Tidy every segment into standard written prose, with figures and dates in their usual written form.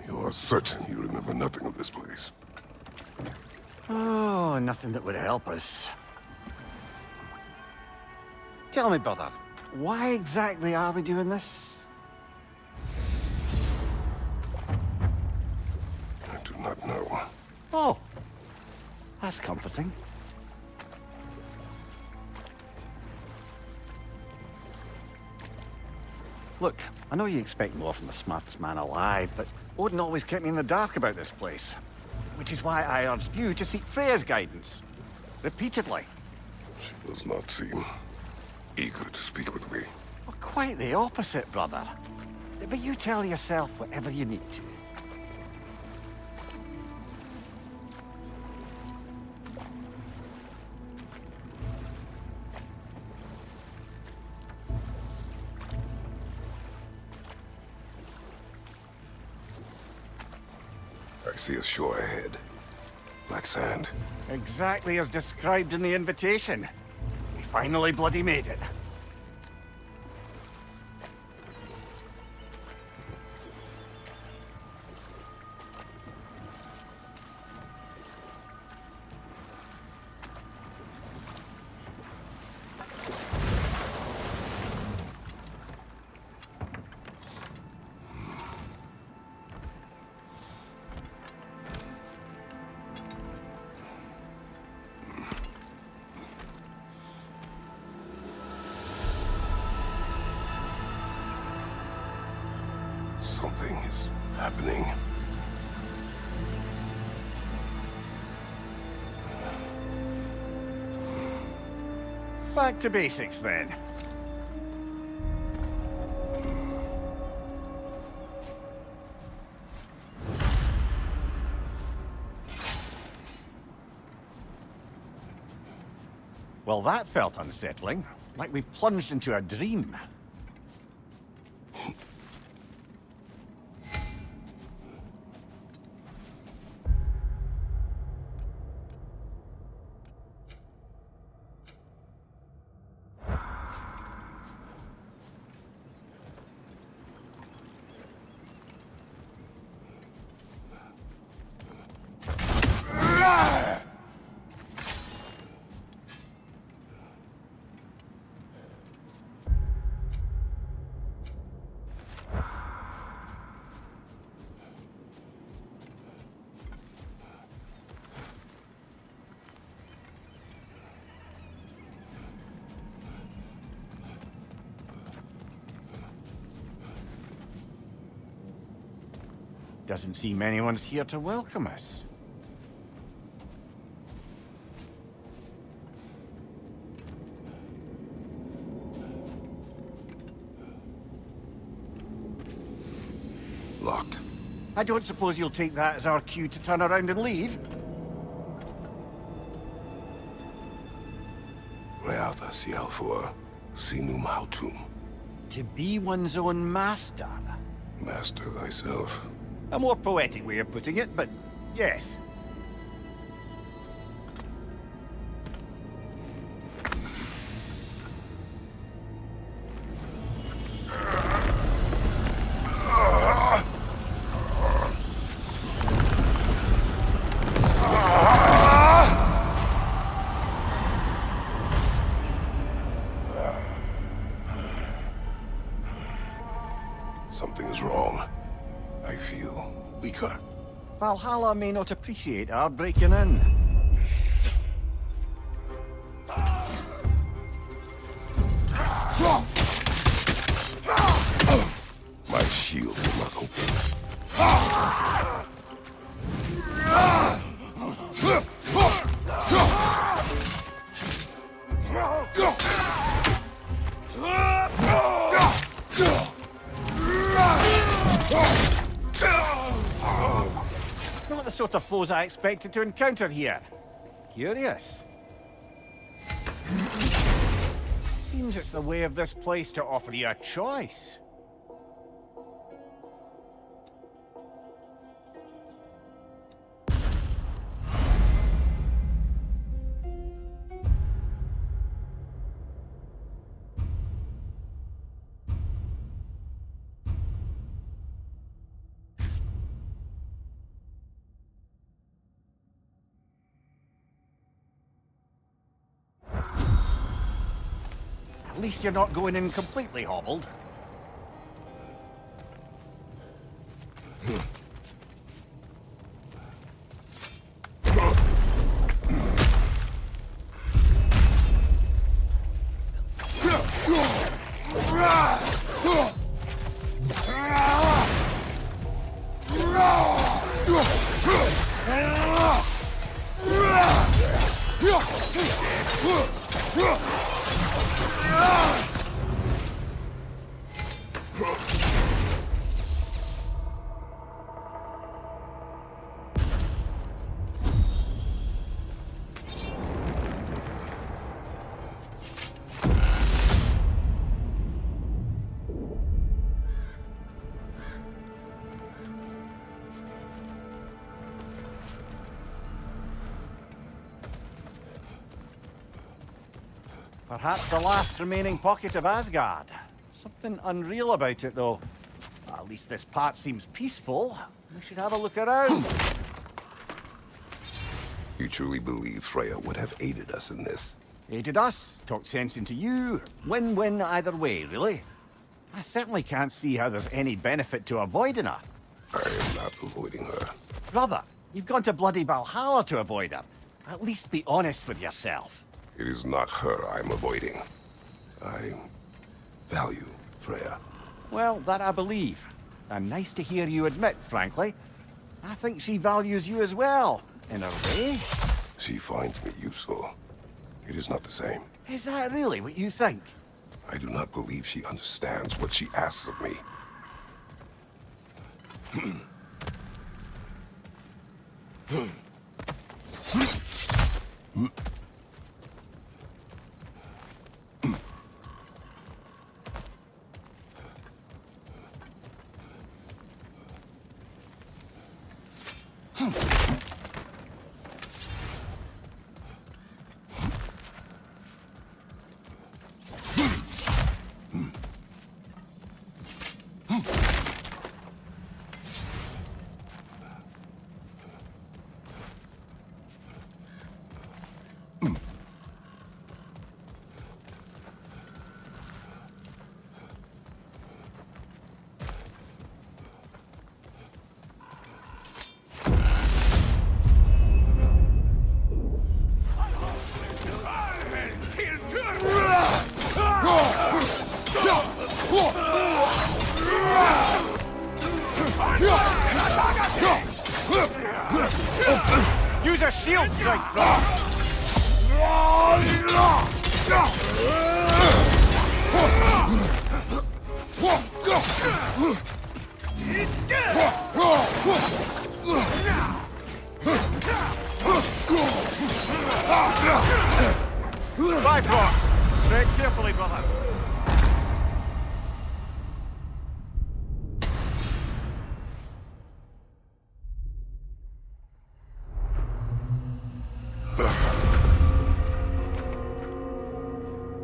You are certain you remember nothing of this place? Oh, nothing that would help us. Tell me, brother, why exactly are we doing this? I do not know. Oh, that's comforting. Look, I know you expect more from the smartest man alive, but Odin always kept me in the dark about this place. Which is why I urged you to seek Freya's guidance. Repeatedly. She does not seem eager to speak with me. Well, quite the opposite, brother. But you tell yourself whatever you need to. I see a shore ahead. Black sand. Exactly as described in the invitation. We finally bloody made it. Something is happening. Back to basics, then. Well, that felt unsettling. Like we've plunged into a dream. Doesn't seem anyone's here to welcome us. Locked. I don't suppose you'll take that as our cue to turn around and leave? Realtha Sialfur, Sinum Hautum. To be one's own master. Master thyself. A more poetic way of putting it, but yes. Something is wrong. I feel weaker. Valhalla may not appreciate our breaking in. My shield will not open. Not the sort of foes I expected to encounter here. Curious. Seems it's the way of this place to offer you a choice. At least you're not going in completely hobbled. Perhaps the last remaining pocket of Asgard. Something unreal about it, though. At least this part seems peaceful. We should have a look around. You truly believe Freya would have aided us in this? Aided us, talked sense into you. Win-win either way, really. I certainly can't see how there's any benefit to avoiding her. I am not avoiding her. Brother, you've gone to bloody Valhalla to avoid her. At least be honest with yourself. It is not her I'm avoiding. I value Freya. Well, that I believe. And nice to hear you admit, frankly. I think she values you as well, in a way. She finds me useful. It is not the same. Is that really what you think? I do not believe she understands what she asks of me. Use a shield strike, brother! Bifrost! Tread carefully, brother.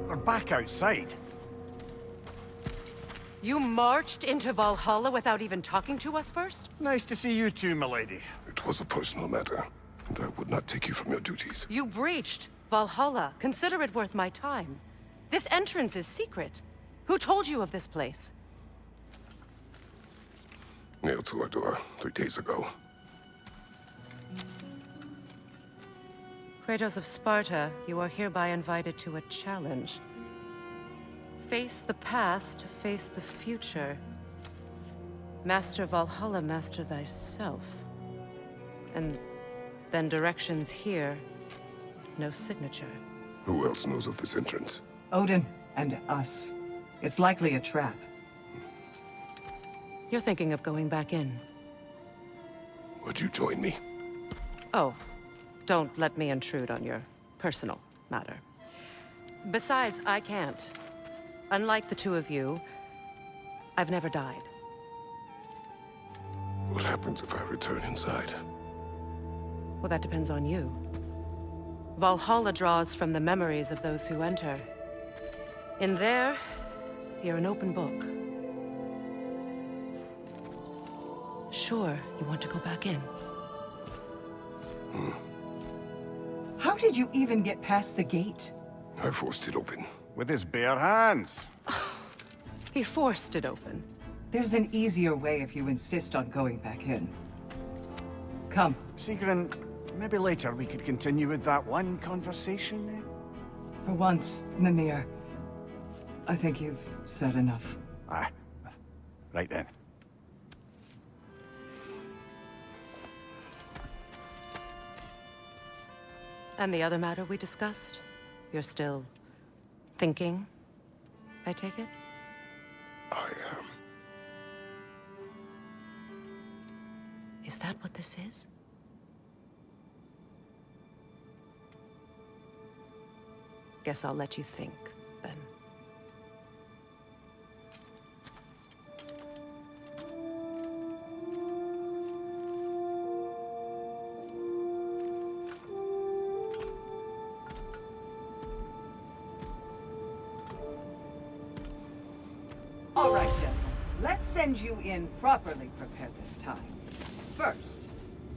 We're back outside. You marched into Valhalla without even talking to us first? Nice to see you too, milady. It was a personal matter, and I would not take you from your duties. You breached Valhalla. Consider it worth my time. This entrance is secret. Who told you of this place? Nailed to our door 3 days ago. Kratos of Sparta, you are hereby invited to a challenge. Face the past, face the future. Master Valhalla, master thyself. And then directions here, no signature. Who else knows of this entrance? Odin and us. It's likely a trap. You're thinking of going back in. Would you join me? Oh, don't let me intrude on your personal matter. Besides, I can't. Unlike the two of you, I've never died. What happens if I return inside? Well, that depends on you. Valhalla draws from the memories of those who enter. In there, you're an open book. Sure, you want to go back in. How did you even get past the gate? I forced it open. With his bare hands. He forced it open. There's an easier way if you insist on going back in. Come. Sigrun, maybe later we could continue with that one conversation, eh? For once, Mimir, I think you've said enough. Aye. Right then. And the other matter we discussed? You're still thinking, I take it? I am. Is that what this is? Guess I'll let you think, then. All right, gentlemen. Let's send you in properly prepared this time. First,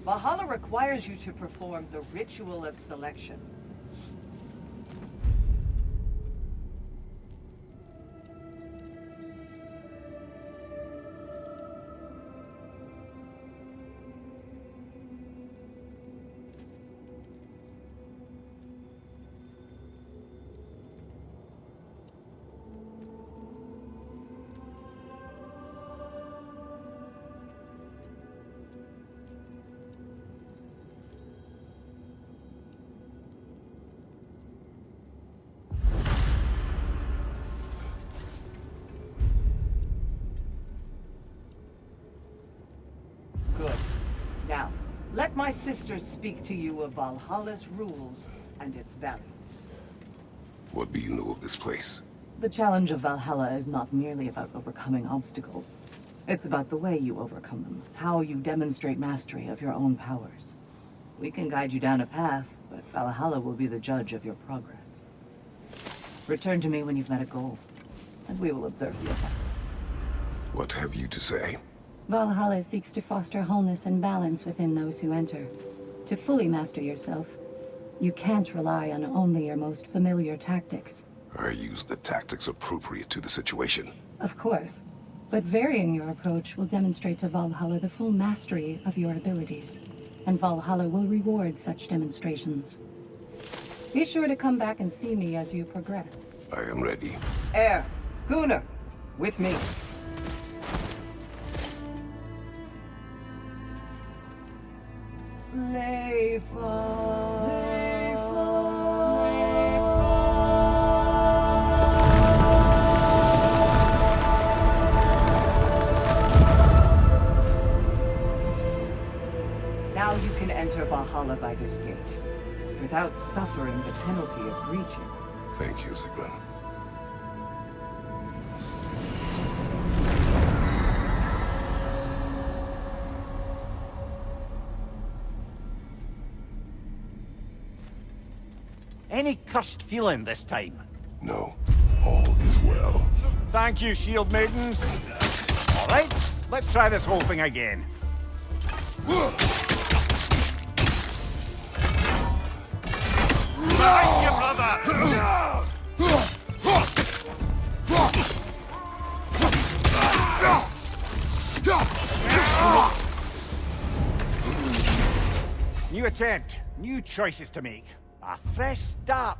Valhalla requires you to perform the ritual of selection. Good. Now, let my sisters speak to you of Valhalla's rules and its values. What do you know of this place? The challenge of Valhalla is not merely about overcoming obstacles. It's about the way you overcome them, how you demonstrate mastery of your own powers. We can guide you down a path, but Valhalla will be the judge of your progress. Return to me when you've met a goal, and we will observe the effects. What have you to say? Valhalla seeks to foster wholeness and balance within those who enter. To fully master yourself, you can't rely on only your most familiar tactics. I use the tactics appropriate to the situation. Of course, but varying your approach will demonstrate to Valhalla the full mastery of your abilities, and Valhalla will reward such demonstrations. Be sure to come back and see me as you progress. I am ready. Air, Gunnar, with me. Now you can enter Valhalla by this gate, without suffering the penalty of breaching. Thank you, Sigrun. Any cursed feeling this time? No, all is well. Thank you, shield maidens. All right, let's try this whole thing again. Behind you, brother! New attempt, new choices to make. A fresh start.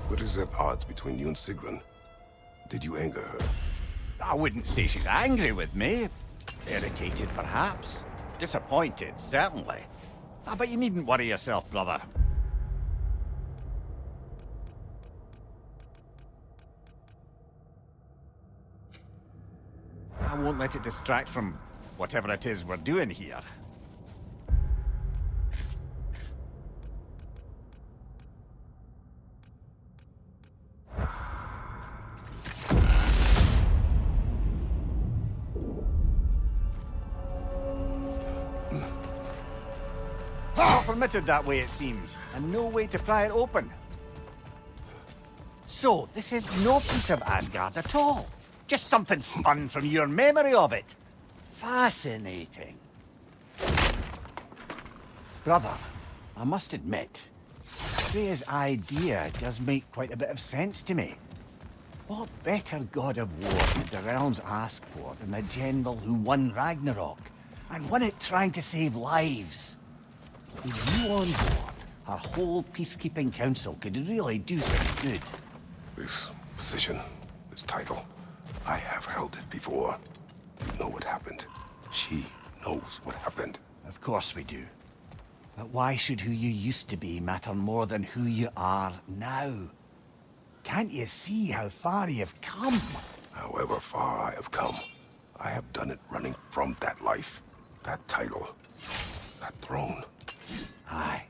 What is at odds between you and Sigrun? Did you anger her? I wouldn't say she's angry with me. Irritated, perhaps. Disappointed, certainly. But you needn't worry yourself, brother. I won't let it distract from whatever it is we're doing here. Not permitted that way, it seems, and no way to pry it open. So, this is no piece of Asgard at all. Just something spun from your memory of it. Fascinating. Brother, I must admit, Freya's idea does make quite a bit of sense to me. What better god of war did the realms ask for than the general who won Ragnarok, and won it trying to save lives? With you on board, our whole peacekeeping council could really do some good. This position, this title, I have held it before. You know what happened. She knows what happened. Of course we do. But why should who you used to be matter more than who you are now? Can't you see how far you've come? However far I have come, I have done it running from that life, that title, that throne. Aye.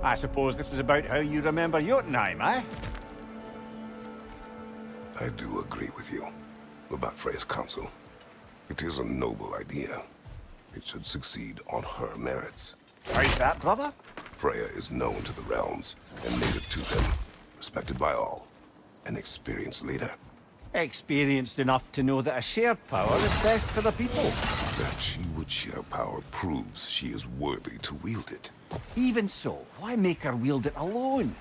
I suppose this is about how you remember Jotunheim, eh? I do agree with you about Freya's council. It is a noble idea. It should succeed on her merits. How's that, brother? Freya is known to the realms and native to them, respected by all. An experienced leader. Experienced enough to know that a shared power is best for the people. That she would share power proves she is worthy to wield it. Even so, why make her wield it alone?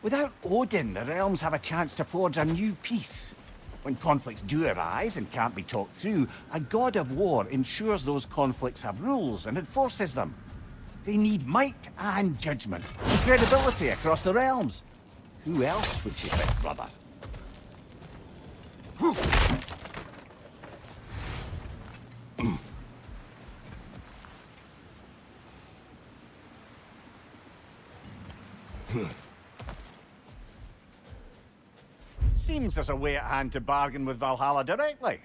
Without Odin, the realms have a chance to forge a new peace. When conflicts do arise and can't be talked through, a god of war ensures those conflicts have rules and enforces them. They need might and judgment, and credibility across the realms. Who else would you pick, brother? Seems there's a way at hand to bargain with Valhalla directly.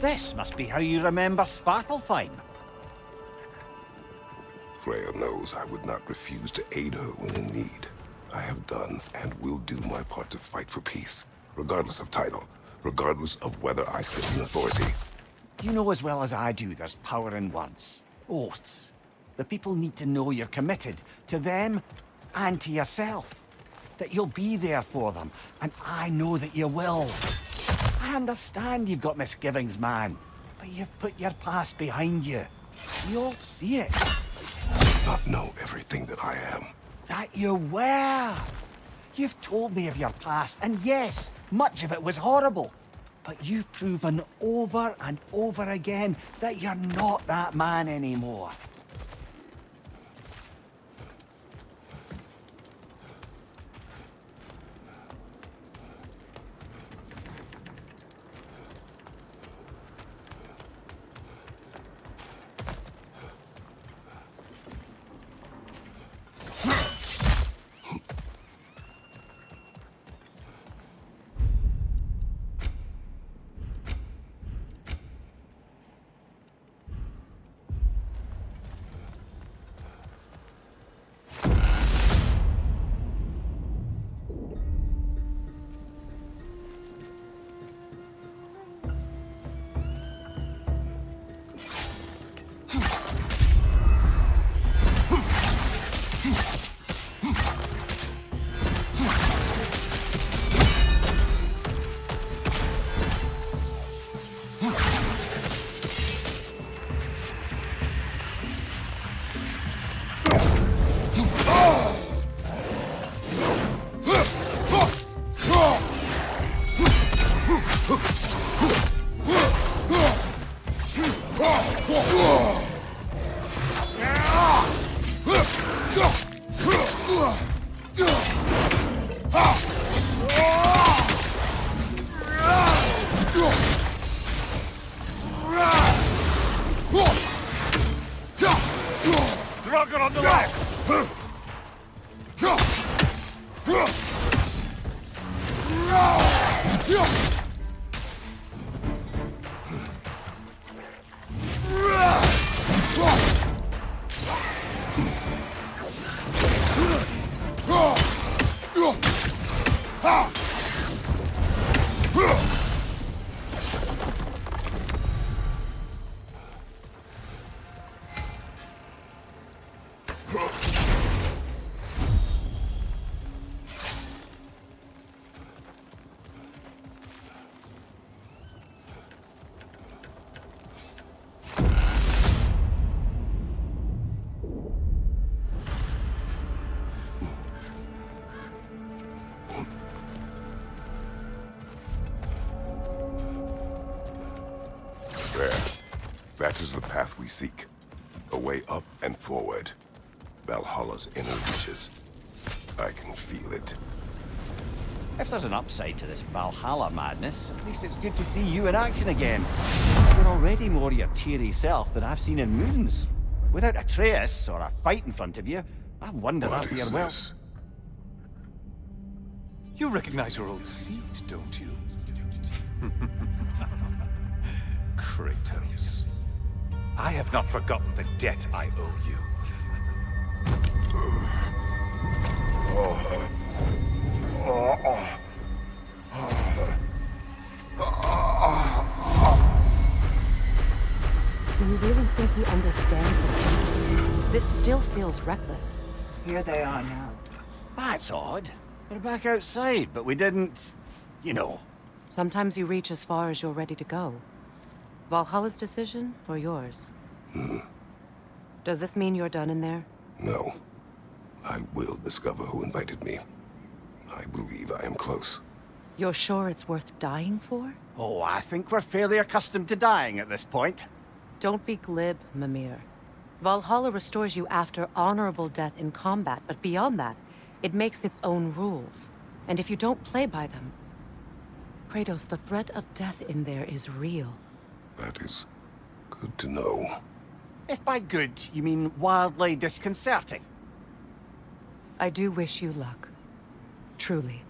This must be how you remember Svartalfheim. Freya knows I would not refuse to aid her when in need. I have done and will do my part to fight for peace, regardless of title, regardless of whether I sit in authority. You know as well as I do there's power in words. Oaths. The people need to know you're committed to them and to yourself. That you'll be there for them, and I know that you will. I understand you've got misgivings, man, but you've put your past behind you. We all see it. I do not know everything that I am. That you were. You've told me of your past, and yes, much of it was horrible. But you've proven over and over again that you're not that man anymore. That is the path we seek. A way up and forward. Valhalla's inner reaches. I can feel it. If there's an upside to this Valhalla madness, at least it's good to see you in action again. You're already more your cheery self than I've seen in moons. Without Atreus or a fight in front of you, I wonder What after is your well. this? You recognize your old seat, don't you? Kratos. I have not forgotten the debt I owe you. Do you really think he understands the stakes? This still feels reckless. Here they are now. That's odd. We're back outside, but we didn't... you know. Sometimes you reach as far as you're ready to go. Valhalla's decision, or yours? Does this mean you're done in there? No. I will discover who invited me. I believe I am close. You're sure it's worth dying for? Oh, I think we're fairly accustomed to dying at this point. Don't be glib, Mimir. Valhalla restores you after honorable death in combat, but beyond that, it makes its own rules. And if you don't play by them... Kratos, the threat of death in there is real. That is good to know. If by good, you mean wildly disconcerting. I do wish you luck. Truly.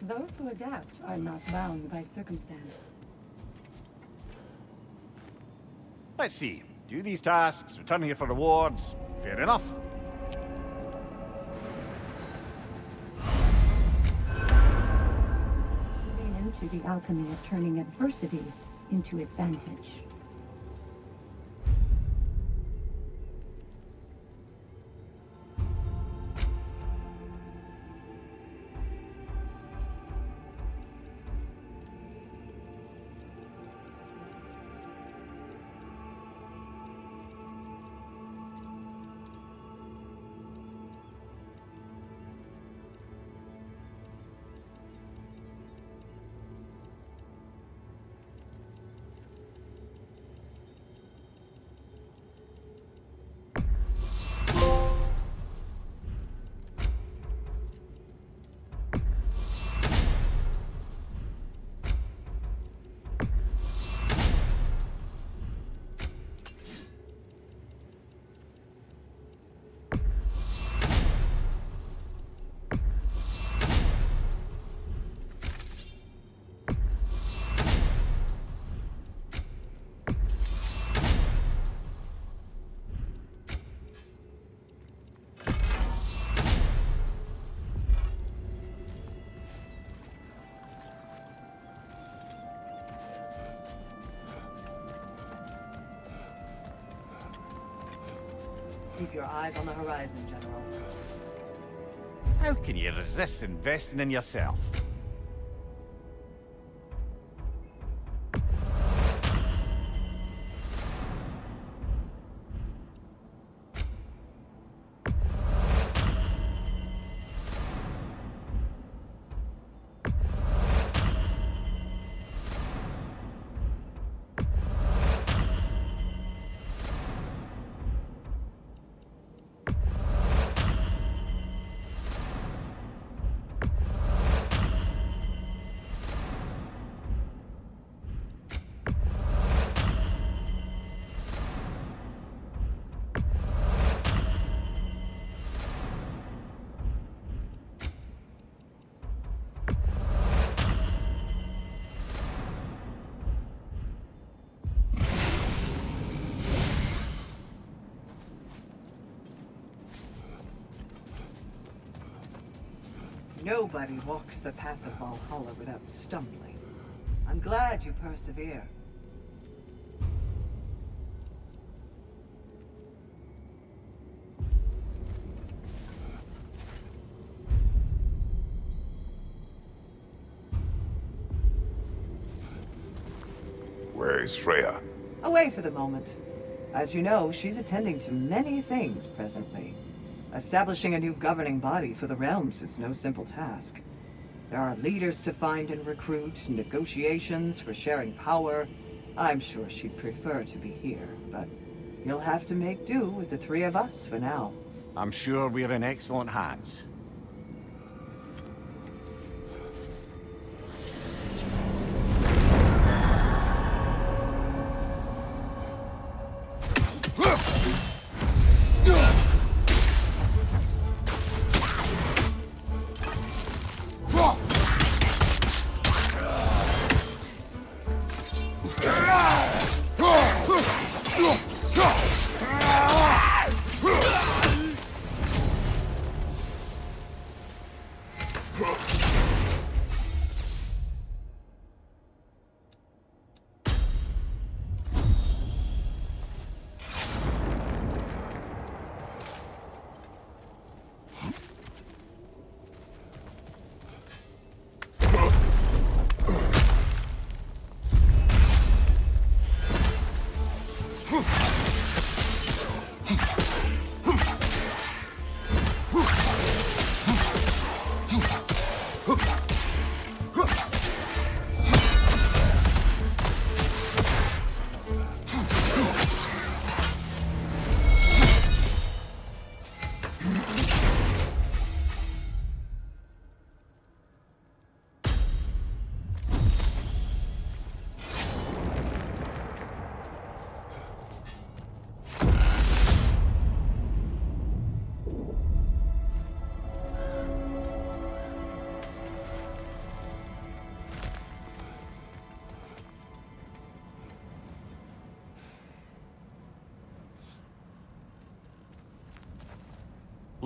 Those who adapt are not bound by circumstance. Let's see. Do these tasks, return here for rewards. Fair enough. Lean into the alchemy of turning adversity into advantage. Keep your eyes on the horizon, General. How can you resist investing in yourself? Nobody walks the path of Valhalla without stumbling. I'm glad you persevere. Where is Freya? Away for the moment. As you know, she's attending to many things presently. Establishing a new governing body for the realms is no simple task. There are leaders to find and recruit, negotiations for sharing power. I'm sure she'd prefer to be here, but you'll have to make do with the three of us for now. I'm sure we're in excellent hands.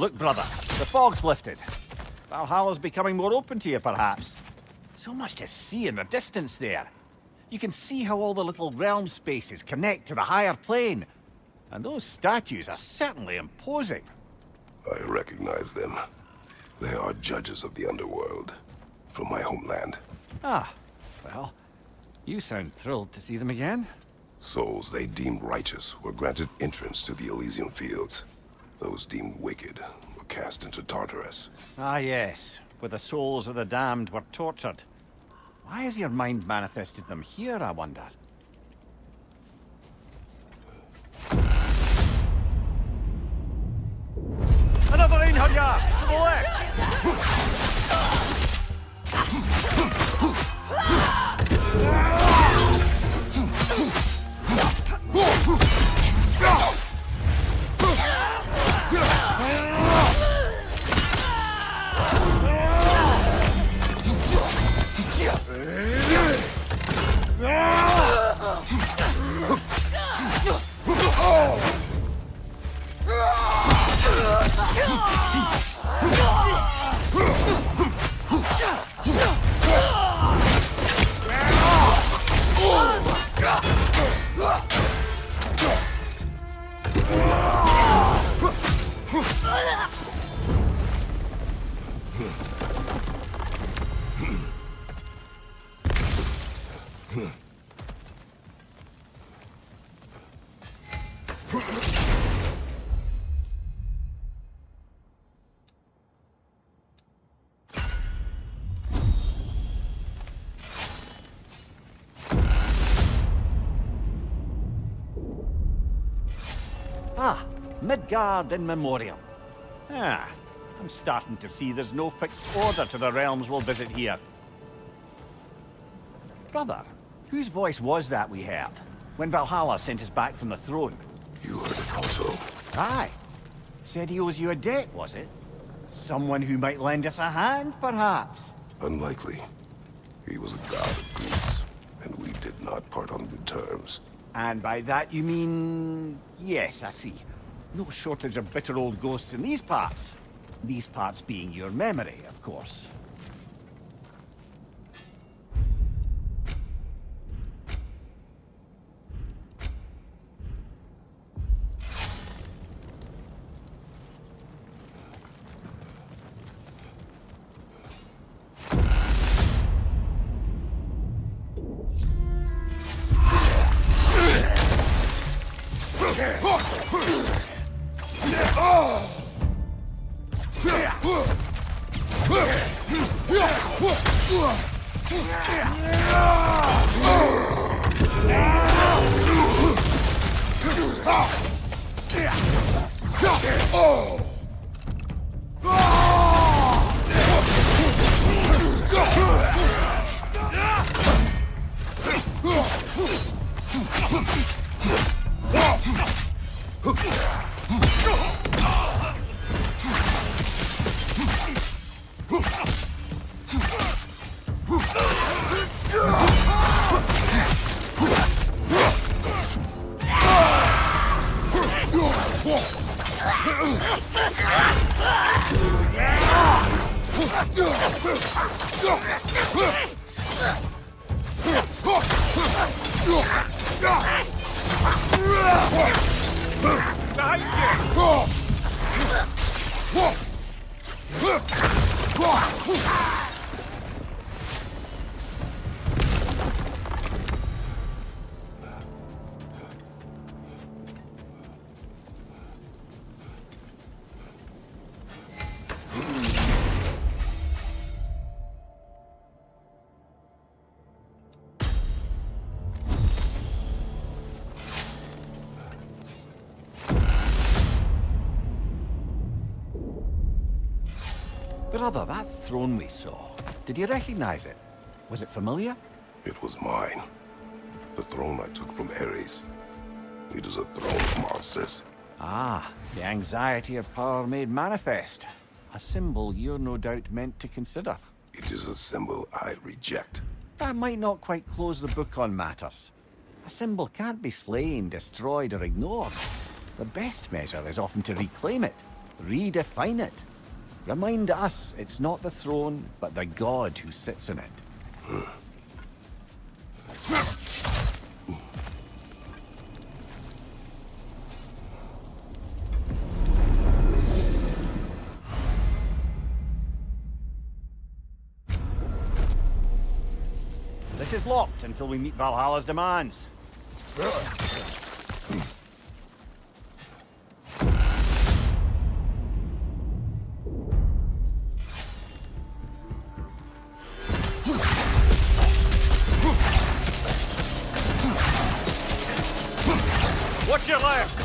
Look, brother, the fog's lifted. Valhalla's becoming more open to you, perhaps. So much to see in the distance there. You can see how all the little realm spaces connect to the higher plane. And those statues are certainly imposing. I recognize them. They are judges of the underworld, from my homeland. Ah, well, you sound thrilled to see them again. Souls they deemed righteous were granted entrance to the Elysian fields. Those deemed wicked were cast into Tartarus. Ah, yes, where the souls of the damned were tortured. Why has your mind manifested them here, I wonder? Another Einherjar! To the left! Ah, Midgard in memoriam. Ah, I'm starting to see there's no fixed order to the realms we'll visit here. Brother, whose voice was that we heard when Valhalla sent us back from the throne? You heard it also. Aye. Said he owes you a debt, was it? Someone who might lend us a hand, perhaps? Unlikely. He was a god of Greece, and we did not part on good terms. And by that you mean... Yes, I see. No shortage of bitter old ghosts in these parts. These parts being your memory, of course. Brother, that throne we saw, did you recognize it? Was it familiar? It was mine. The throne I took from Ares. It is a throne of monsters. Ah, the anxiety of power made manifest. A symbol you're no doubt meant to consider. It is a symbol I reject. That might not quite close the book on matters. A symbol can't be slain, destroyed, or ignored. The best measure is often to reclaim it. Redefine it. Remind us it's not the throne, but the god who sits in it. This is locked until we meet Valhalla's demands. Watch your left!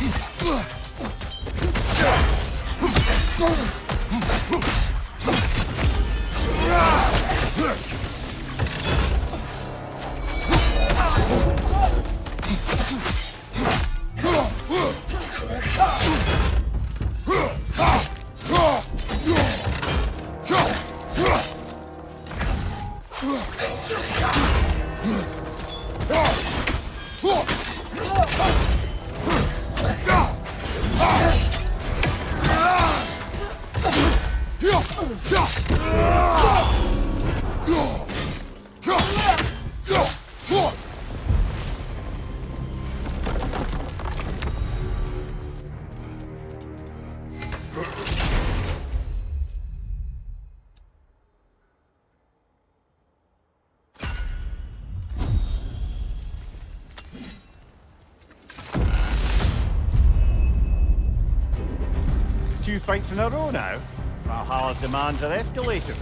Two fights in a row now. Valhalla's demands are escalating.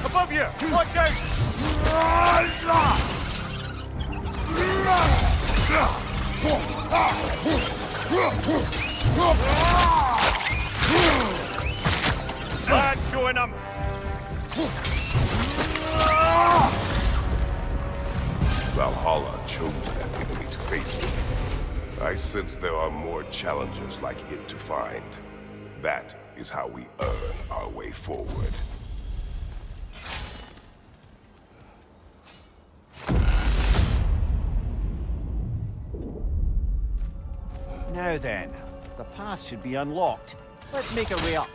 Above you! Watch out! Bad showing them! Valhalla chose that enemy to face me. I sense there are more challengers like it to find. That is how we earn our way forward. Now then, the path should be unlocked. Let's make our way up.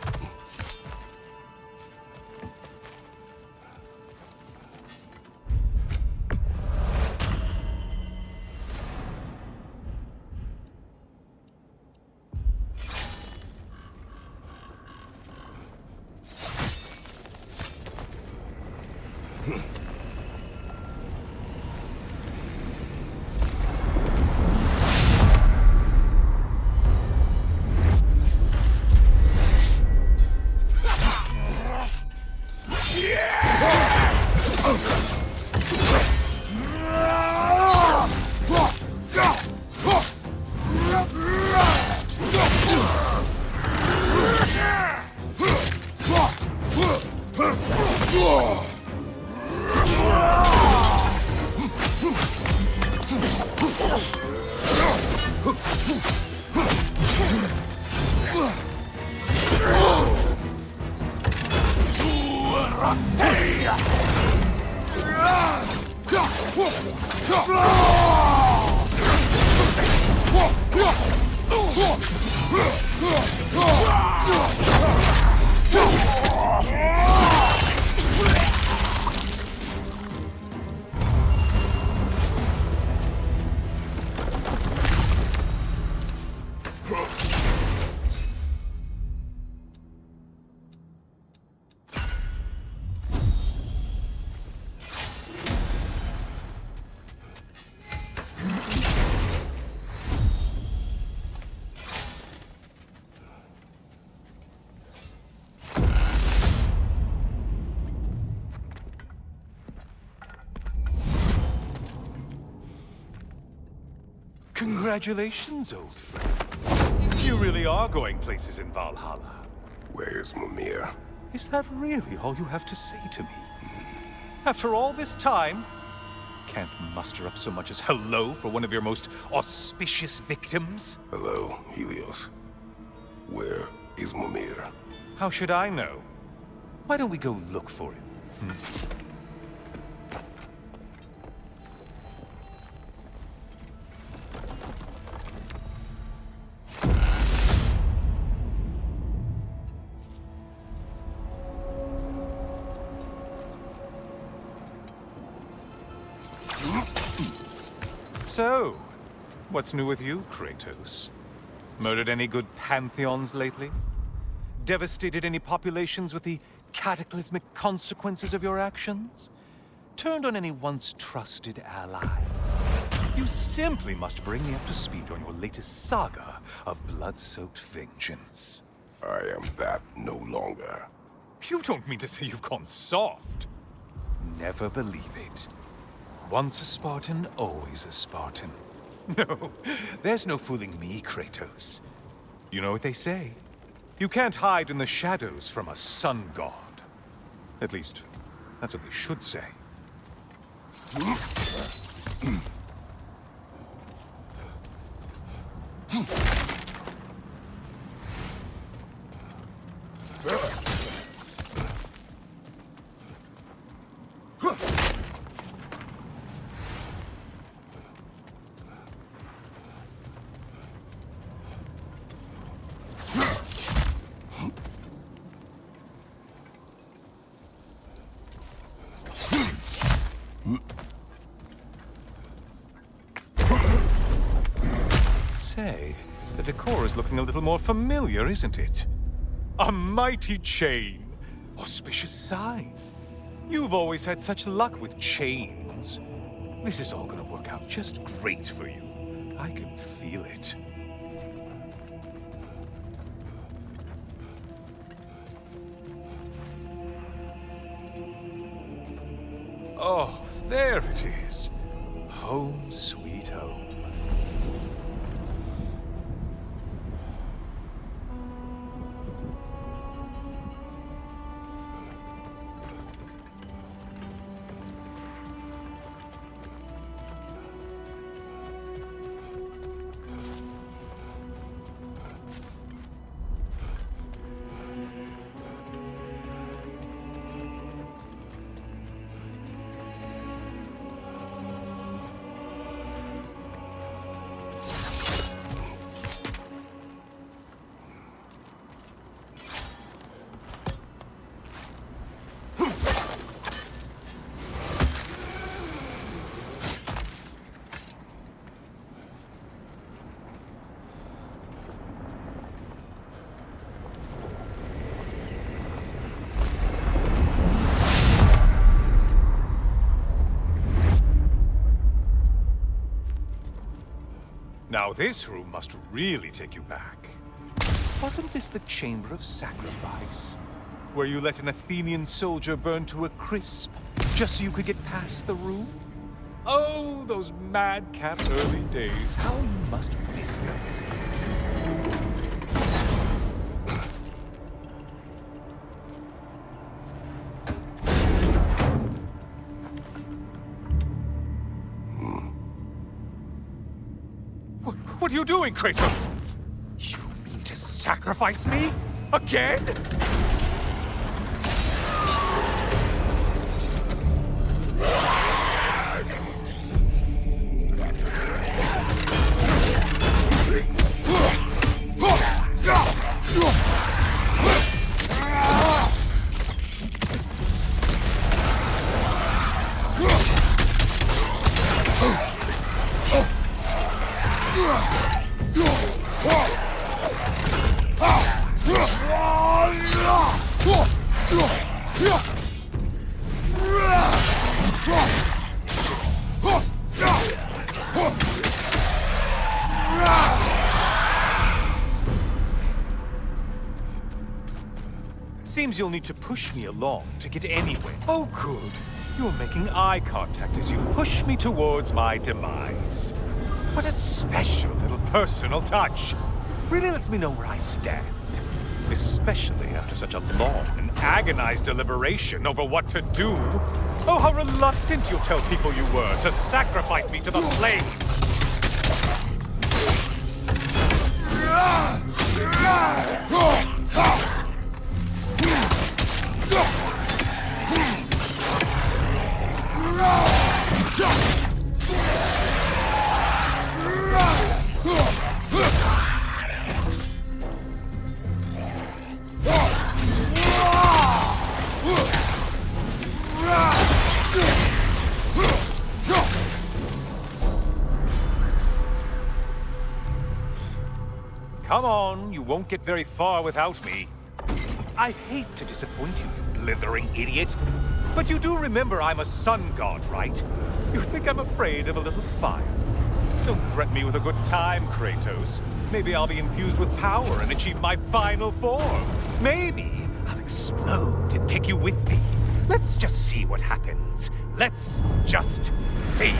Congratulations, old friend. You really are going places in Valhalla. Where's Mimir? Is that really all you have to say to me? After all this time, can't muster up so much as hello for one of your most auspicious victims? Hello, Helios. Where is Mimir? How should I know? Why don't we go look for him? So, what's new with you, Kratos? Murdered any good pantheons lately? Devastated any populations with the cataclysmic consequences of your actions? Turned on any once trusted allies? You simply must bring me up to speed on your latest saga of blood-soaked vengeance. I am that no longer. You don't mean to say you've gone soft? Never believe it. Once a Spartan, always a Spartan. No, there's no fooling me, Kratos. You know what they say? You can't hide in the shadows from a sun god. At least, that's what they should say. Say, the decor is looking a little more familiar, isn't it? A mighty chain. Auspicious sign. You've always had such luck with chains. This is all gonna work out just great for you. I can feel it. Oh, there it is. Home sweet home. Now this room must really take you back. Wasn't this the Chamber of Sacrifice? Where you let an Athenian soldier burn to a crisp, just so you could get past the room? Oh, those madcap early days. How you must miss them. What are you doing, Kratos? You mean to sacrifice me? Again? Seems you'll need to push me along to get anywhere. Oh, good. You're making eye contact as you push me towards my demise. What a special little personal touch. really lets me know where I stand. Especially after such a long and agonized deliberation over what to do. Oh, how reluctant you'll tell people you were to sacrifice me to the flames! Come on, you won't get very far without me. I hate to disappoint you, you blithering idiot. But you do remember I'm a sun god, right? You think I'm afraid of a little fire? Don't threaten me with a good time, Kratos. Maybe I'll be infused with power and achieve my final form. Maybe I'll explode and take you with me. Let's just see what happens. Let's just see.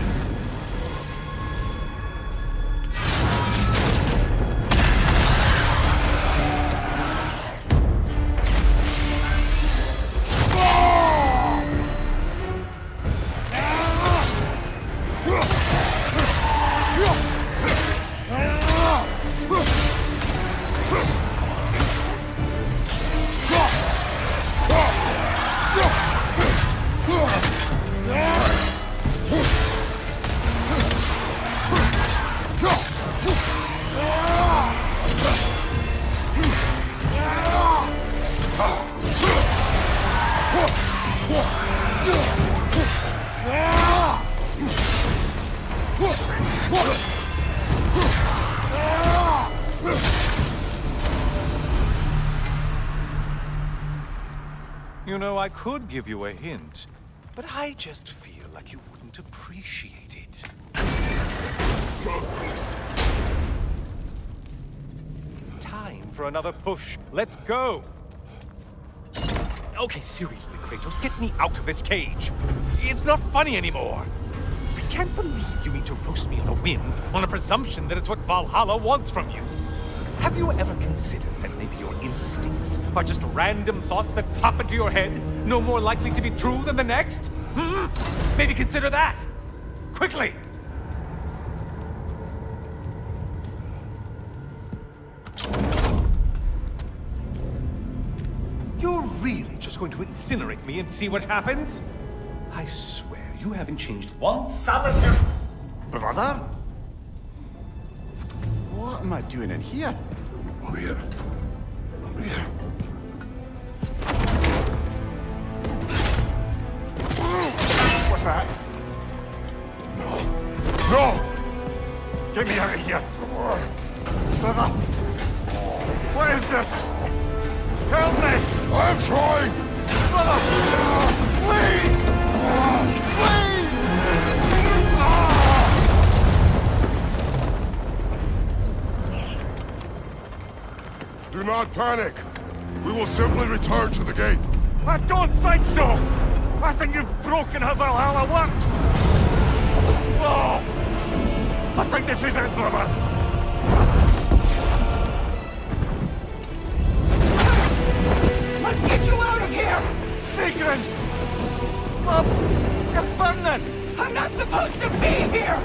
You know, I could give you a hint, but I just feel like you wouldn't appreciate it. Time for another push. Let's go! Okay, seriously, Kratos, get me out of this cage. It's not funny anymore. I can't believe you mean to roast me on a whim, on a presumption that it's what Valhalla wants from you. Have you ever considered that maybe your instincts are just random thoughts that pop into your head, no more likely to be true than the next? Hmm? Maybe consider that! Quickly! You're really just going to incinerate me and see what happens? I swear, you haven't changed one solitary... Brother? What am I doing in here? Over here. Over here. What's that? No. No! Get me out of here! Brother! What is this? Help me! I'm trying! Brother! Please! Please! Do not panic. We will simply return to the gate. I don't think so! I think you've broken how Valhalla works! Oh! I think this is it, brother! Let's get you out of here! Sigrun! Mom! You're burning! I'm not supposed to be here!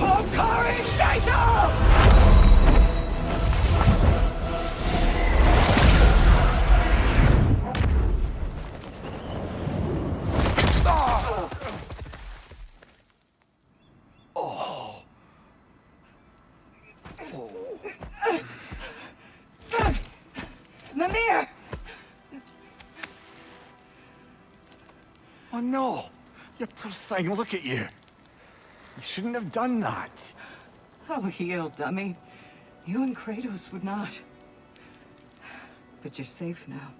Hokari Naito! Mimir! Oh no! You poor thing, look at you! You shouldn't have done that. Oh, heal, dummy. You and Kratos would not. But you're safe now.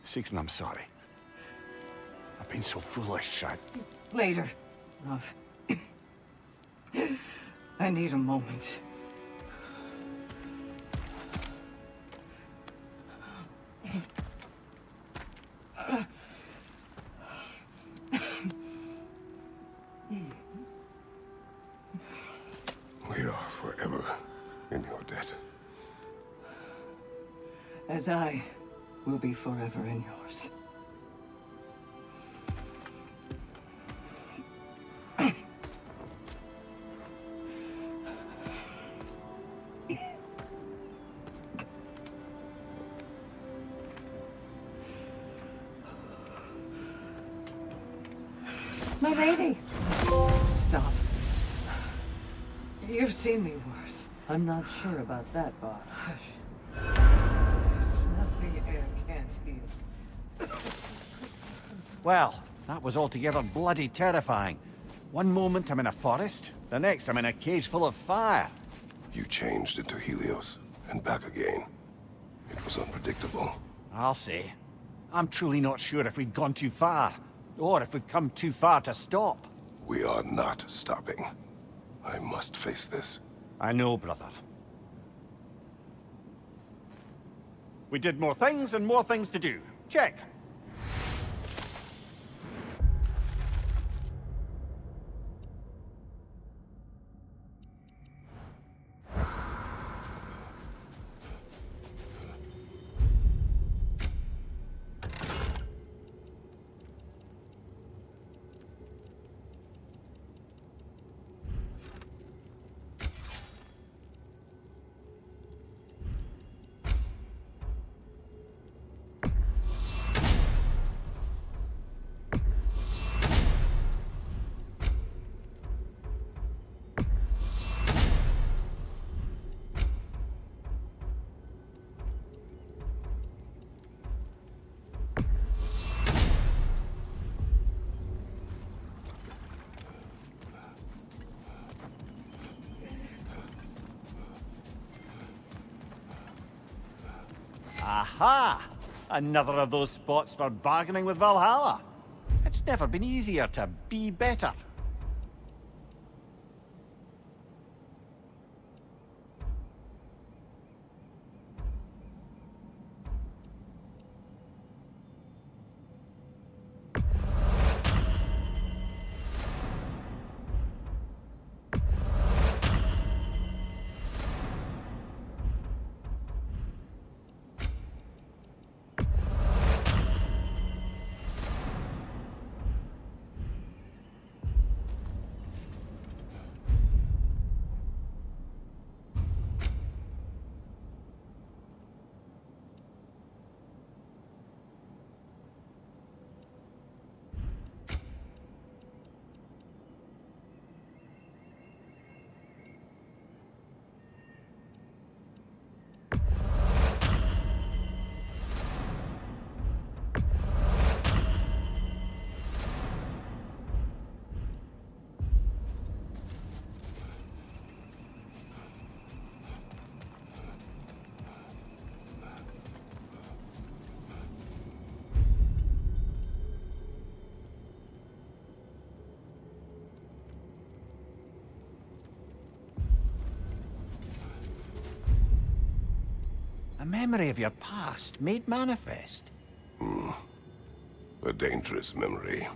Sigrun, I'm sorry. I've been so foolish, Later, love. I need a moment. We as I will be forever in yours. My lady! Stop. You've seen me worse. I'm not sure about that, boss. It's nothing air can't heal. Well, that was altogether bloody terrifying. One moment I'm in a forest, the next I'm in a cage full of fire. You changed into Helios, and back again. It was unpredictable. I'll say. I'm truly not sure if we've gone too far, or if we've come too far to stop. We are not stopping. I must face this. I know, brother. We did more things and more things to do. Check. Aha! Another of those spots for bargaining with Valhalla. It's never been easier to be better. A memory of your past made manifest. A dangerous memory.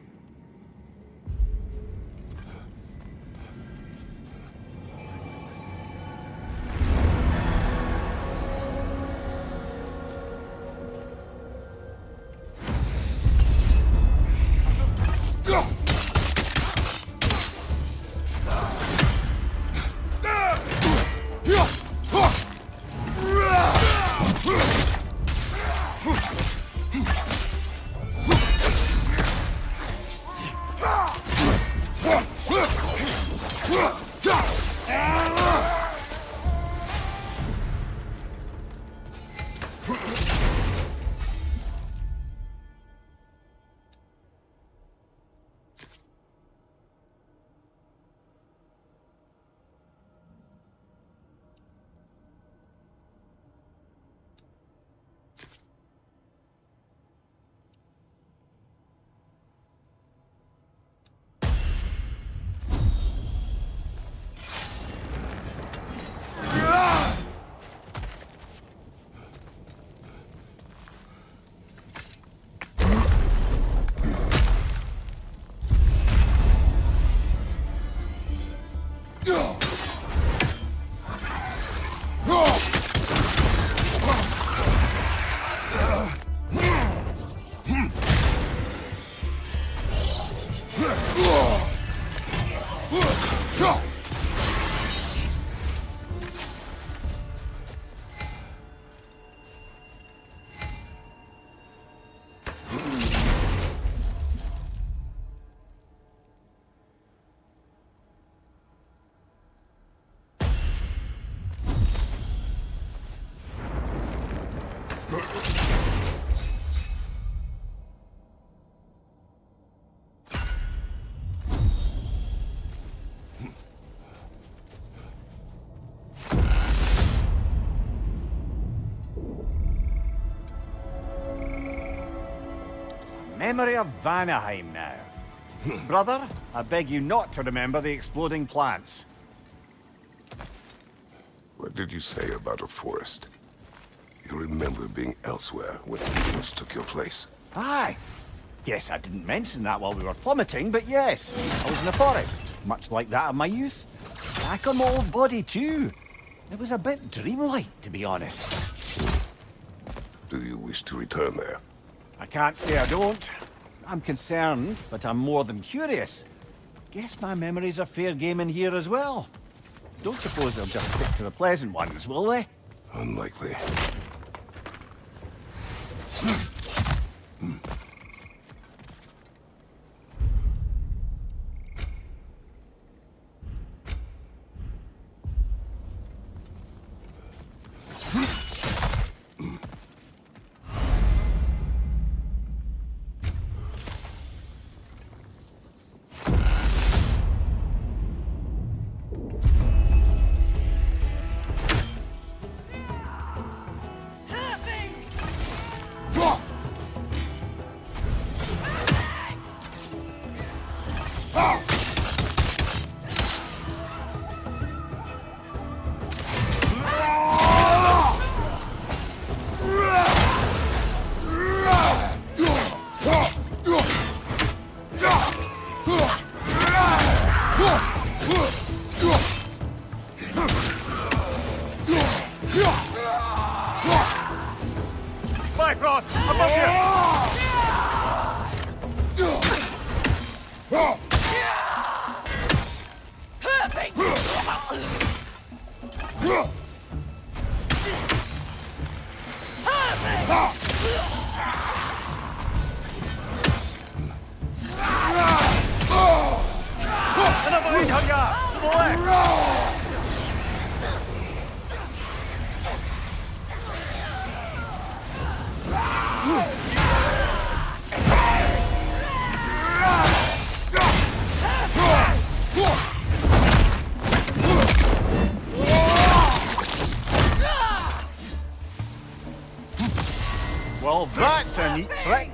Memory of Vanaheim now. Brother, I beg you not to remember the exploding plants. What did you say about a forest? You remember being elsewhere when Kratos took your place? Aye. Guess I didn't mention that while we were plummeting, but yes, I was in a forest, much like that of my youth. Back on my old body too. It was a bit dreamlike, to be honest. Do you wish to return there? I can't say I don't. I'm concerned, but I'm more than curious. Guess my memories are fair game in here as well. Don't suppose they'll just stick to the pleasant ones, will they? Unlikely. Bifrost, above you! Another lead, Hunga! To the left! Well, that's a neat trick.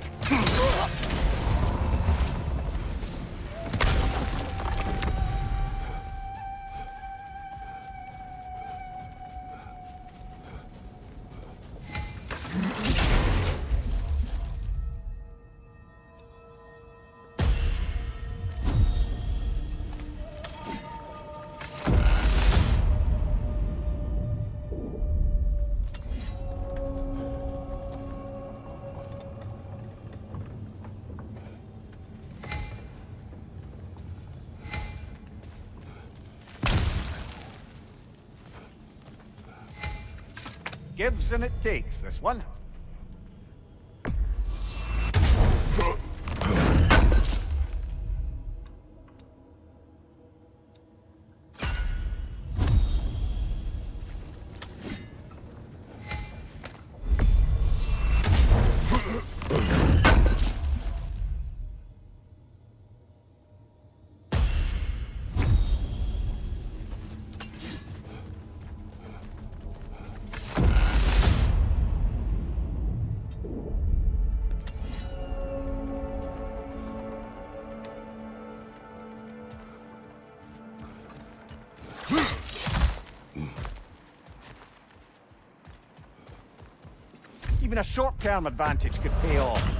Gives and it takes, this one. Even a short-term advantage could pay off.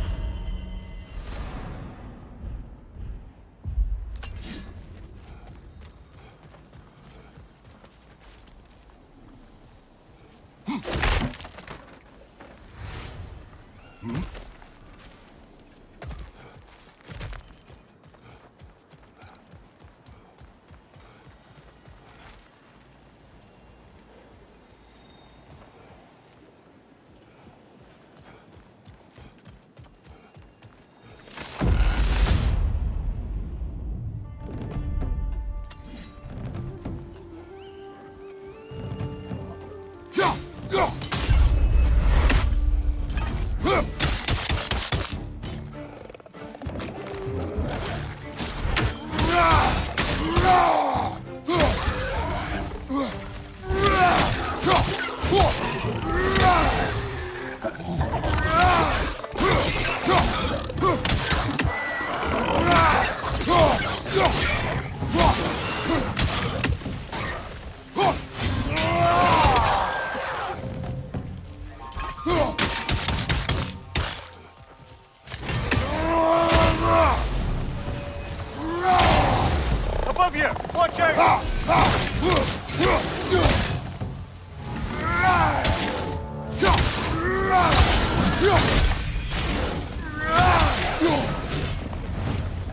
Above you! Watch out!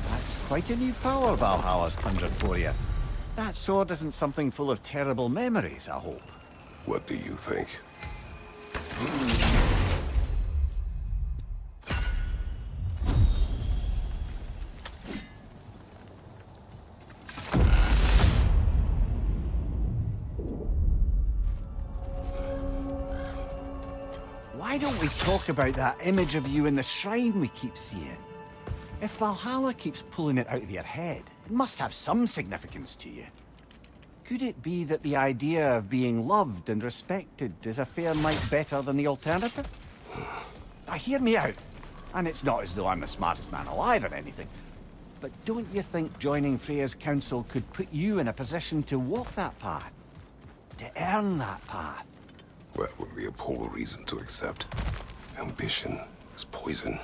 That's quite a new power Valhalla's conjured for you. That sword isn't something full of terrible memories, I hope. What do you think? Why don't we talk about that image of you in the shrine we keep seeing? If Valhalla keeps pulling it out of your head, it must have some significance to you. Could it be that the idea of being loved and respected is a fair mite better than the alternative? Now hear me out. And it's not as though I'm the smartest man alive or anything. But don't you think joining Freya's council could put you in a position to walk that path? To earn that path? That would be a poor reason to accept. Ambition is poison.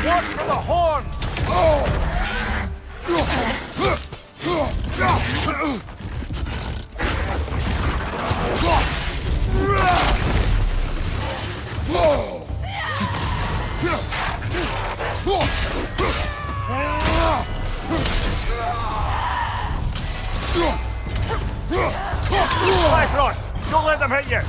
Watch for the horns! Kratos, don't let them hit you!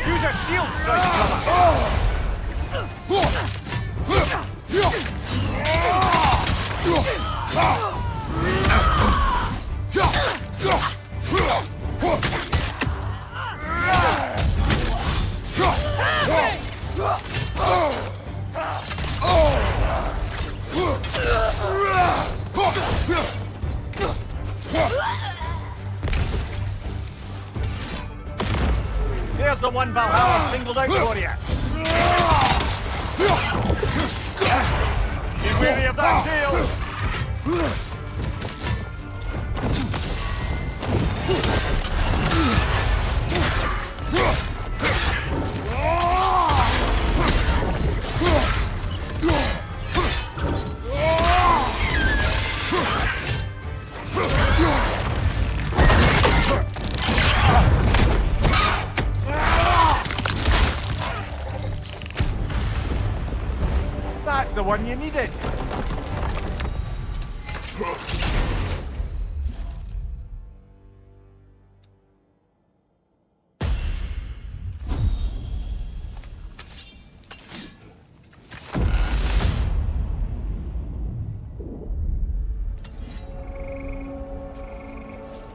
Use a shield strike, brother! There's the one Valhalla singled out for you. Get wary of that tail. That's the one you needed.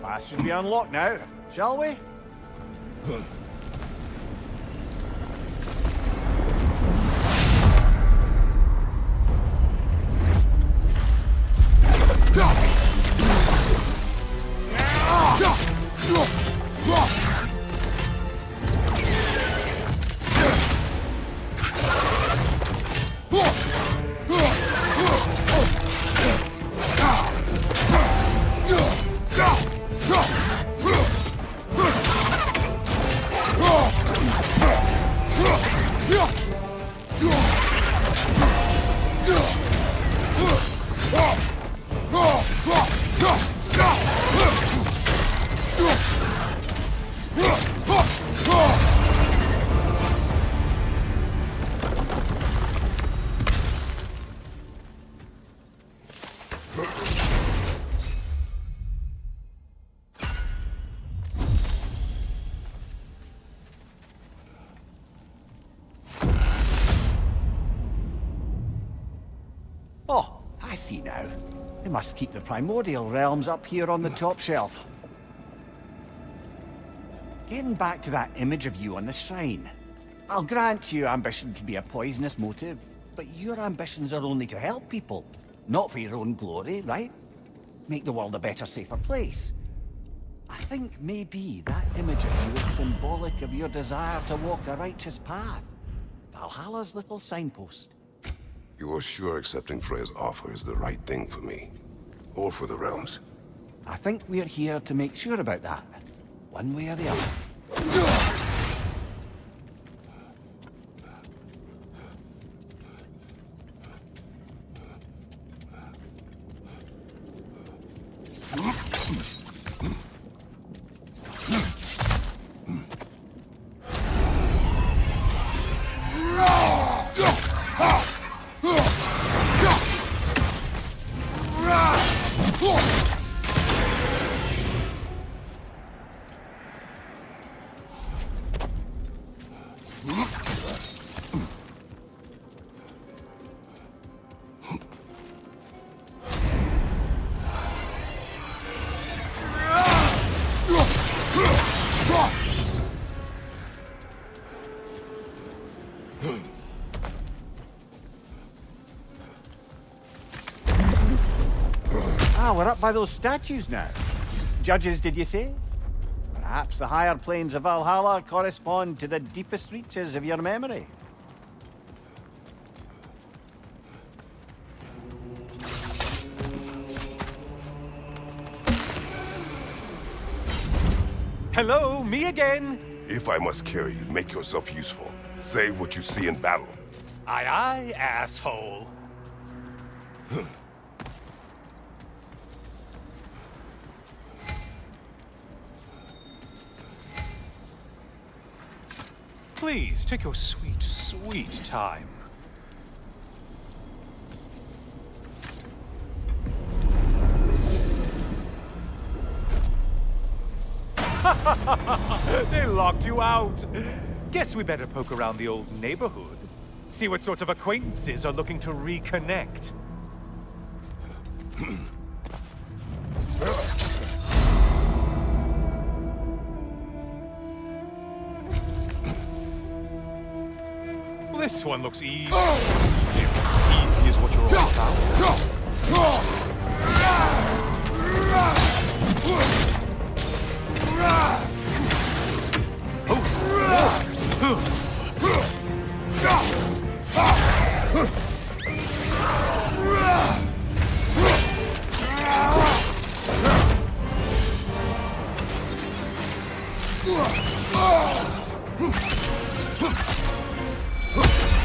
Path should be unlocked now, shall we? see now. They must keep the primordial realms up here on the top shelf. Getting back to that image of you on the shrine. I'll grant you ambition can be a poisonous motive, but your ambitions are only to help people, not for your own glory, right? Make the world a better, safer place. I think maybe that image of you is symbolic of your desire to walk a righteous path. Valhalla's little signpost. You are sure accepting Freya's offer is the right thing for me? Or for the realms? I think we're here to make sure about that. One way or the other. Ah, we're up by those statues now. Judges, did you say? Perhaps the higher planes of Valhalla correspond to the deepest reaches of your memory. Hello, me again! If I must carry you, make yourself useful. Say what you see in battle. Aye aye, asshole. Please, take your sweet, sweet time. They locked you out. Guess we better poke around the old neighborhood. See what sorts of acquaintances are looking to reconnect. Well, this one looks easy. Easy is what you're all about.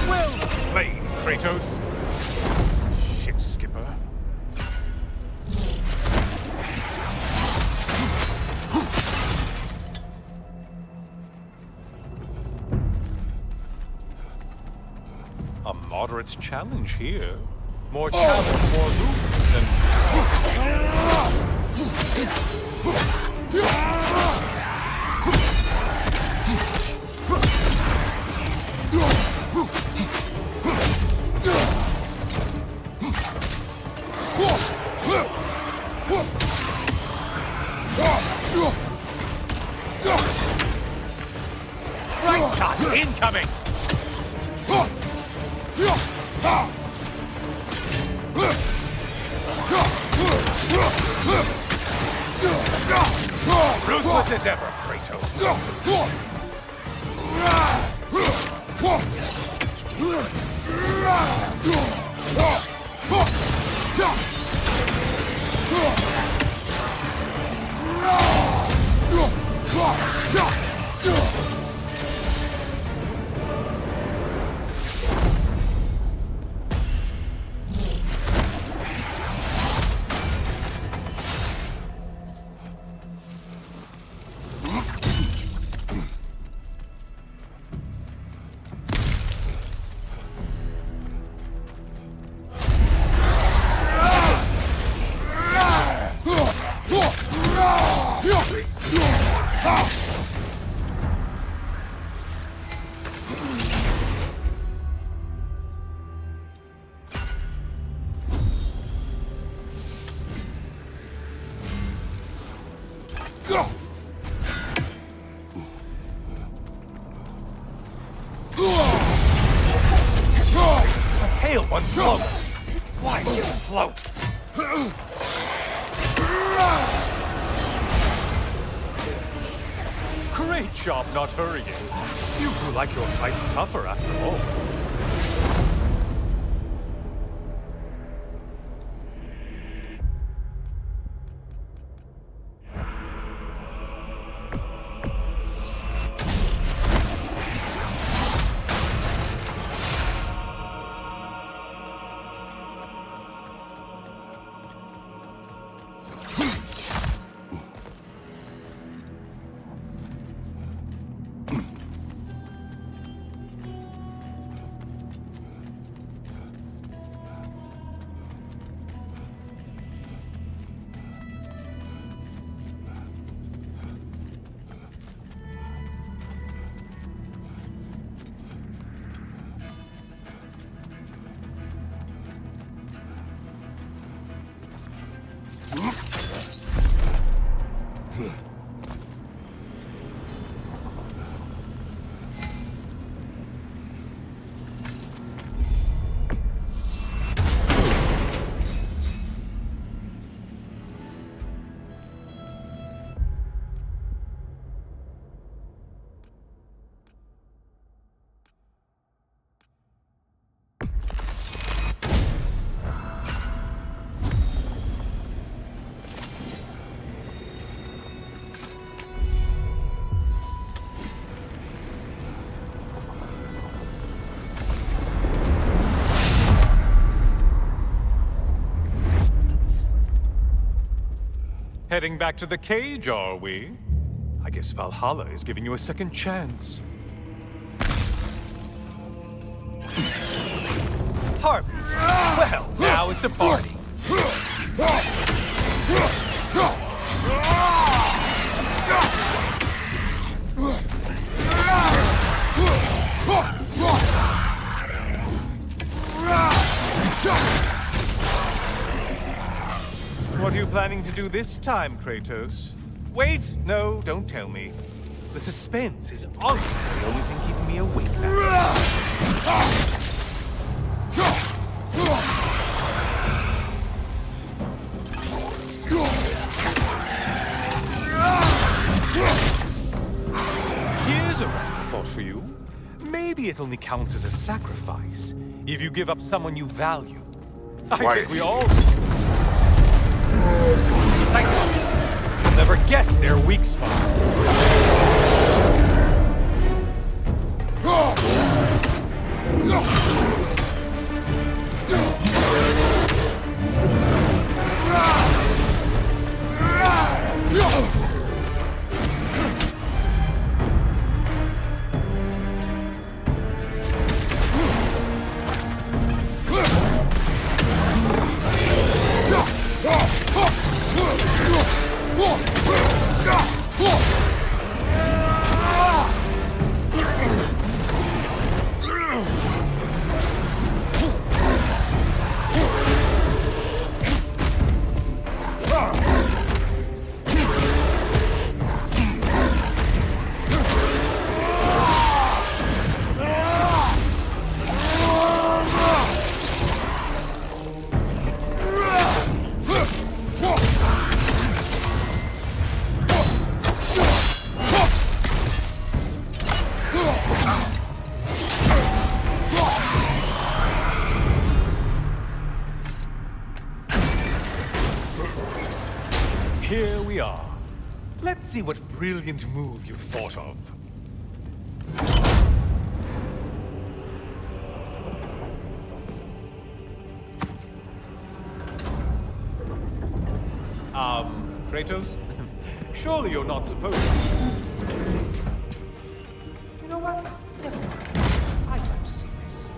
Well slain, Kratos. Shit, Skipper. A moderate challenge here. More challenge, more loot than... Right shot incoming! Ruthless as ever, Kratos. pale one floats. Why did it float? Great job not hurrying. You grew like your fight's tougher after all. Heading back to the cage, are we? I guess Valhalla is giving you a second chance. Harvey! Well, now it's a party. What are you planning to do this time, Kratos? Wait! No, don't tell me. The suspense is honestly the only thing keeping me awake now. Here's a radical thought for you. Maybe it only counts as a sacrifice if you give up someone you value. I think we all do. Cyclops. You'll never guess their weak spot. Here we are. Let's see what brilliant move you've thought of. Kratos? Surely you're not supposed to. You know what? Never mind. I'd like to see this.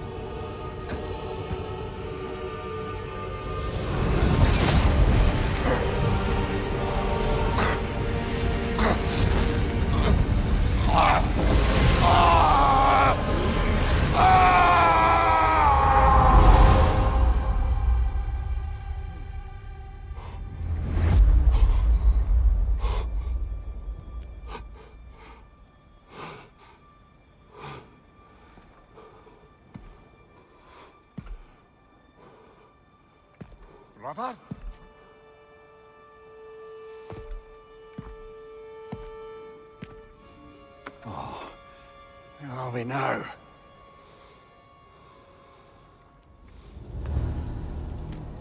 brother? Oh, where are we now?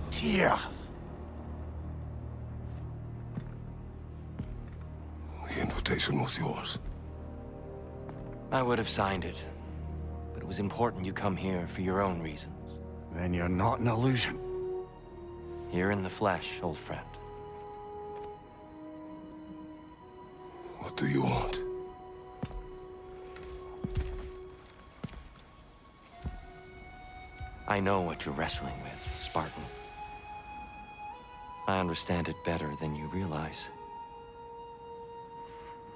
Tyr! The invitation was yours. I would have signed it, but it was important you come here for your own reasons. Then you're not an illusion. Here in the flesh, old friend. What do you want? I know what you're wrestling with, Spartan. I understand it better than you realize.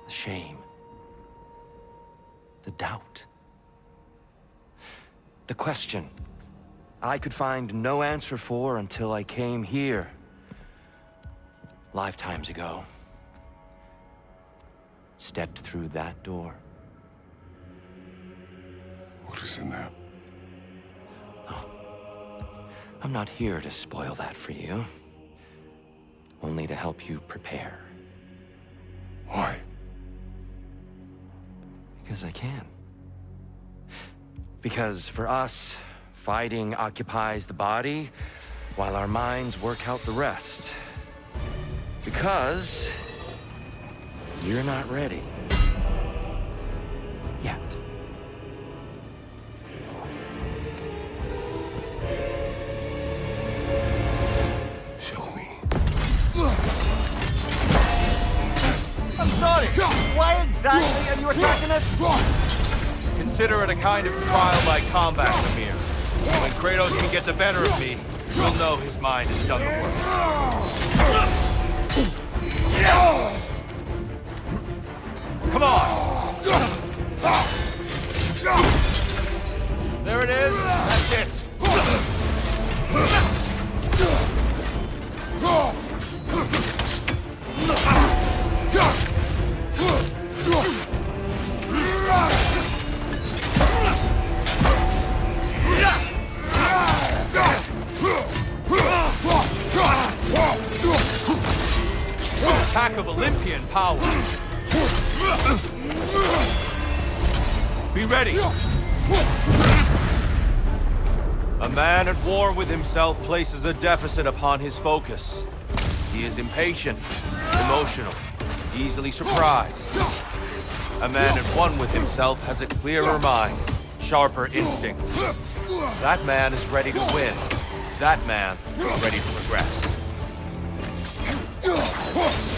The shame. The doubt. The question I could find no answer for until I came here. Lifetimes ago. Stepped through that door. What is in there? I'm not here to spoil that for you. Only to help you prepare. Why? Because I can. Because for us, fighting occupies the body, while our minds work out the rest. Because you're not ready. Yet. Show me. I'm sorry! Why exactly are you attacking us? Consider it a kind of trial by combat, Amir. When Kratos can get the better of me, we'll know his mind has done the work. Come on! There it is. That's it. Attack of Olympian power. Be ready. A man at war with himself places a deficit upon his focus. He is impatient, emotional, easily surprised. A man at one with himself has a clearer mind, sharper instincts. That man is ready to win. That man is ready to progress.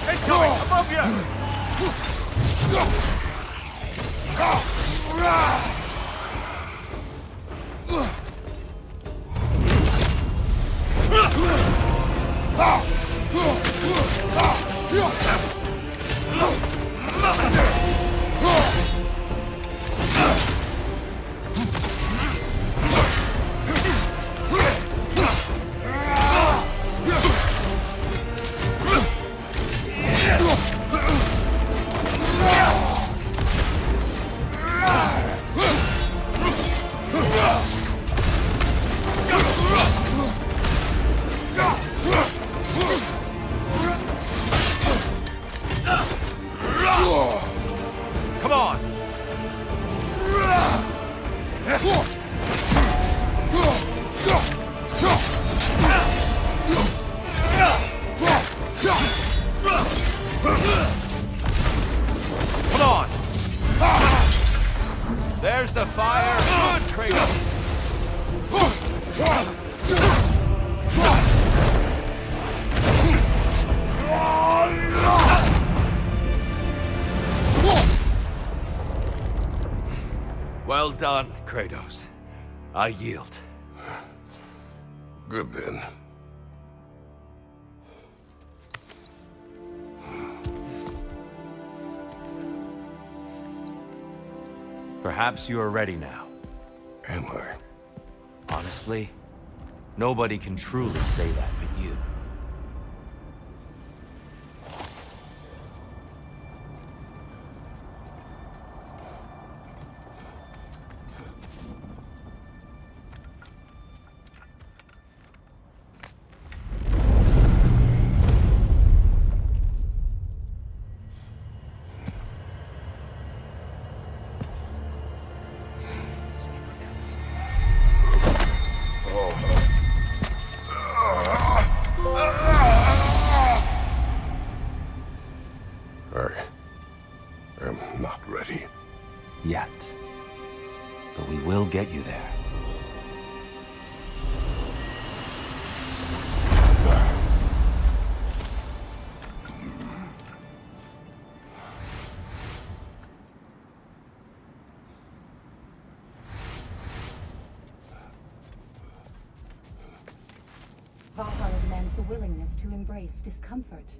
Incoming! Above you! Come on! Come on! There's the fire! Good, Kratos! Well done, Kratos. I yield. Good then. Perhaps you are ready now. Am I? Honestly, nobody can truly say that but you. but we will get you there. Valhalla demands the willingness to embrace discomfort.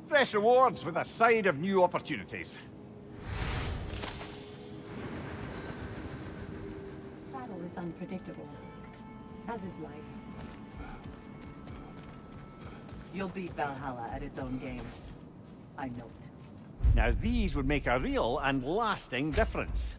Fresh rewards with a side of new opportunities. Battle is unpredictable, as is life. You'll beat Valhalla at its own game. I know it. Now these would make a real and lasting difference.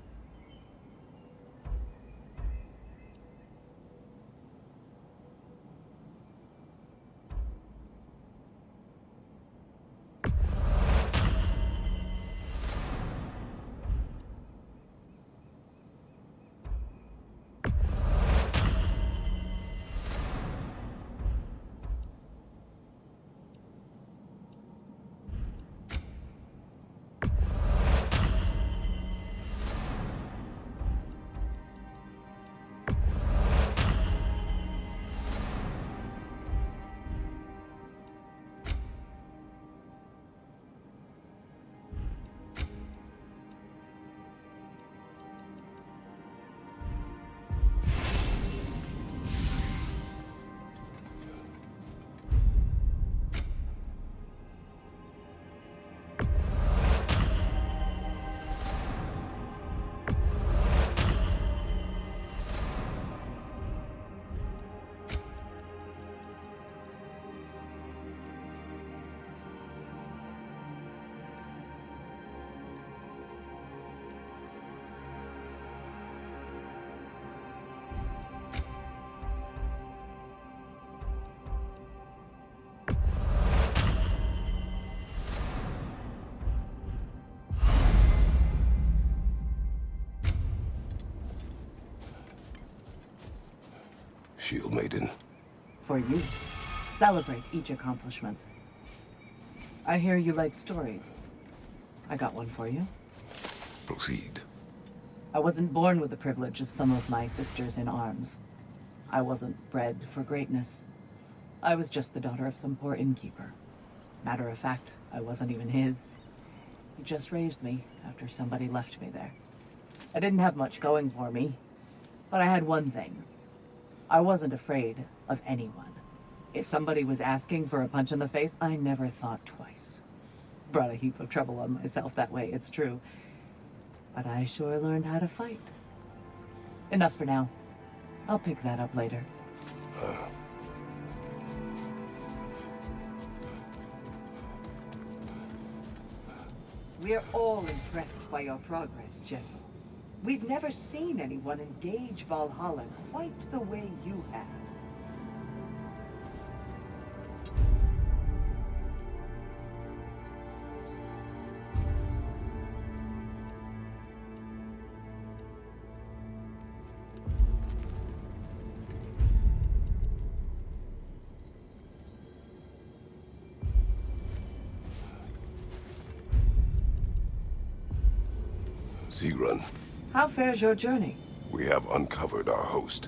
Shield Maiden. For you, celebrate each accomplishment. I hear you like stories. I got one for you. Proceed. I wasn't born with the privilege of some of my sisters in arms. I wasn't bred for greatness. I was just the daughter of some poor innkeeper. Matter of fact, I wasn't even his. He just raised me after somebody left me there. I didn't have much going for me, but I had one thing. I wasn't afraid of anyone. If somebody was asking for a punch in the face, I never thought twice. Brought a heap of trouble on myself that way, it's true. But I sure learned how to fight. Enough for now. I'll pick that up later. We're all impressed by your progress, General. We've never seen anyone engage Valhalla quite the way you have. Sigrun, How fares your journey? we have uncovered our host.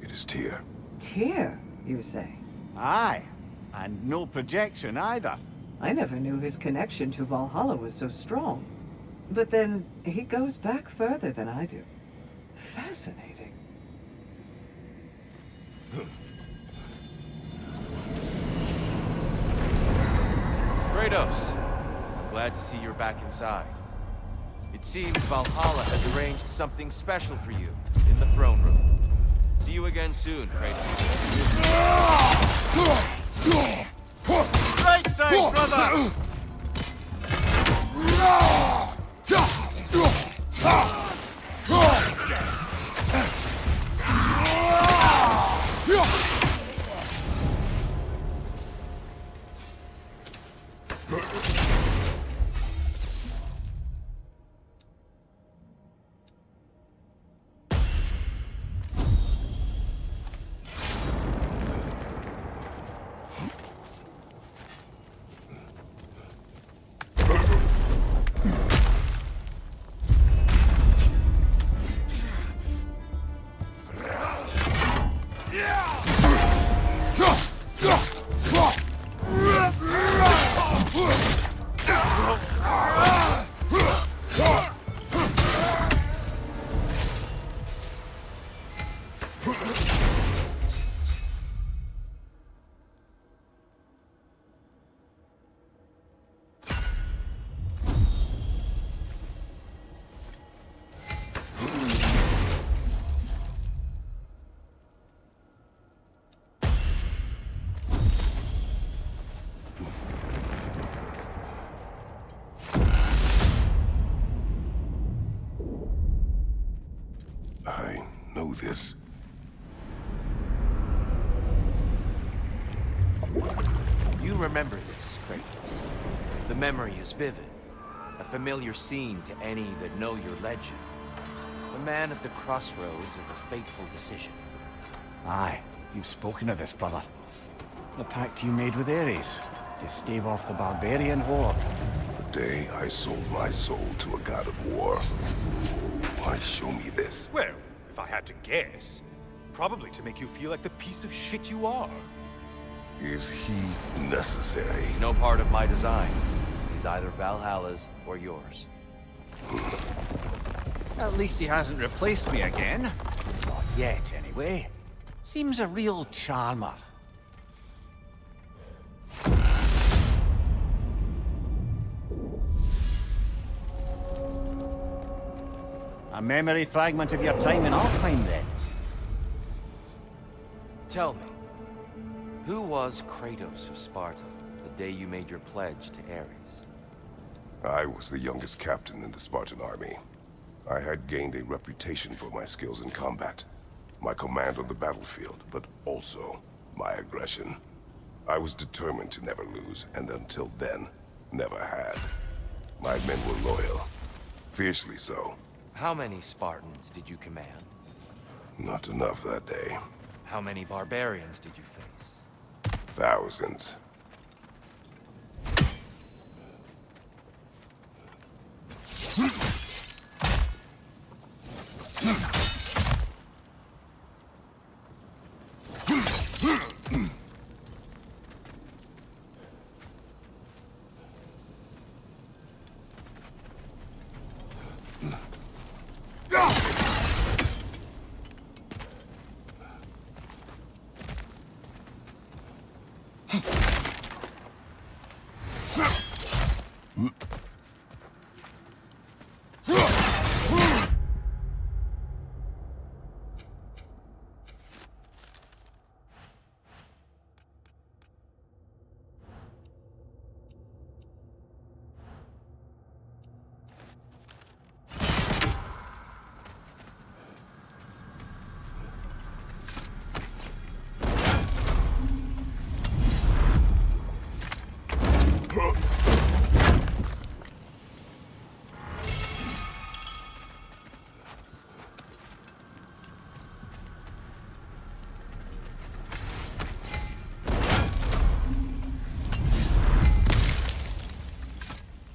It is Tyr. Tyr, you say? Aye, and no projection either. I never knew his connection to Valhalla was so strong. But then, he goes back further than I do. Fascinating. Kratos, I'm glad to see you're back inside. It seems Valhalla has arranged something special for you in the throne room. See you again soon, Kratos. Right side, brother! I know this. You remember this, Kratos. The memory is vivid. A familiar scene to any that know your legend. The man at the crossroads of a fateful decision. Aye, you've spoken of this, brother. The pact you made with Ares to stave off the barbarian horde. The day I sold my soul to a god of war. Why show me this? Well, if I had to guess, probably to make you feel like the piece of shit you are. Is he necessary? He's no part of my design. He's either Valhalla's or yours. At least he hasn't replaced me again. Not yet, anyway. Seems a real charmer. A memory fragment of your time in Alpine, then. Tell me, who was Kratos of Sparta the day you made your pledge to Ares? I was the youngest captain in the Spartan army. I had gained a reputation for my skills in combat, my command on the battlefield, but also my aggression. I was determined to never lose, and until then, never had. My men were loyal, fiercely so. How many Spartans did you command? Not enough that day. How many barbarians did you face? Thousands.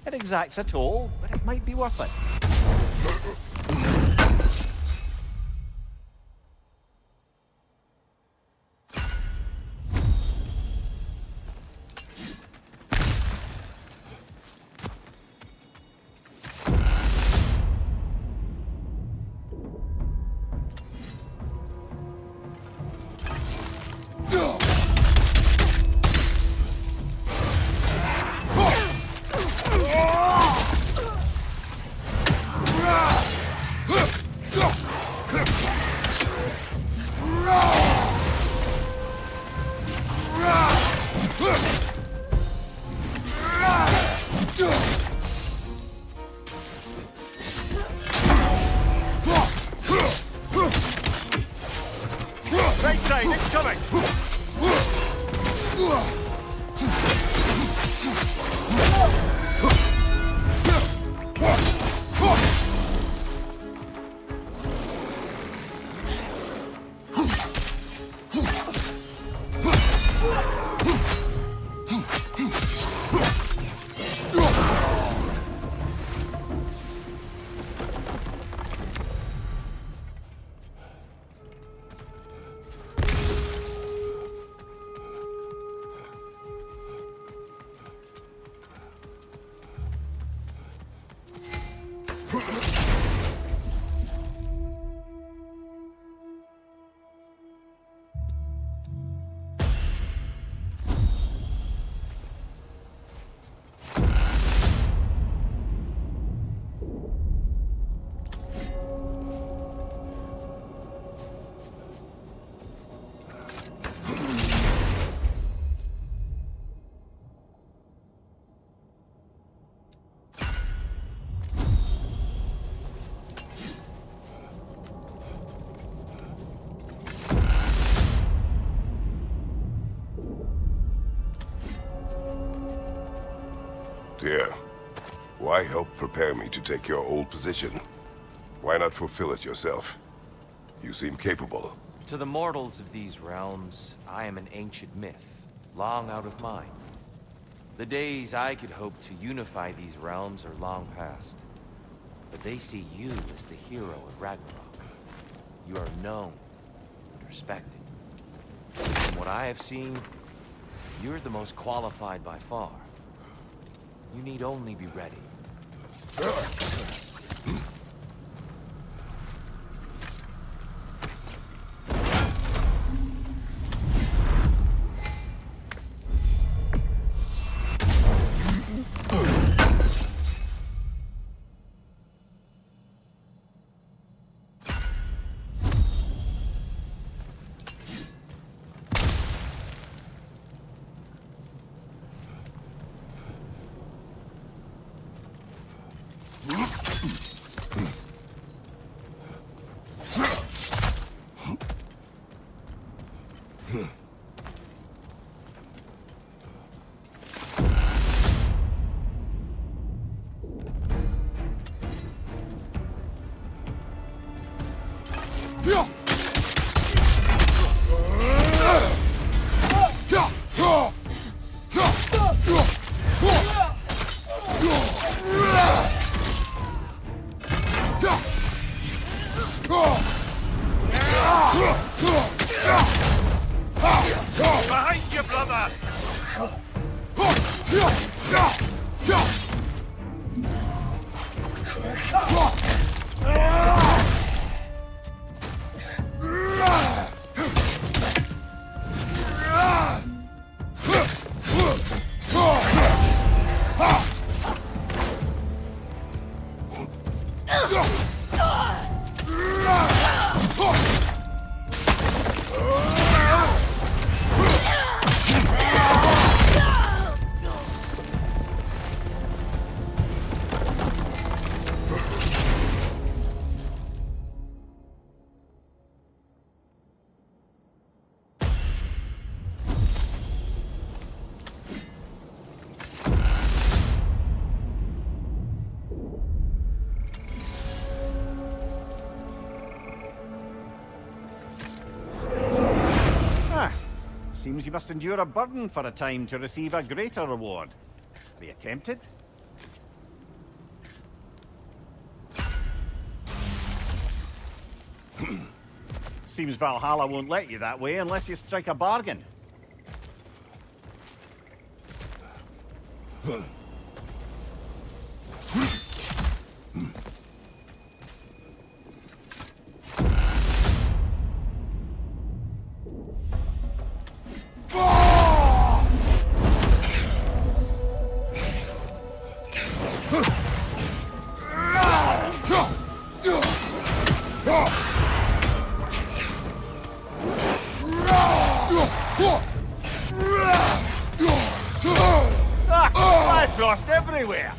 It exacts a toll, but it might be worth it. Right side, it's coming! Here. Why help prepare me to take your old position? Why not fulfill it yourself? You seem capable. To the mortals of these realms, I am an ancient myth, long out of mind. The days I could hope to unify these realms are long past. But they see you as the hero of Ragnarok. You are known and respected. From what I have seen, you're the most qualified by far. You need only be ready. Behind you, brother! Seems you must endure a burden for a time to receive a greater reward. Are you tempted? Seems Valhalla won't let you that way unless you strike a bargain. Lost everywhere.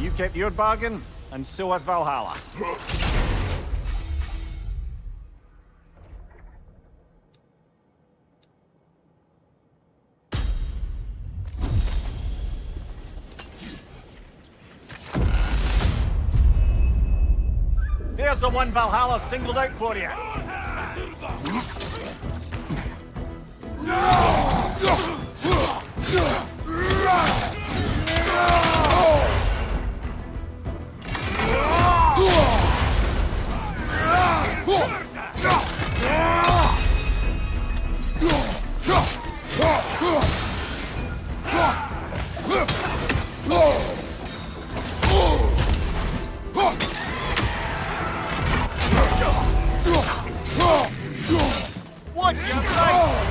You kept your bargain, and so has Valhalla. There's the one Valhalla singled out for you. Watch your right!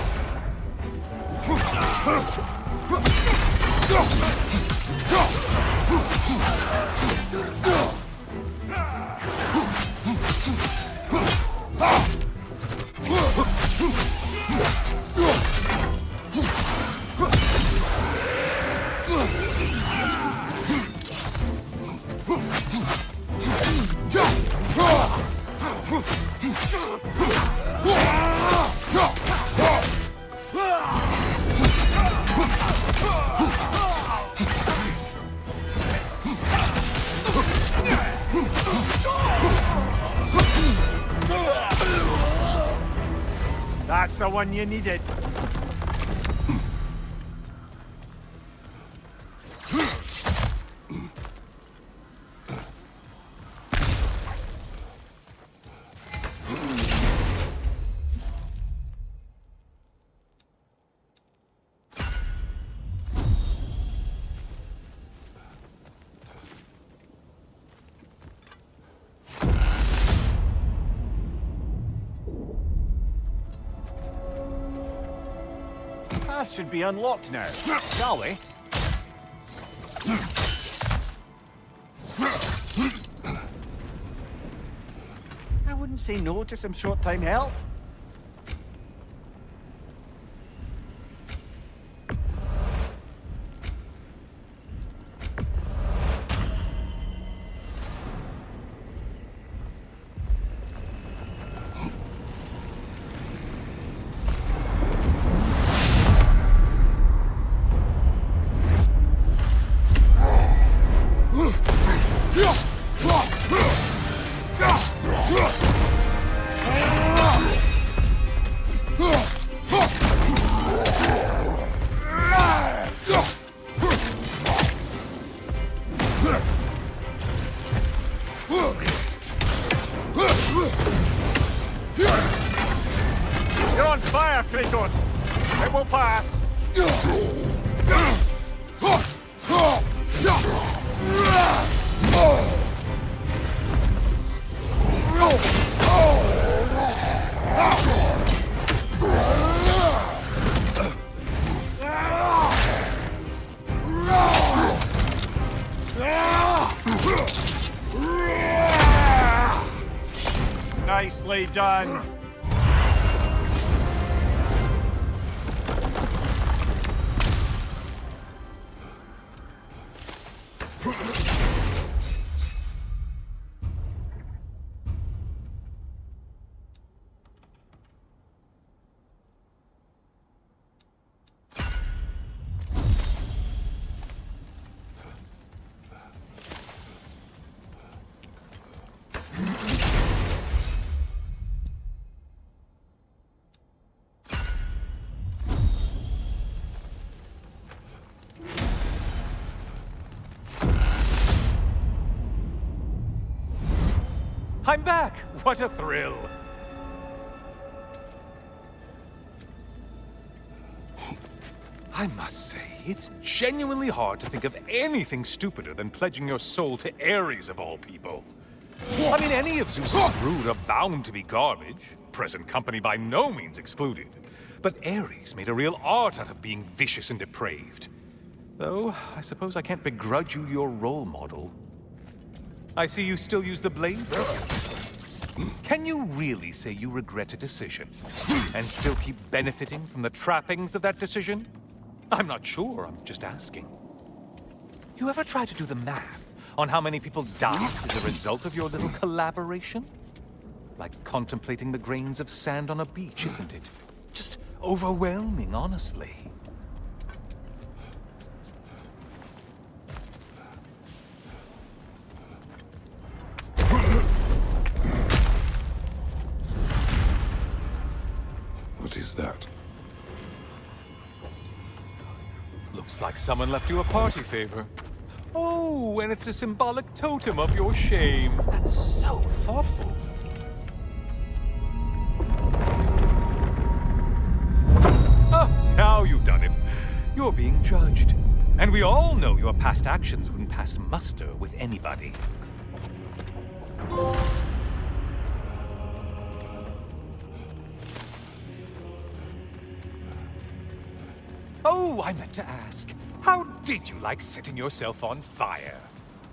the one you needed. Path should be unlocked now, shall we? I wouldn't say no to some short-time help. You're on fire, Kratos! It will pass! Nicely done! I'm back! What a thrill! I must say, it's genuinely hard to think of anything stupider than pledging your soul to Ares of all people. I mean, any of Zeus's brood are bound to be garbage, present company by no means excluded. But Ares made a real art out of being vicious and depraved. Though, I suppose I can't begrudge you your role model. I see you still use the blade. Can you really say you regret a decision, and still keep benefiting from the trappings of that decision? I'm not sure, I'm just asking. You ever try to do the math on how many people died as a result of your little collaboration? Like contemplating the grains of sand on a beach, isn't it? Just overwhelming, honestly. What is that? Looks like someone left you a party favor. Oh, and it's a symbolic totem of your shame. That's so thoughtful. Ah, now you've done it. You're being judged. And we all know your past actions wouldn't pass muster with anybody. Oh, I meant to ask, how did you like setting yourself on fire?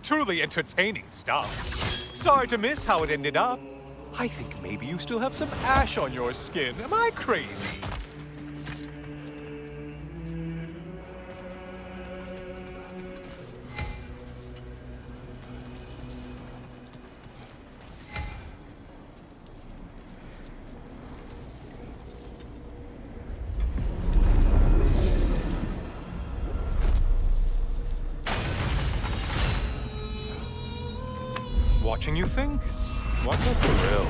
Truly entertaining stuff. Sorry to miss how it ended up. I think maybe you still have some ash on your skin. Am I crazy? Watching you think? What a thrill.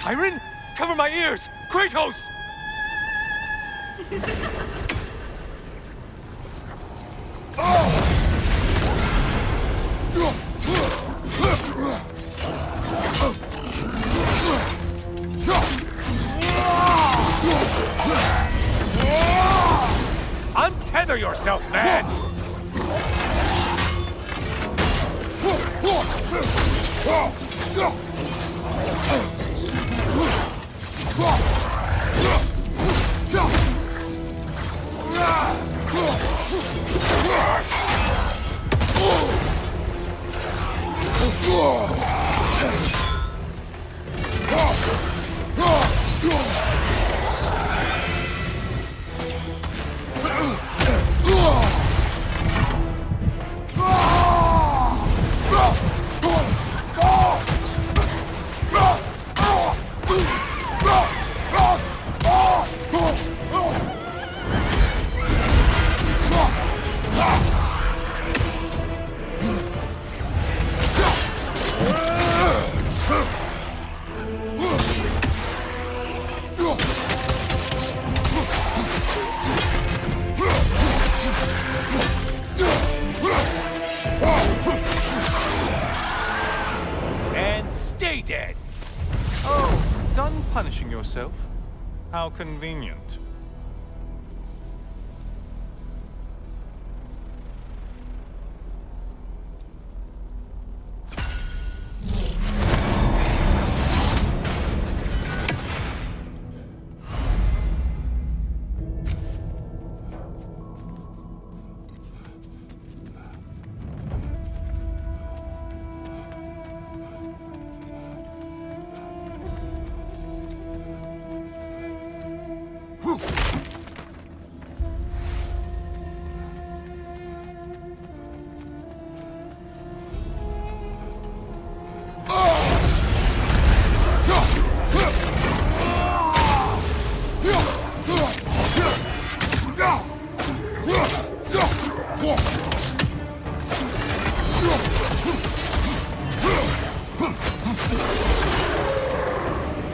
siren? Cover my ears! Kratos! Untether yourself, man! Dead. Oh, done punishing yourself? How convenient.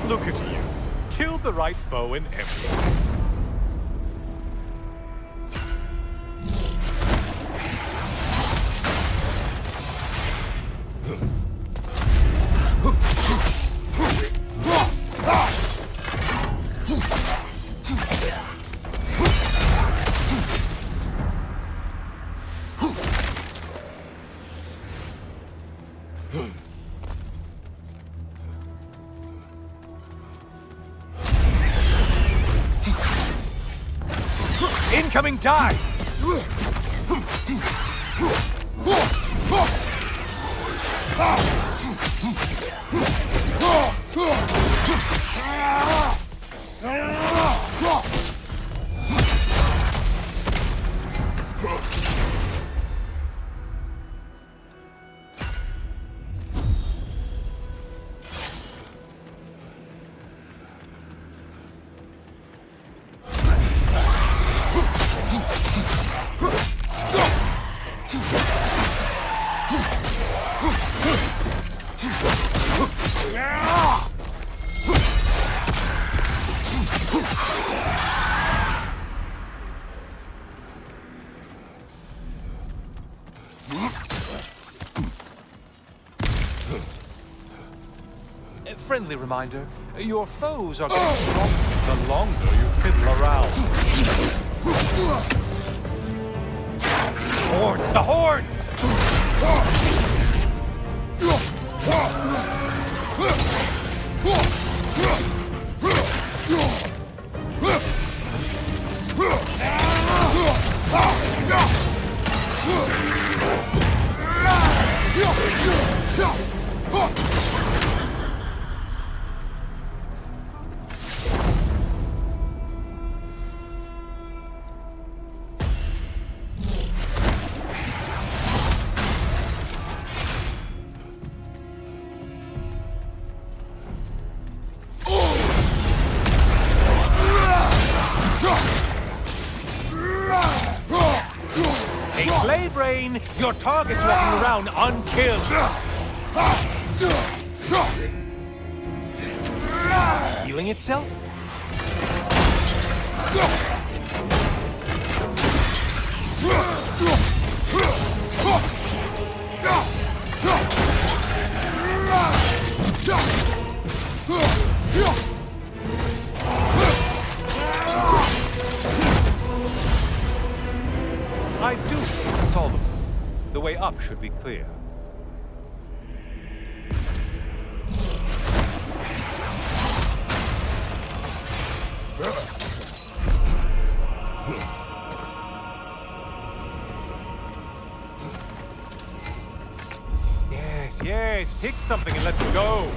Look at you. Killed the right foe in everything. Incoming dive! A friendly reminder, your foes are getting stronger the longer you fiddle around. Hordes! The hordes! Brain, your target's walking around unkilled. healing itself? I do think it's all of them. The way up should be clear. Yes, pick something and let's go.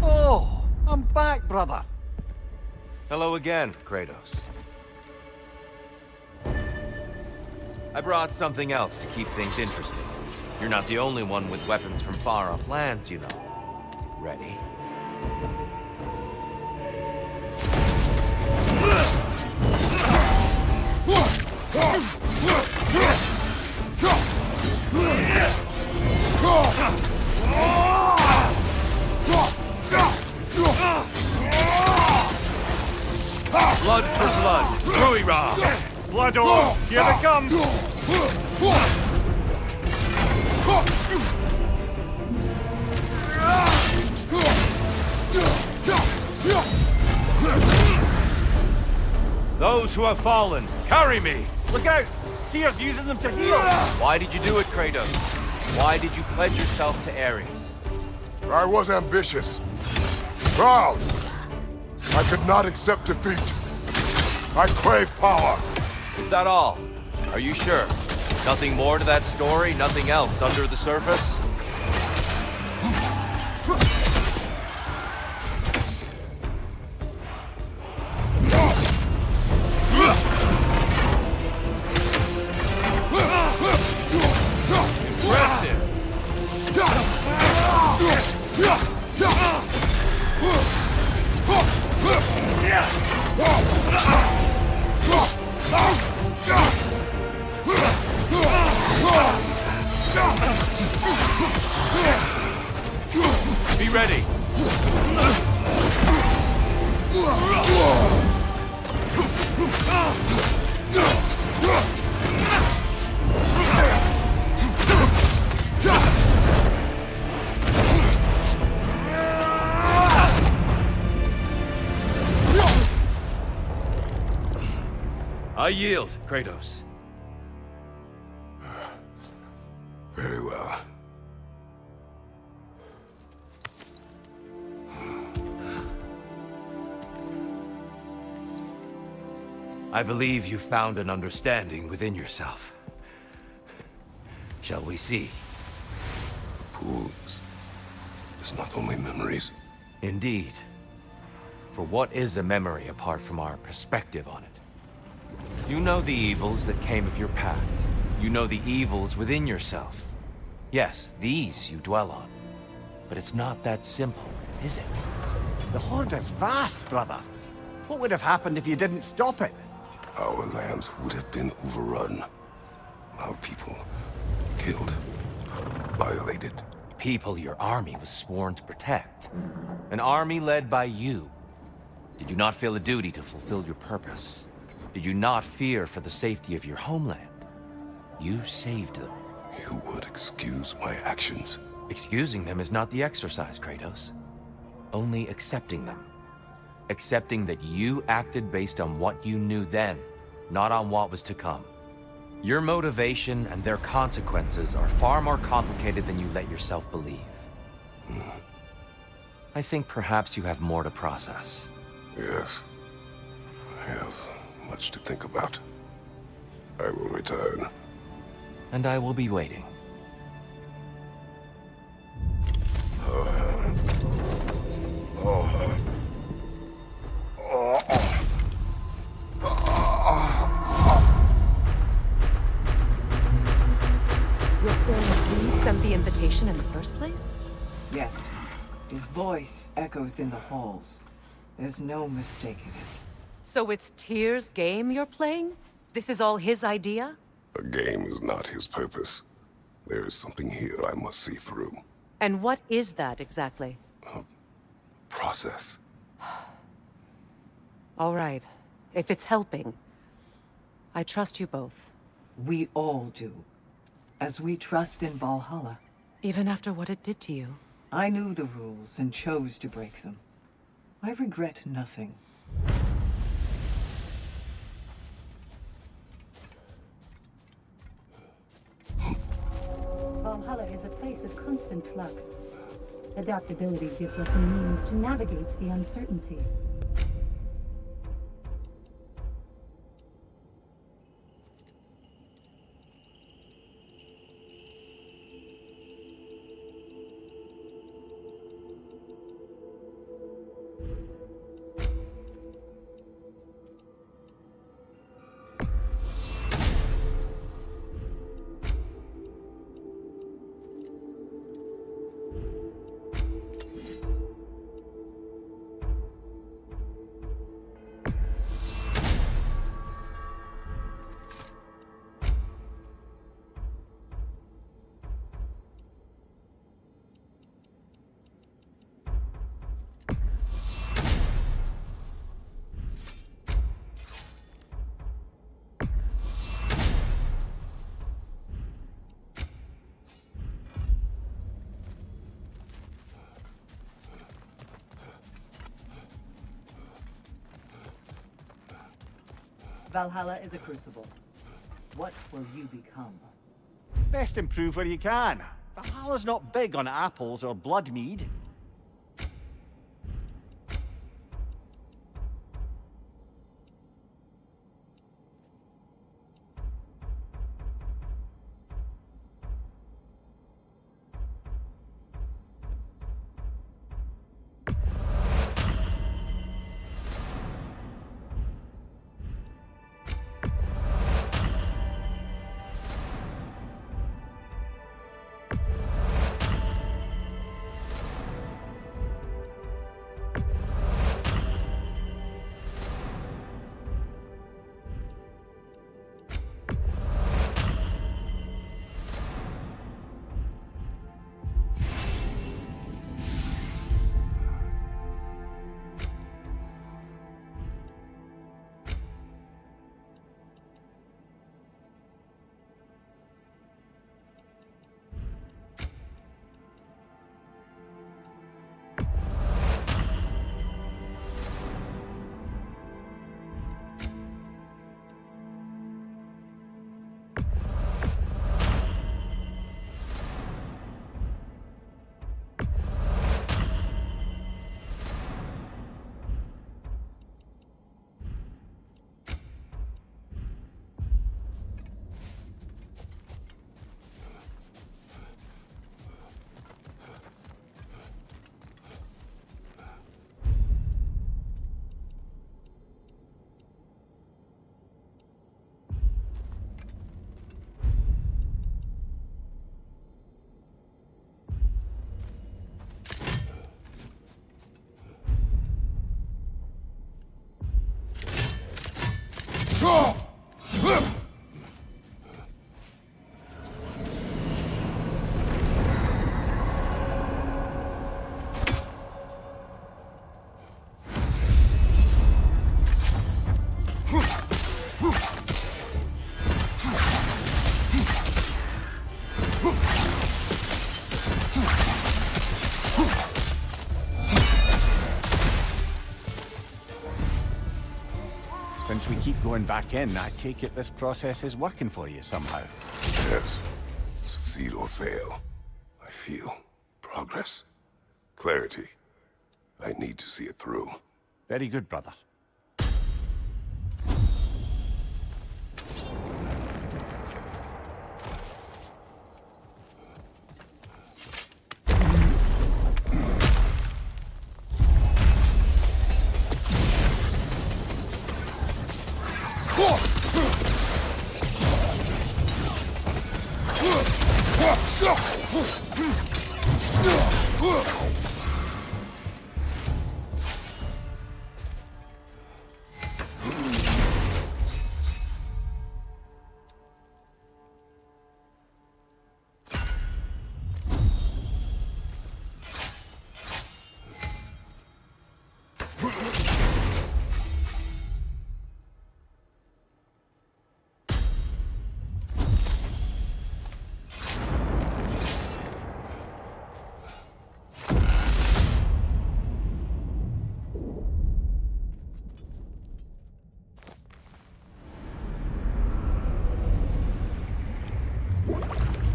Oh, I'm back, brother. Hello again, Kratos. I brought something else to keep things interesting. You're not the only one with weapons from far-off lands, you know. Ready? Blood for blood, Ruira! Blood orb, here they come! Those who have fallen, carry me! Look out! Tyr's using them to heal! Why did you do it, Kratos? Why did you pledge yourself to Ares? I was ambitious. Proud. I could not accept defeat. I crave power. Is that all? Are you sure? Nothing more to that story? Nothing else under the surface? Be ready. I yield, Kratos. Very well. I believe you found an understanding within yourself. Shall we see? Fools. It's not only memories. Indeed. For what is a memory apart from our perspective on it? You know the evils that came of your pact. You know the evils within yourself. Yes, these you dwell on. But it's not that simple, is it? The Horde is vast, brother. What would have happened if you didn't stop it? Our lands would have been overrun. Our people killed, violated. People your army was sworn to protect. An army led by you. Did you not feel a duty to fulfill your purpose? Did you not fear for the safety of your homeland? You saved them. You would excuse my actions. Excusing them is not the exercise, Kratos. Only accepting them. Accepting that you acted based on what you knew then, not on what was to come. Your motivation and their consequences are far more complicated than you let yourself believe. I think perhaps you have more to process. Yes. I have much to think about. I will return. And I will be waiting. Then he sent the invitation in the first place? Yes. His voice echoes in the halls. There's no mistaking it. So it's Tyr's game you're playing? This is all his idea? A game is not his purpose. There is something here I must see through. And what is that exactly? Process. All right. If it's helping, I trust you both. We all do. As we trust in Valhalla. Even after what it did to you. I knew the rules and chose to break them. I regret nothing. Valhalla is a place of constant flux. Adaptability gives us a means to navigate the uncertainty. Valhalla is a crucible. What will you become? Best improve where you can. Valhalla's not big on apples or blood mead. Since we keep going back in, I take it this process is working for you somehow. Yes. Succeed or fail, I feel progress. Clarity. I need to see it through. Very good, brother.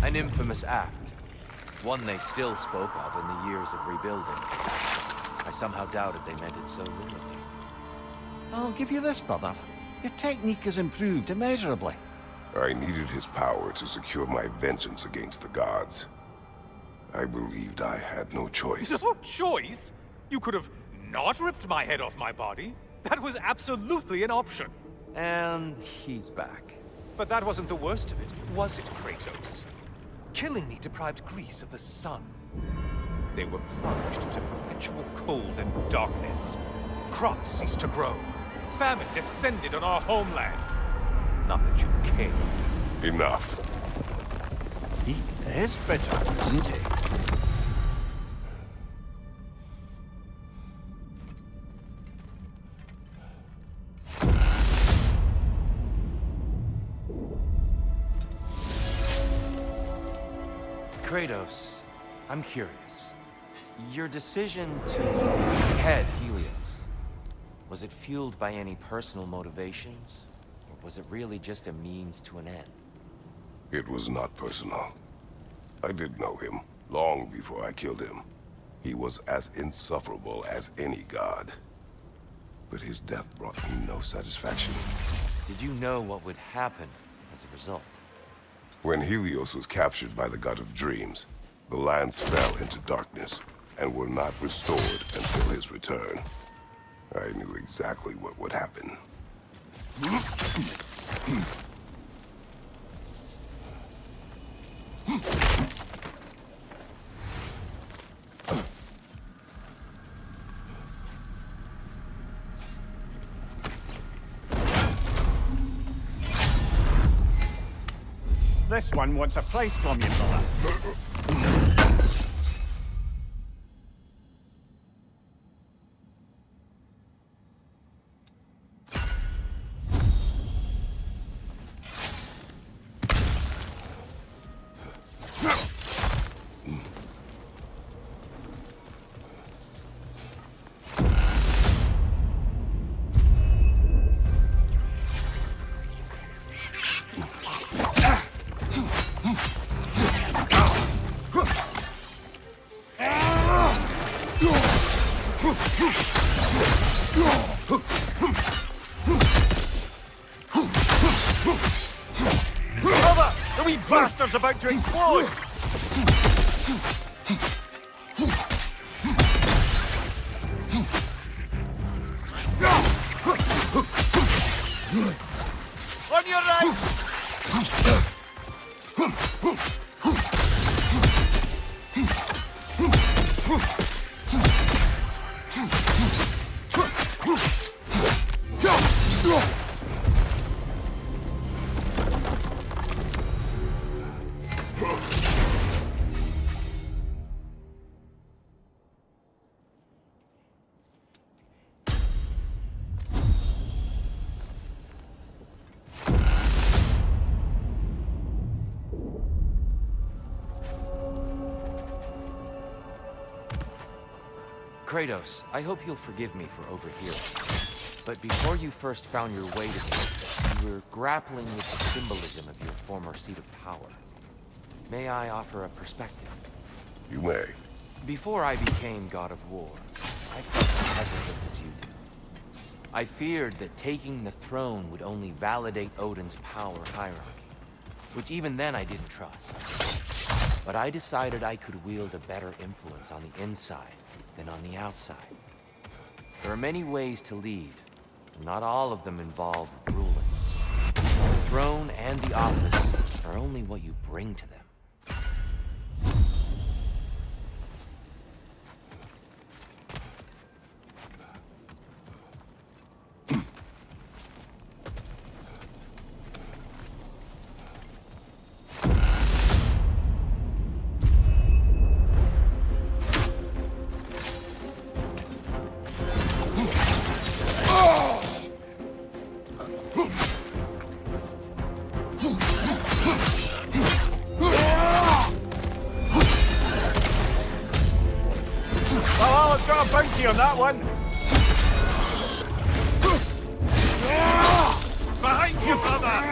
An infamous act. One they still spoke of in the years of rebuilding. I somehow doubted they meant it so literally. I'll give you this, brother. Your technique has improved immeasurably. I needed his power to secure my vengeance against the gods. I believed I had no choice. No choice? You could have not ripped my head off my body. That was absolutely an option. And he's back. But that wasn't the worst of it, was it, Kratos? Killing me deprived Greece of the sun. They were plunged into perpetual cold and darkness. Crops ceased to grow. Famine descended on our homeland. Not that you cared. Enough. He is bitter, isn't he? Kratos, I'm curious. Your decision to head Helios, was it fueled by any personal motivations? Or was it really just a means to an end? It was not personal. I did know him, long before I killed him. He was as insufferable as any god. But his death brought me no satisfaction. Did you know what would happen as a result? When Helios was captured by the god of dreams, the lands fell into darkness and were not restored until his return. I knew exactly what would happen. This one wants a price from you, brother. Brother! The wee bastard's about to explode! On your right! Kratos, I hope you'll forgive me for overhearing. But before you first found your way to me, you were grappling with the symbolism of your former seat of power. May I offer a perspective? You may. Before I became God of War, I felt as hesitant as you do. I feared that taking the throne would only validate Odin's power hierarchy, which even then I didn't trust. But I decided I could wield a better influence on the inside than on the outside. There are many ways to lead, and not all of them involve ruling. The throne and the office are only what you bring to them. Valhalla's got a bounty on that one. Behind you, brother!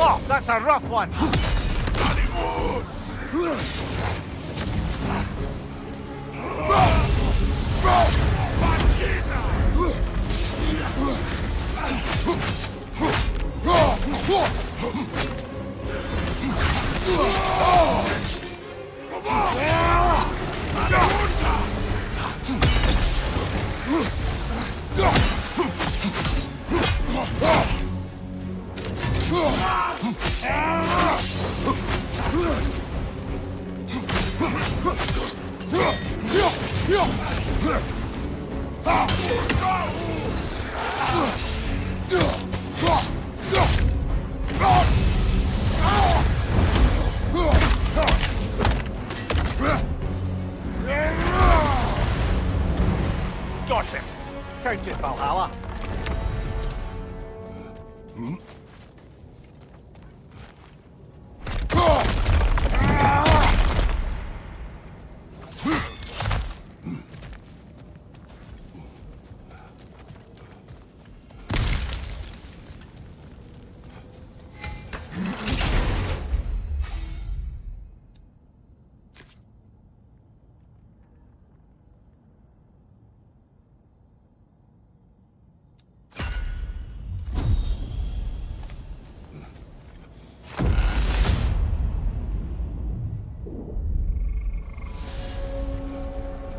Oh, that's a rough one. Got him. Count it, Valhalla.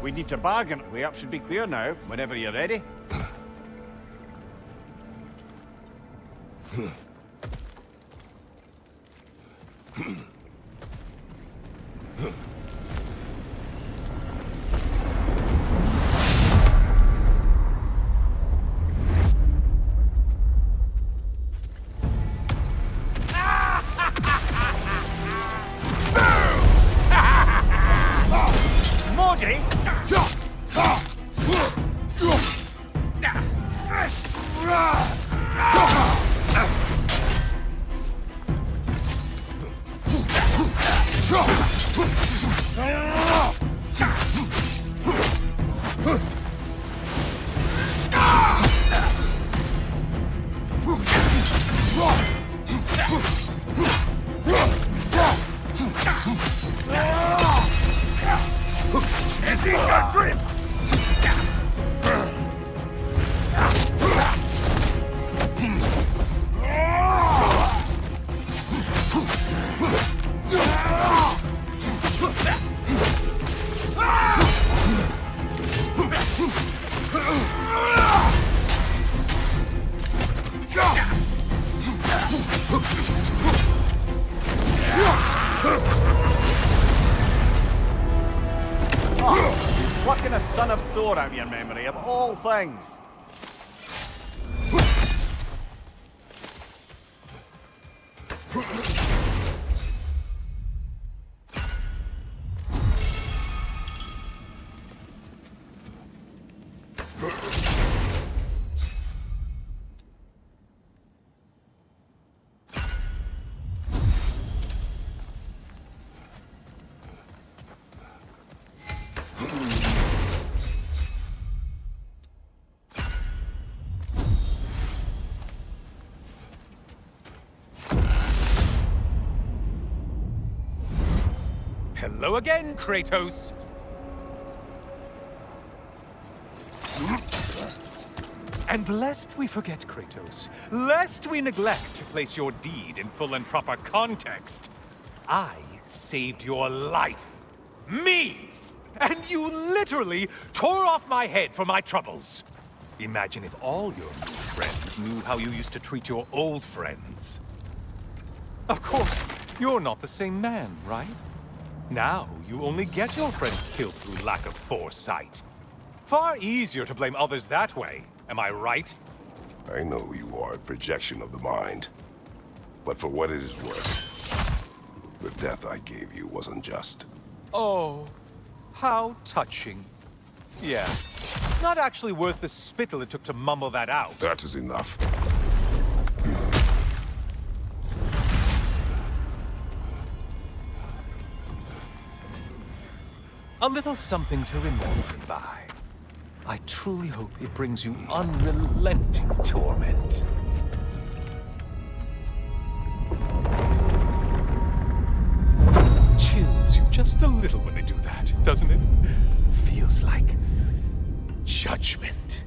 We need to bargain. Way up should be clear now, whenever you're ready. Plucking a son of Thor out of your memory, of all things. Hello again, Kratos! And lest we forget, Kratos, lest we neglect to place your deed in full and proper context, I saved your life. Me! And you literally tore off my head for my troubles. Imagine if all your new friends knew how you used to treat your old friends. Of course, you're not the same man, right? Now, you only get your friends killed through lack of foresight. Far easier to blame others that way, am I right? I know you are a projection of the mind. But for what it is worth, the death I gave you was unjust. Oh, how touching. Yeah, not actually worth the spittle it took to mumble that out. That is enough. A little something to remember by. I truly hope it brings you unrelenting torment. Chills you just a little when they do that, doesn't it? Feels like judgment.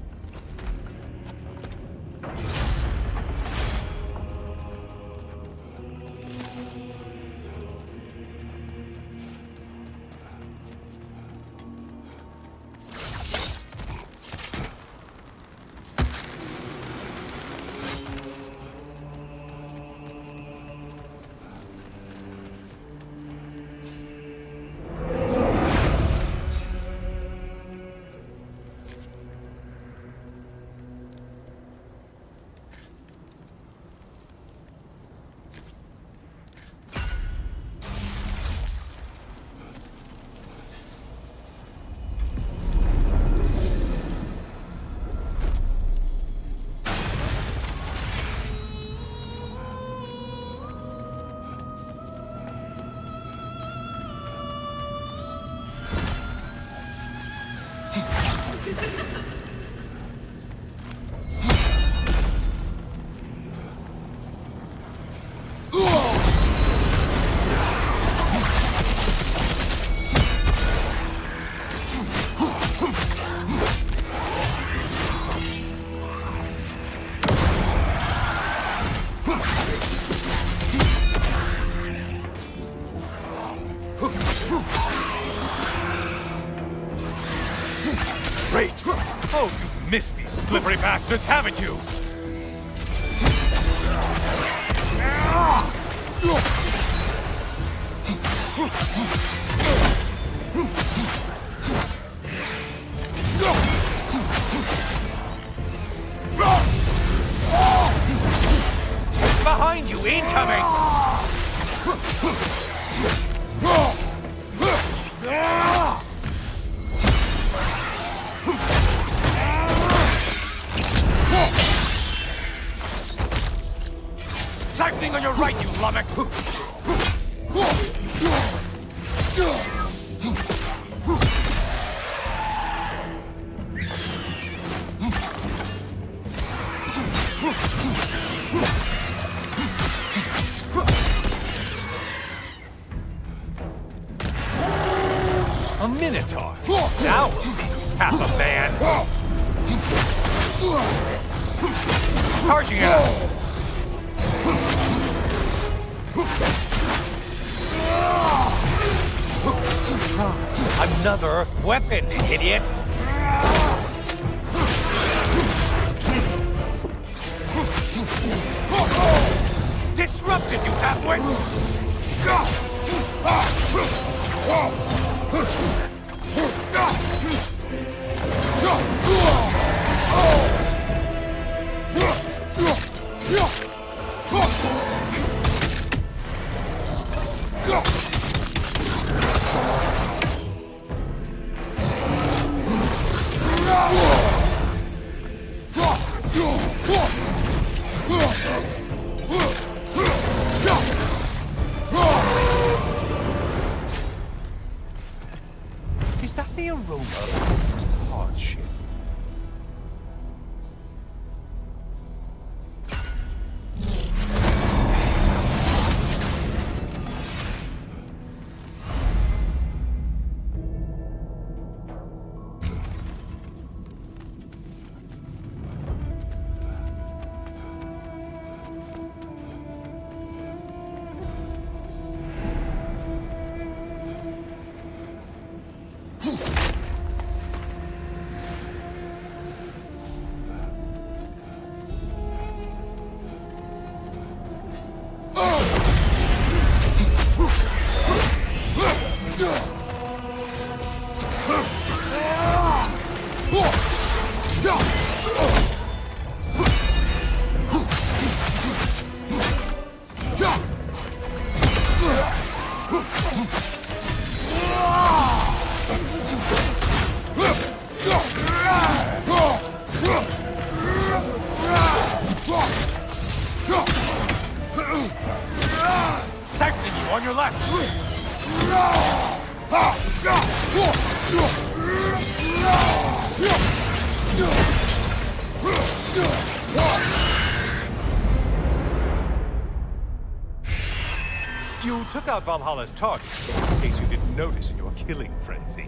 Oh, you've missed these slippery bastards, haven't you? Behind you, incoming! Siphoning on your right, you lummox! A minotaur. Now we'll see who's half a man. Charging at us. Another weapon, idiot. Disrupted, you halfwit! your left! You took out Valhalla's target, in case you didn't notice in your killing frenzy.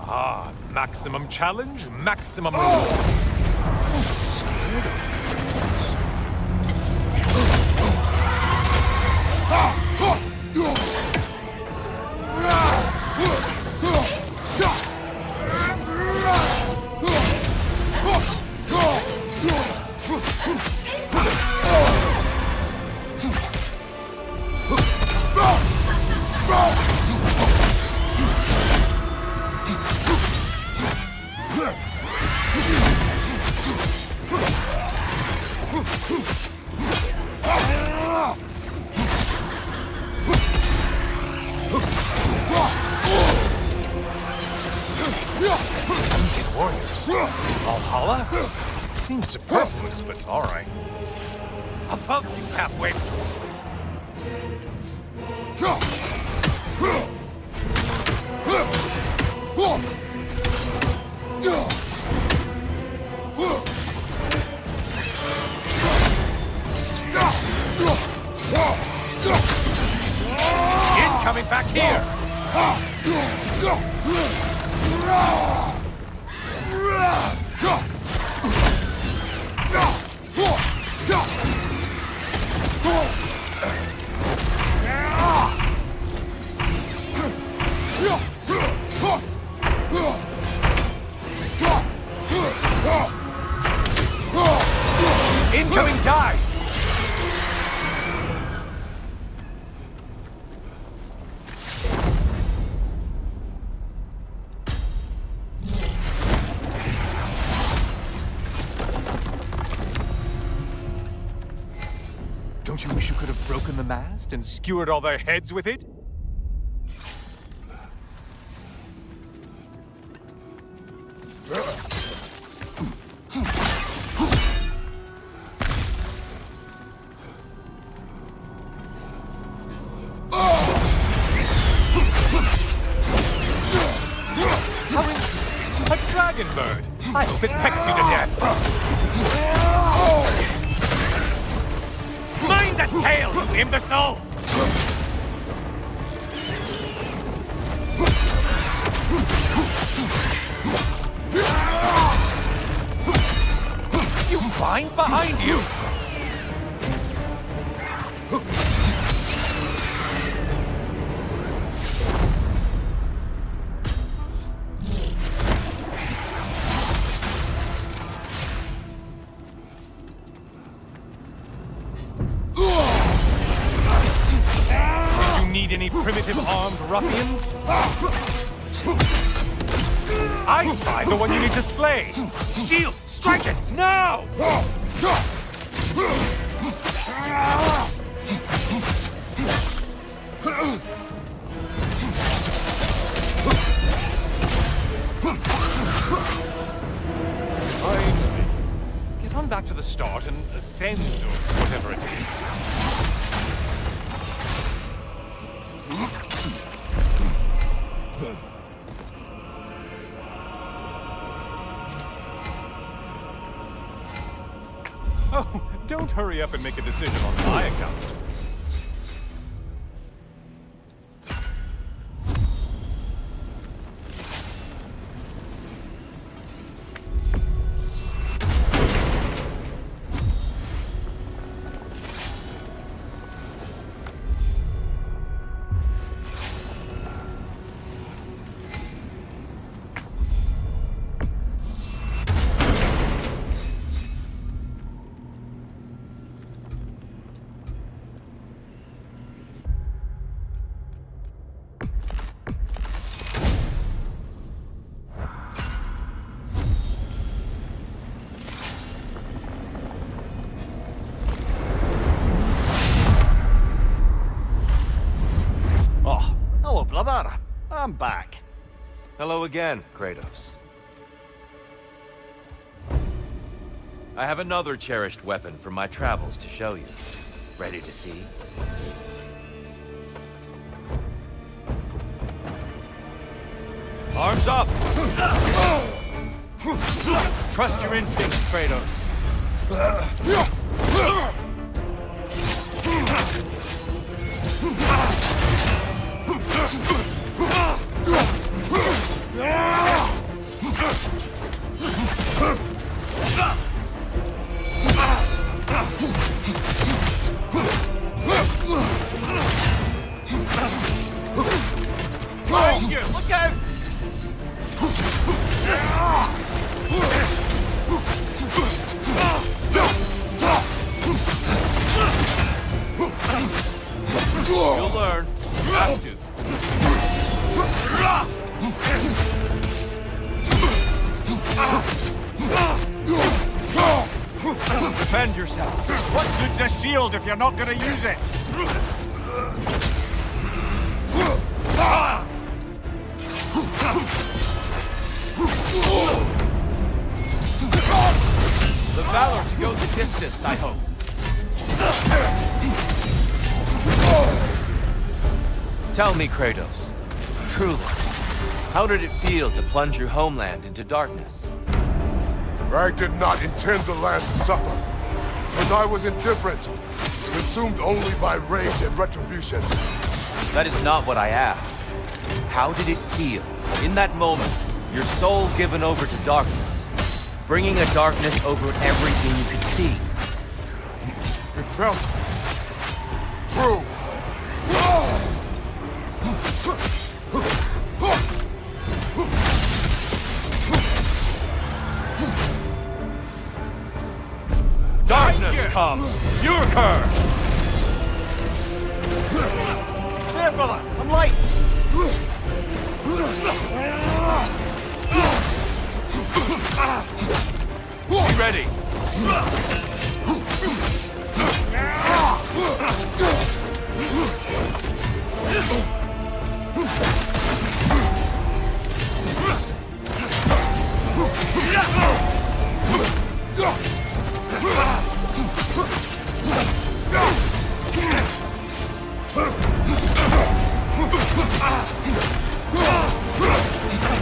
Ah, maximum challenge, maximum reward. Warriors. Valhalla? Seems superfluous, but alright. Above you, halfway. Incoming back here! Incoming dive! Don't you wish you could have broken the mast and skewered all their heads with it? How interesting! A dragon bird! I hope it pecks you to death! Mind the tail, you imbecile! You find behind you! Need any primitive armed ruffians? I spy the one you need to slay! Shields, strike it, now! Finally. Get on back to the start and ascend, or whatever it is. Oh, don't hurry up and make a decision on my account. I'm back. Hello again, Kratos. I have another cherished weapon from my travels to show you. Ready to see? Arms up! Trust your instincts, Kratos. Look out! You'll learn. You have to. Defend yourself. What good's a shield if you're not gonna use it? The valor to go the distance, I hope. Tell me, Kratos, truly, how did it feel to plunge your homeland into darkness? I did not intend the land to suffer, but I was indifferent, consumed only by rage and retribution. That is not what I asked. How did it feel, in that moment, your soul given over to darkness, bringing a darkness over everything you could see? It felt true. Darkness come! Your curse! There, brother! Some light! Be ready!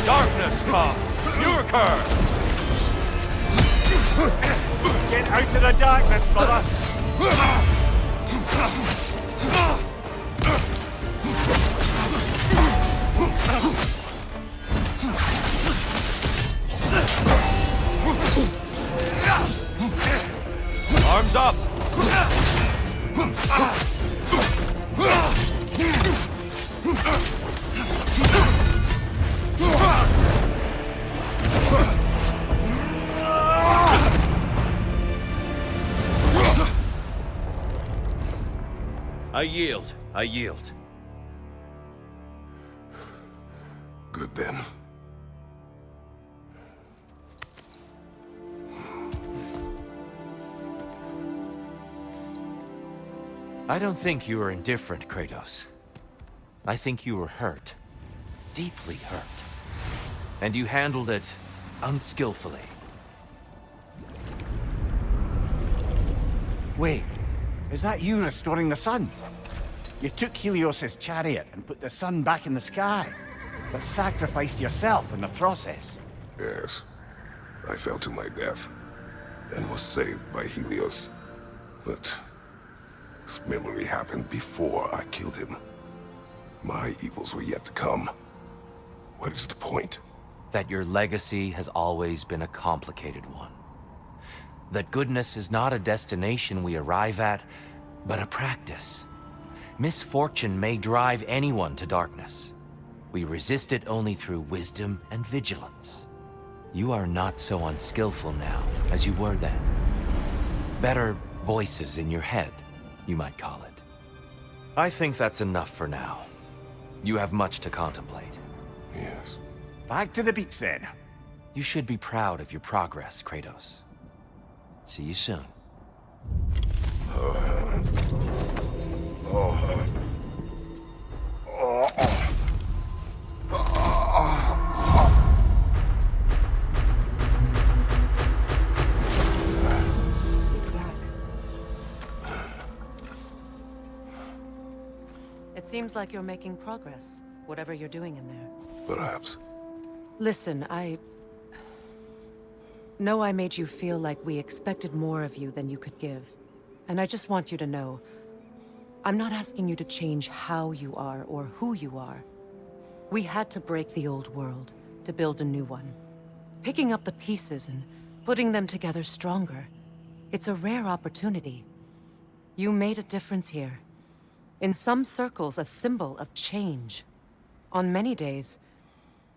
Darkness come! Your curse! Get out of the darkness, brother! Arms up! I yield. Good then. I don't think you were indifferent, Kratos. I think you were hurt. Deeply hurt. And you handled it unskillfully. Wait, is that you restoring the sun? You took Helios's chariot and put the sun back in the sky, but sacrificed yourself in the process. Yes. I fell to my death, and was saved by Helios. But this memory happened before I killed him. My evils were yet to come. What is the point? That your legacy has always been a complicated one. That goodness is not a destination we arrive at, but a practice. Misfortune may drive anyone to darkness. We resist it only through wisdom and vigilance. You are not so unskillful now as you were then. Better voices in your head, you might call it. I think that's enough for now. You have much to contemplate. Yes. Back to the beach then. You should be proud of your progress, Kratos. See you soon. Seems like you're making progress, whatever you're doing in there. Perhaps. Listen, I know I made you feel like we expected more of you than you could give. And I just want you to know, I'm not asking you to change how you are or who you are. We had to break the old world to build a new one. Picking up the pieces and putting them together stronger. It's a rare opportunity. You made a difference here. In some circles, a symbol of change. On many days,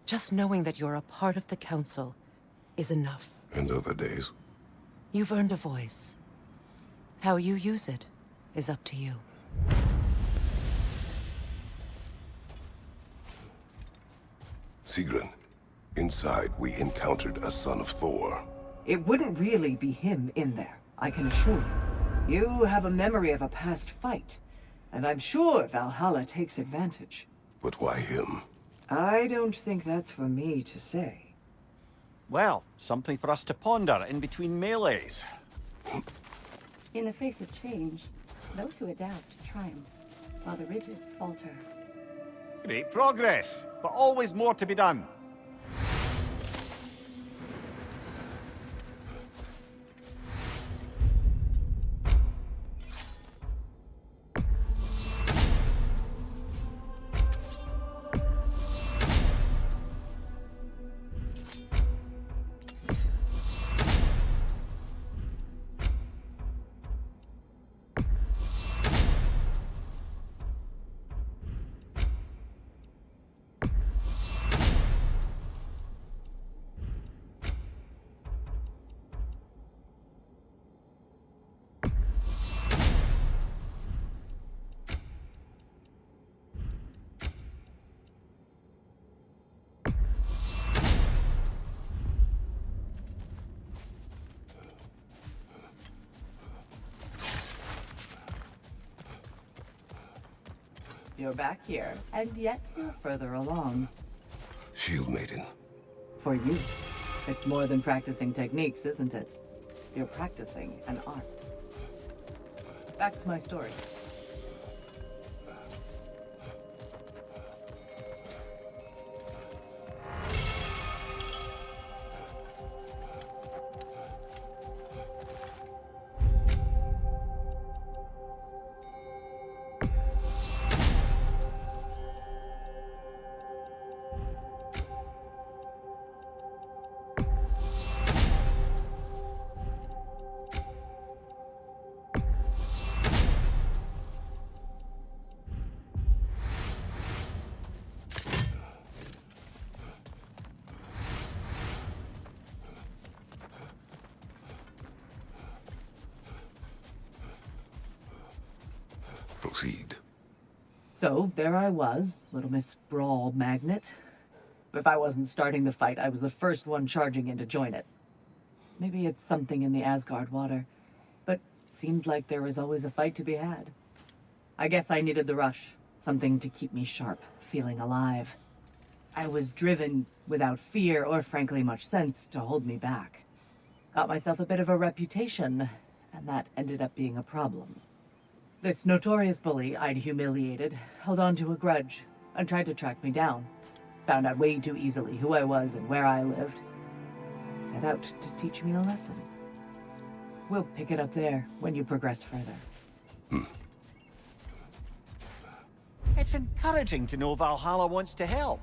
just knowing that you're a part of the Council is enough. And other days? You've earned a voice. How you use it is up to you. Sigrun, inside we encountered a son of Thor. It wouldn't really be him in there, I can assure you. You have a memory of a past fight, and I'm sure Valhalla takes advantage. But why him? I don't think that's for me to say. Well, something for us to ponder in between melees. In the face of change, those who adapt triumph, while the rigid falter. Great progress, but always more to be done. You're back here, and yet you're further along. Shield Maiden. For you, it's more than practicing techniques, isn't it? You're practicing an art. Back to my story. Proceed. So, there I was, Little Miss Brawl Magnet. If I wasn't starting the fight, I was the first one charging in to join it. Maybe it's something in the Asgard water, but seemed like there was always a fight to be had. I guess I needed the rush, something to keep me sharp, feeling alive. I was driven, without fear or frankly much sense, to hold me back. Got myself a bit of a reputation, and that ended up being a problem. This notorious bully I'd humiliated held on to a grudge and tried to track me down. Found out way too easily who I was and where I lived. Set out to teach me a lesson. We'll pick it up there when you progress further. It's encouraging to know Valhalla wants to help.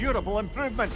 durable improvement.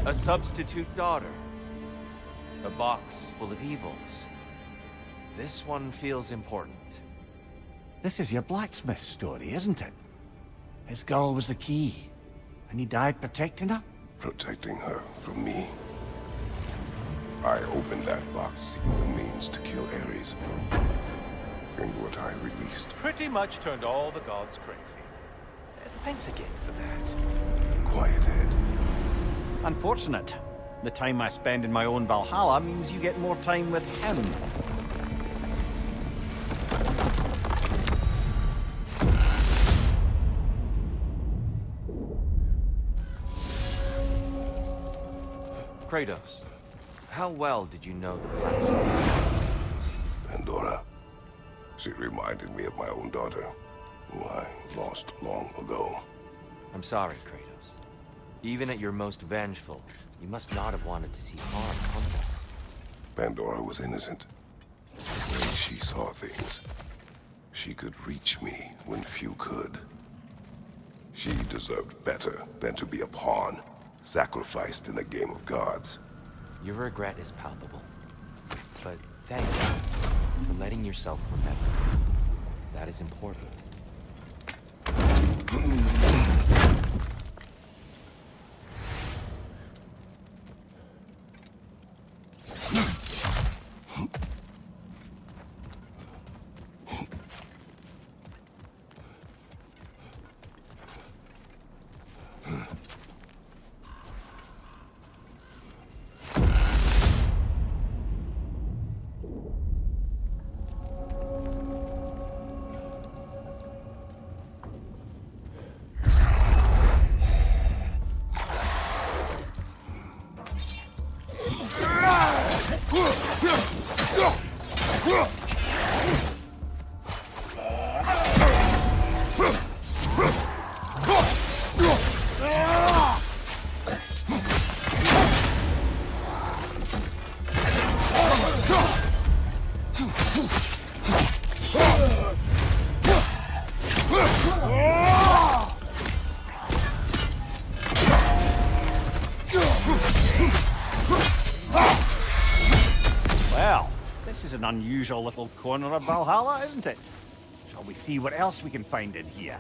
A substitute daughter. A box full of evils. This one feels important. This is your blacksmith story, isn't it? His girl was the key, and he died protecting her? Protecting her from me. I opened that box seeking the means to kill Ares. And what I released. Pretty much turned all the gods crazy. Thanks again for that. Quiet head. Unfortunate. The time I spend in my own Valhalla means you get more time with him. Kratos, how well did you know the blacksmiths? Pandora. She reminded me of my own daughter, who I lost long ago. I'm sorry, Kratos. Even at your most vengeful, you must not have wanted to see harm come to her. Pandora was innocent. The way she saw things, she could reach me when few could. She deserved better than to be a pawn, sacrificed in a game of gods. Your regret is palpable. But thank you for letting yourself remember. That is important. Well, this is an unusual little corner of Valhalla, isn't it? Shall we see what else we can find in here?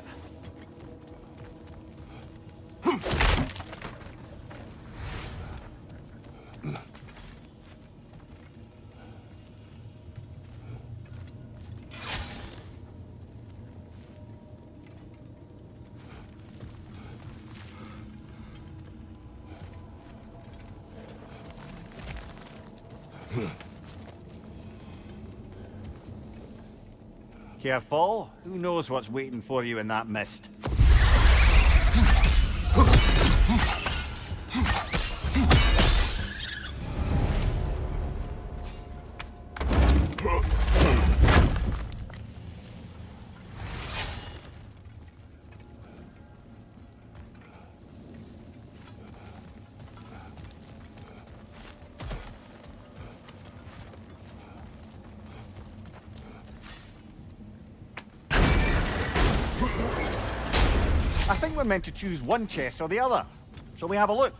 Careful. Who knows what's waiting for you in that mist? I think we're meant to choose one chest or the other. Shall we have a look?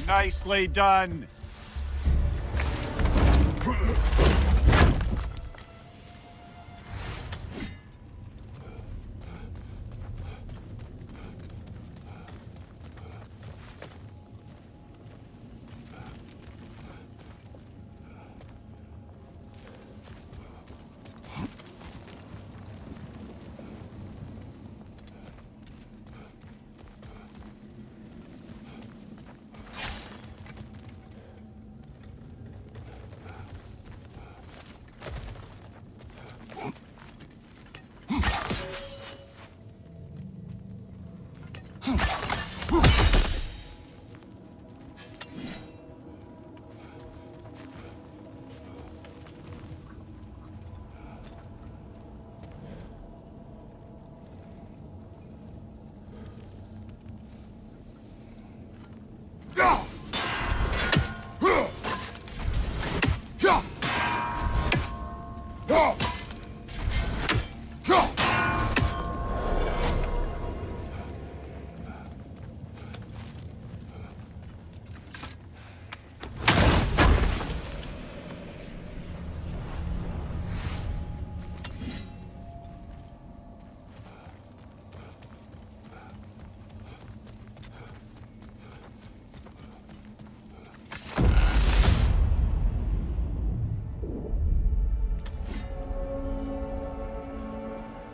Nicely done.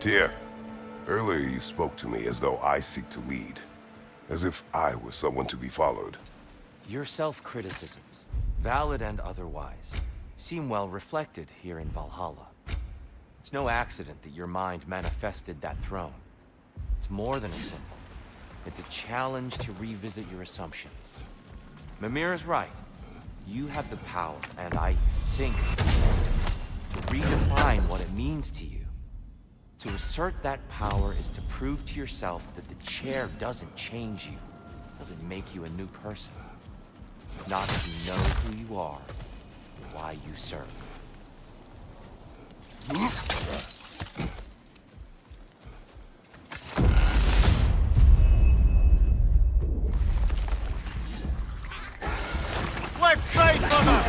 Tyr, earlier you spoke to me as though I seek to lead. As if I were someone to be followed. Your self-criticisms, valid and otherwise, seem well reflected here in Valhalla. It's no accident that your mind manifested that throne. It's more than a symbol. It's a challenge to revisit your assumptions. Mimir is right. You have the power, and I think the instinct, to redefine what it means to you. To assert that power is to prove to yourself that the chair doesn't change you, doesn't make you a new person. Not if you know who you are, and why you serve. Left side, brother!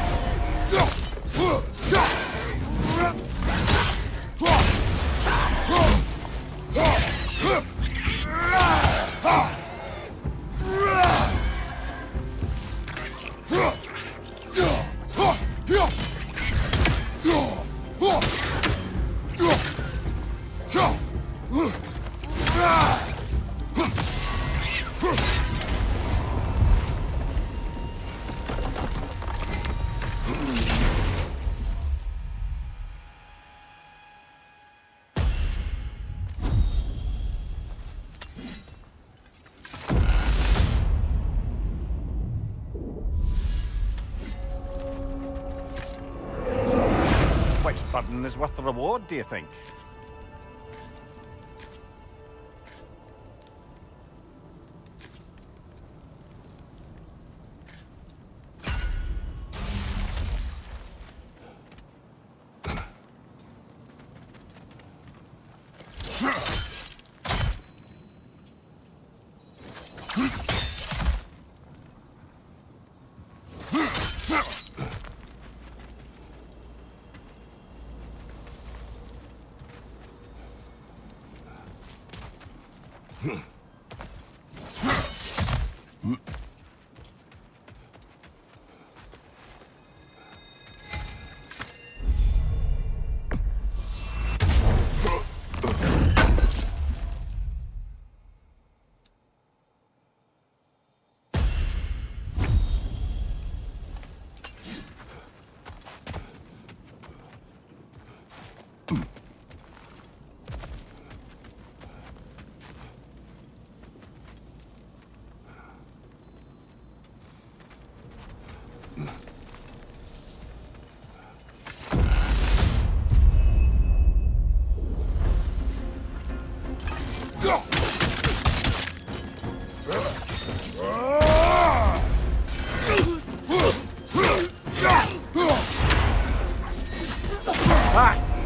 Which burden is worth the reward, do you think?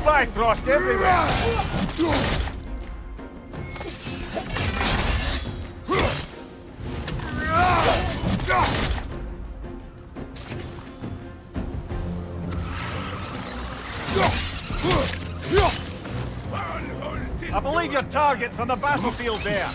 Bifrost everywhere! I believe your target's on the battlefield there.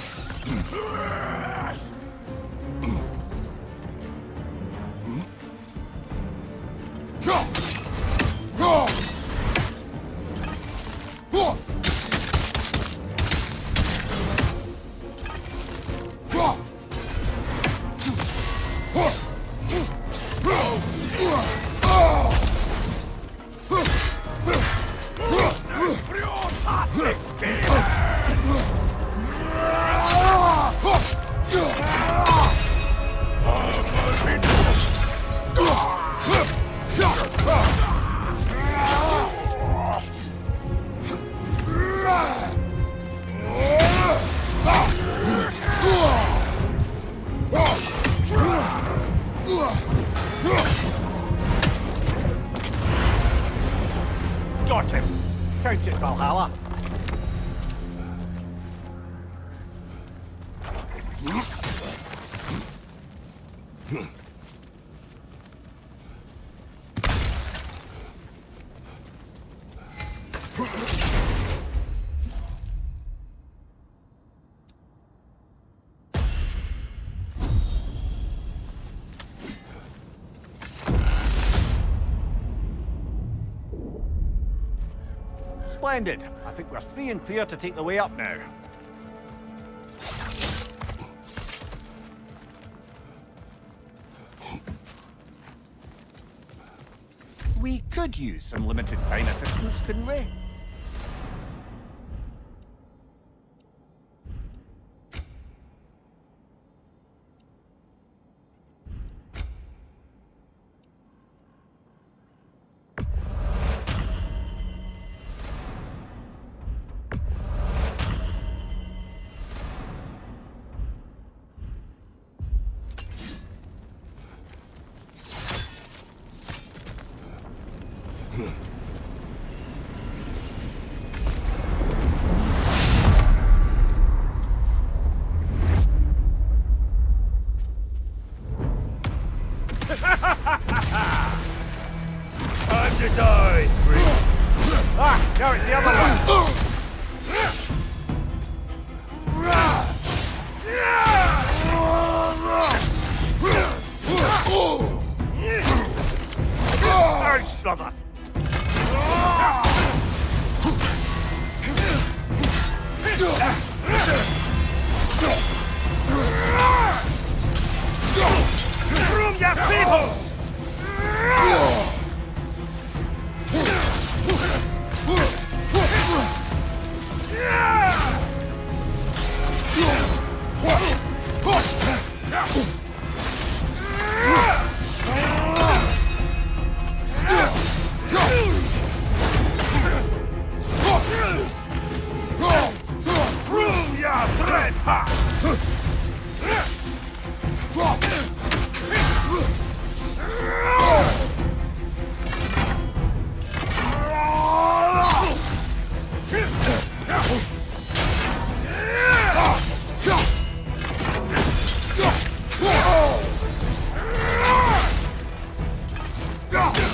Got him. Count it, Valhalla. Splendid. I think we're free and clear to take the way up now. We could use some limited time assistance, couldn't we? to die, priest. Ah, no, it's the other one. Thanks, brother. Room your people! Room your bread pot!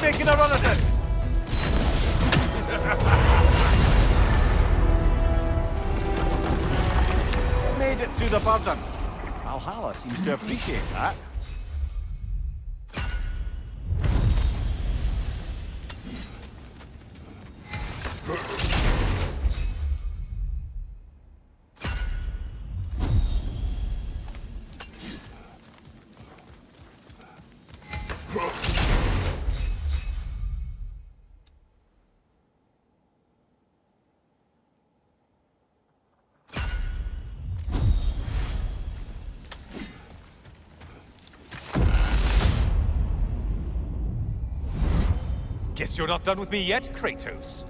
Making a run at it. Made it through the burden. Valhalla seems to appreciate that. Guess you're not done with me yet, Kratos.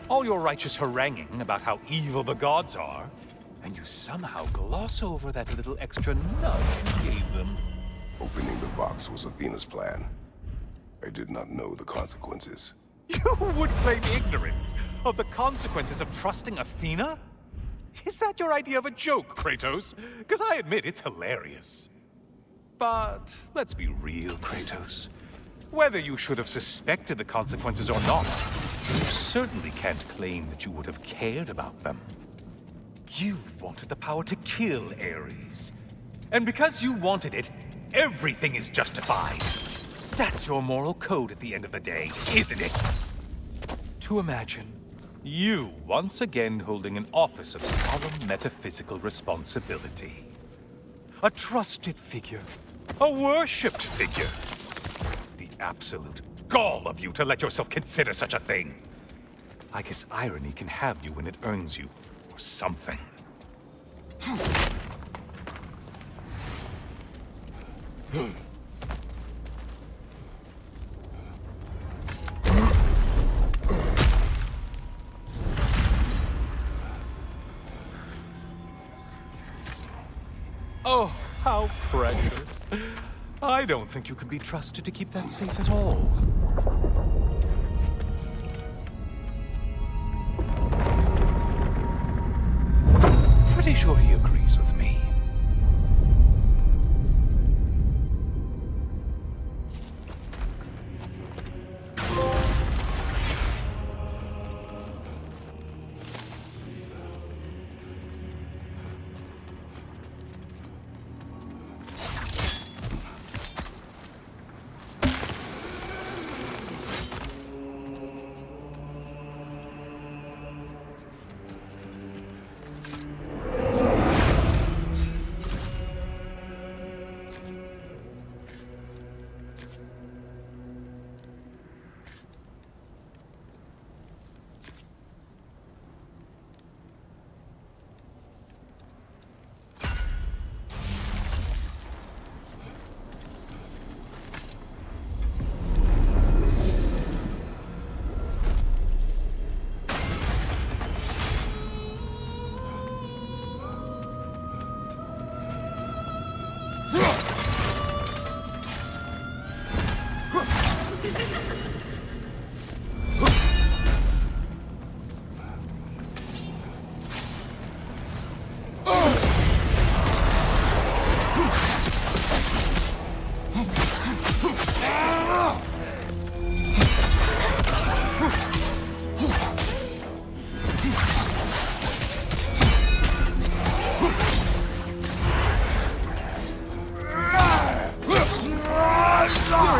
All your righteous haranguing about how evil the gods are, and you somehow gloss over that little extra nudge you gave them. Opening the box was Athena's plan. I did not know the consequences. You would claim ignorance of the consequences of trusting Athena? Is that your idea of a joke, Kratos? Because I admit it's hilarious. But let's be real, Kratos. Whether you should have suspected the consequences or not, you certainly can't claim that you would have cared about them. You wanted the power to kill Ares. And because you wanted it, everything is justified. That's your moral code at the end of the day, isn't it? To imagine you once again holding an office of solemn metaphysical responsibility. A trusted figure. A worshipped figure. The absolute gall of you to let yourself consider such a thing. I guess irony can have you when it earns you, or something. Oh, how precious. I don't think you can be trusted to keep that safe at all. Pretty sure he agrees with me.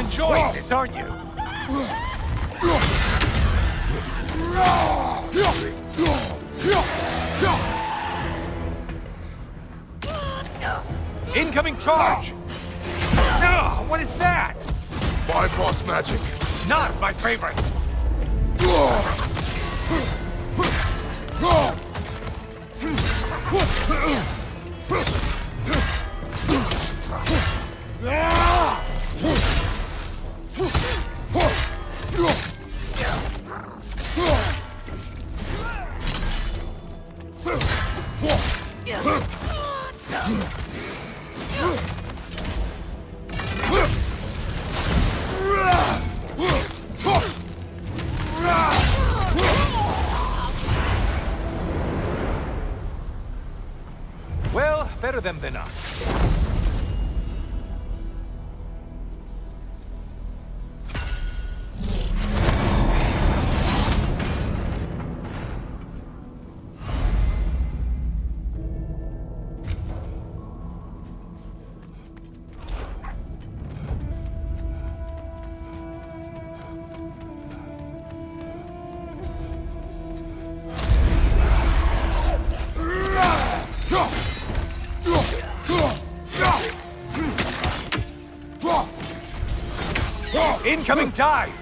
enjoying this, aren't you? Incoming charge! What is that? Bifrost magic. Not my favorite! Well, better them than us. Incoming dive!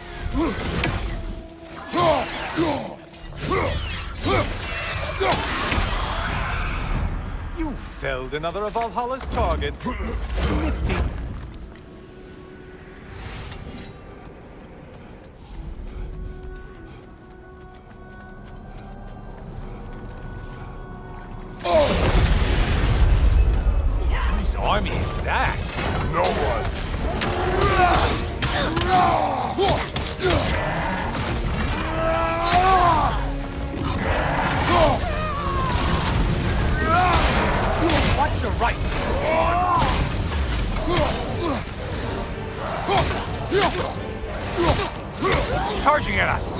You felled another of Valhalla's targets. Nifty. Whose army is that? No one. Watch your right! It's charging at us!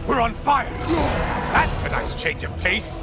We're on fire! That's a nice change of pace!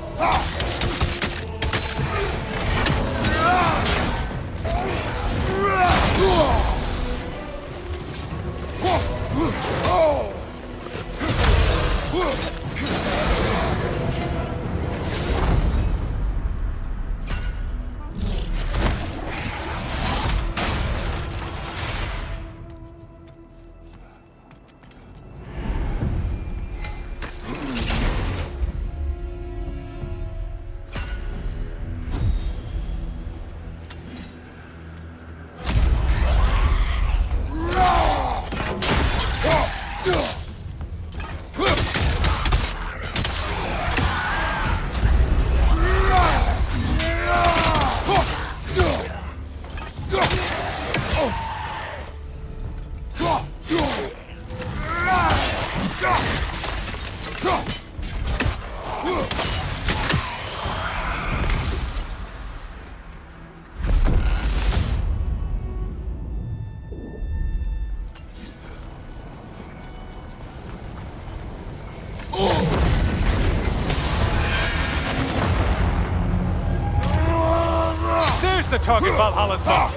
There's the target Valhalla's marked!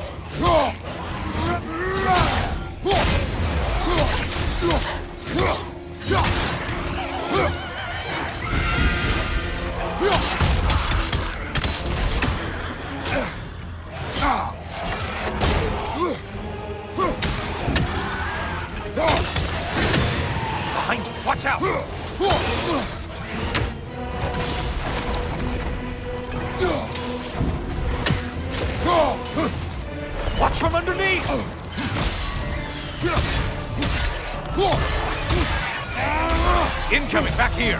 Behind you, watch out! Watch from underneath! Incoming, back here!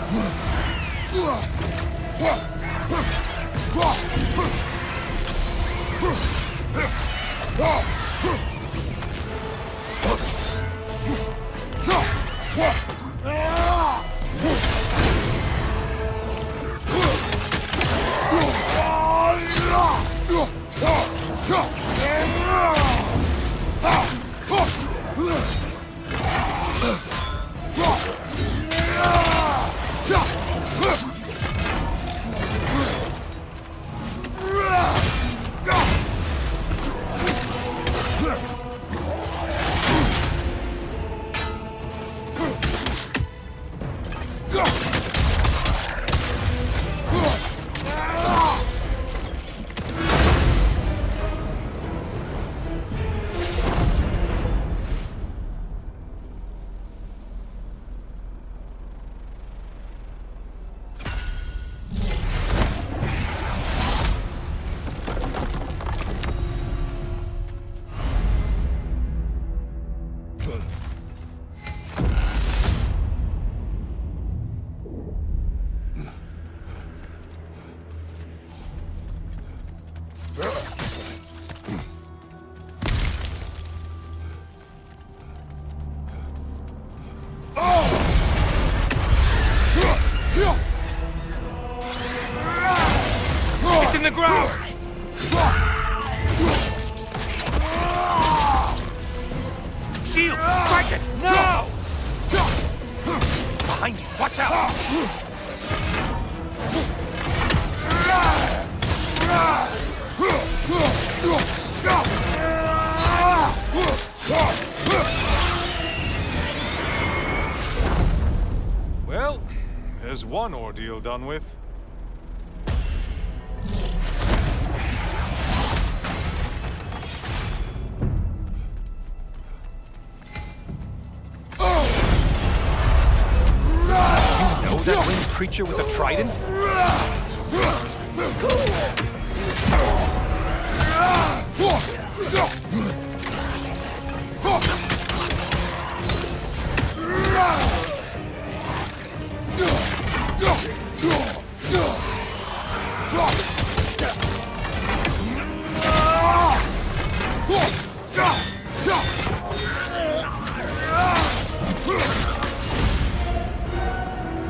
It's in the ground! Shield! Strike it! Now! Behind you! Watch out! Well, there's one ordeal done with. That winged creature with a trident?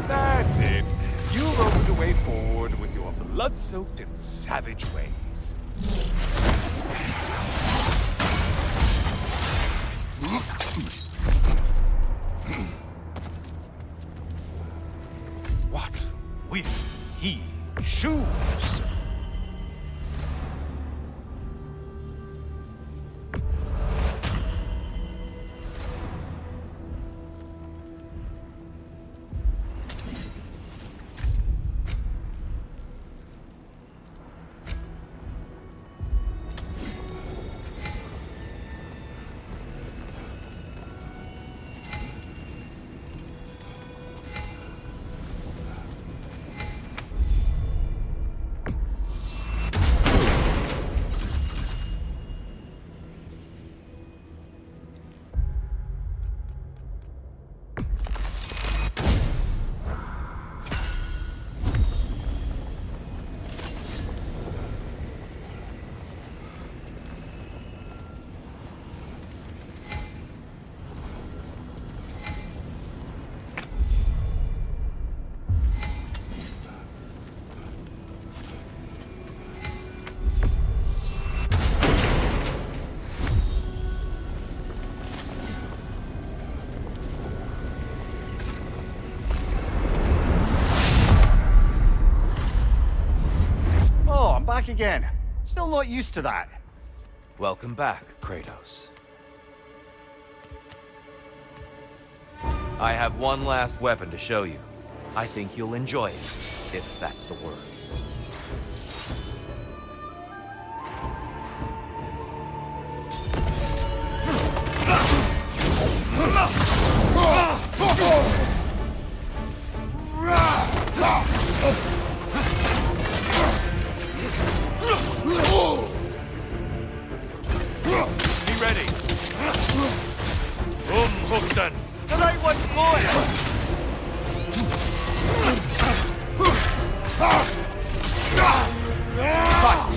That's it. You've opened a way forward with your blood-soaked and savage ways. What will he choose? Back again. Still not used to that. Welcome back, Kratos. I have one last weapon to show you. I think you'll enjoy it, if that's the word. Be ready. Hookson. The right one's going! Fight.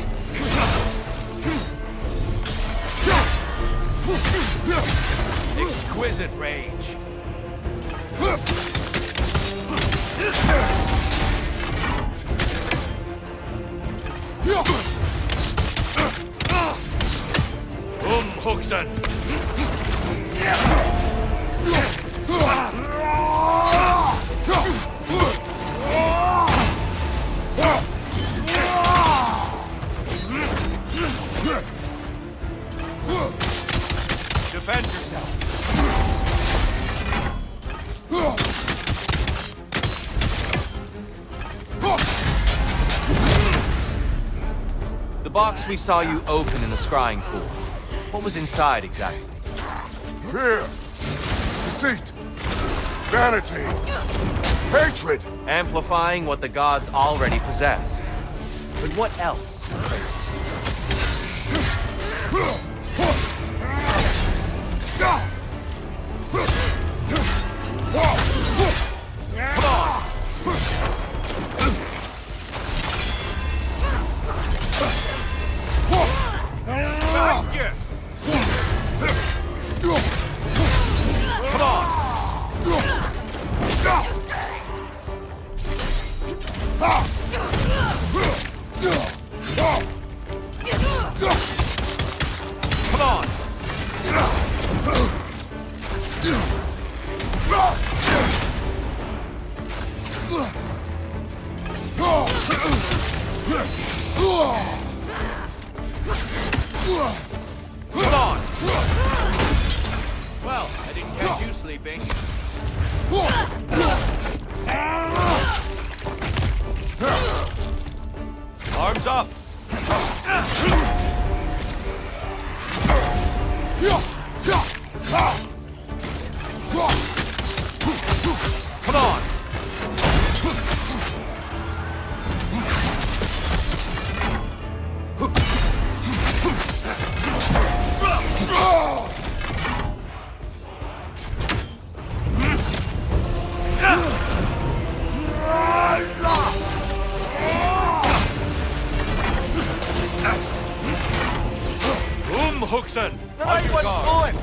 Exquisite rage. Hookson. Defend yourself. The box we saw you open in the scrying pool. What was inside exactly? Fear, deceit, vanity, hatred. Amplifying what the gods already possessed. But what else? Come on! Well, I didn't catch you sleeping. Arms up! Come on! Huxon! On your guard!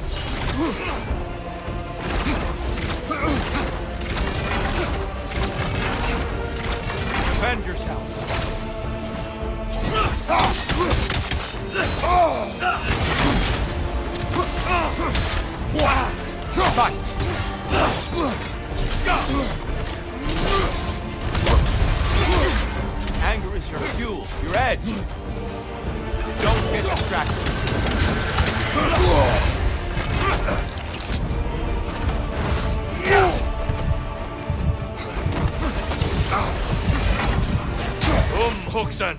Defend yourself! Fight! Anger is your fuel, your edge. Don't get distracted. Huxon!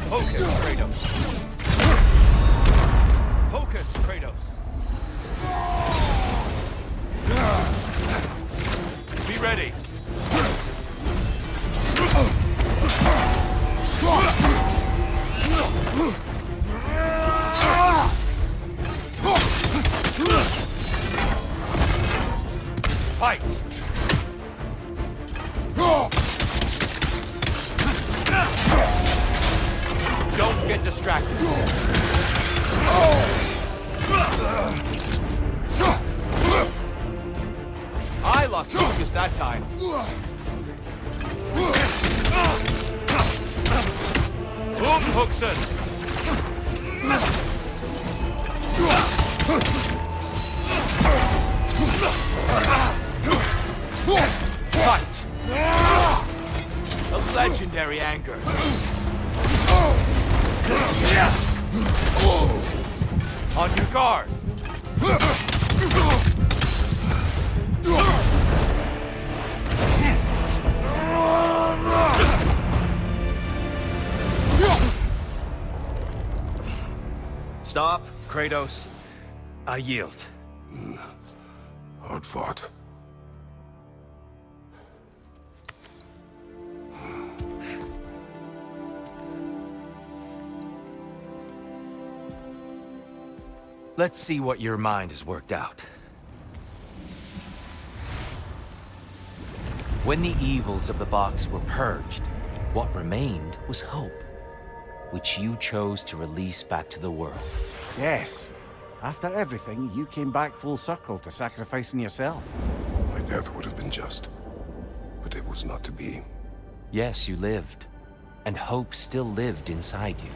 Focus, Kratos! Focus, Kratos! Be ready! Fight! Don't get distracted. I lost focus that time. Huxon! Fight! A legendary anger. On your guard. Stop, Kratos. I yield. Hard fought. Let's see what your mind has worked out. When the evils of the box were purged, what remained was hope, which you chose to release back to the world. Yes. After everything, you came back full circle to sacrificing yourself. My death would have been just, but it was not to be. Yes, you lived, and hope still lived inside you,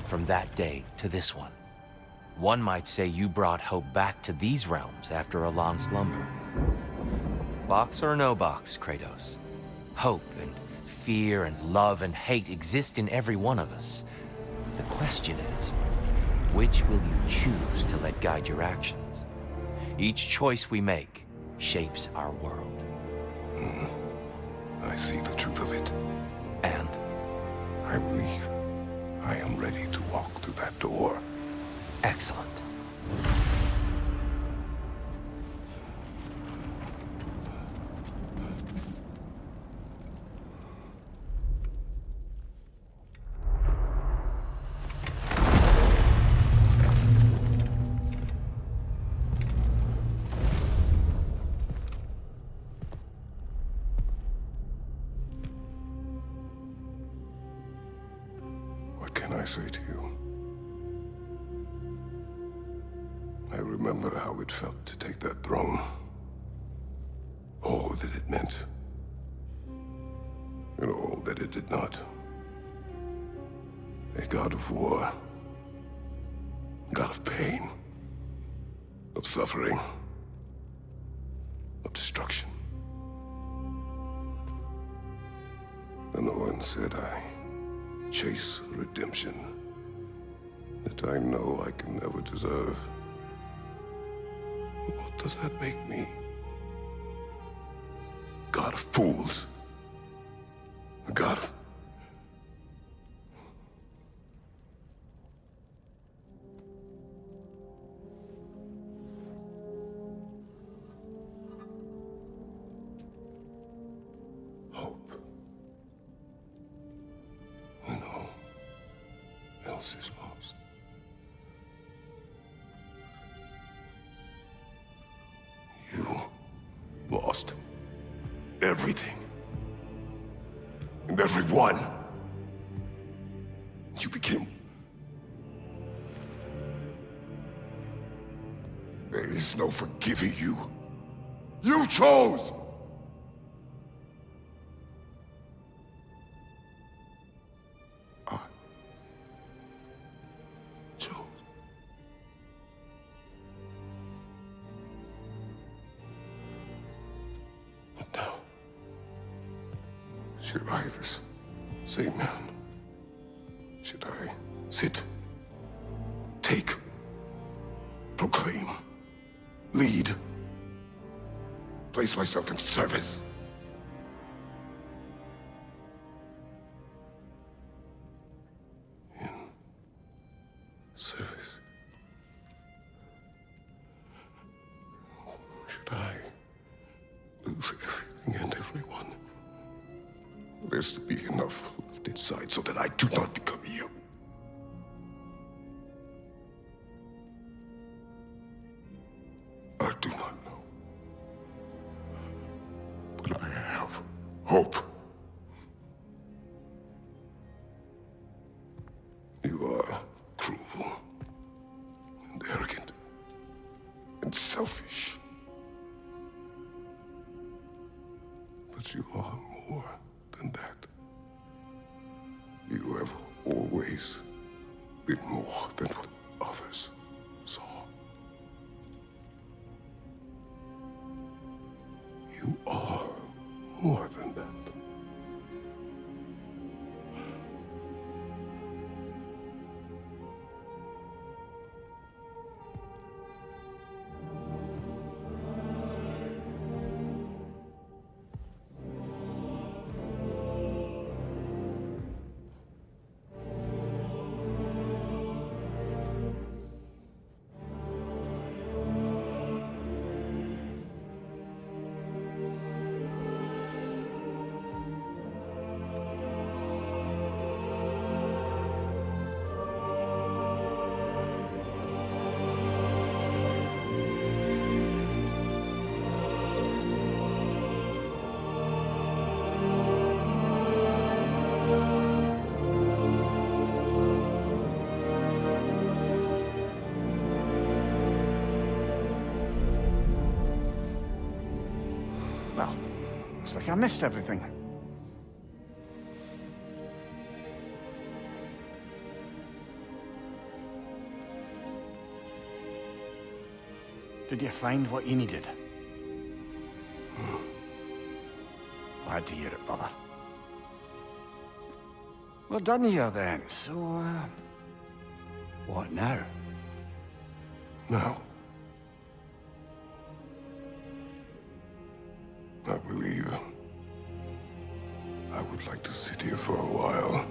from that day to this one. One might say you brought hope back to these realms after a long slumber. Box or no box, Kratos. Hope and fear and love and hate exist in every one of us. The question is, which will you choose to let guide your actions? Each choice we make shapes our world. I see the truth of it. And? I believe I am ready to walk through that door. Excellent. What can I say to you? I remember how it felt to take that throne. All that it meant. And all that it did not. A god of war. God of pain. Of suffering. Of destruction. And the one said I chase redemption. The fate I know I can never deserve. What does that make me? God of fools. A god of... hope. When all else is lost. You lost everything. And everyone. You became... There is no forgiving you. You chose! I chose. But now, should I, this same man, should I sit, take, proclaim, lead, place myself in service? In service? Should I lose everything and everyone? There's to be enough left inside so that I do not become you. I do not know. But I have hope. You are cruel and arrogant and selfish. But you are more than that. You have always been more than what others saw. You are more than that. Well, looks like I missed everything. Did you find what you needed? Glad to hear it, brother. We're done here then, so, what now? Now, I believe I would like to sit here for a while.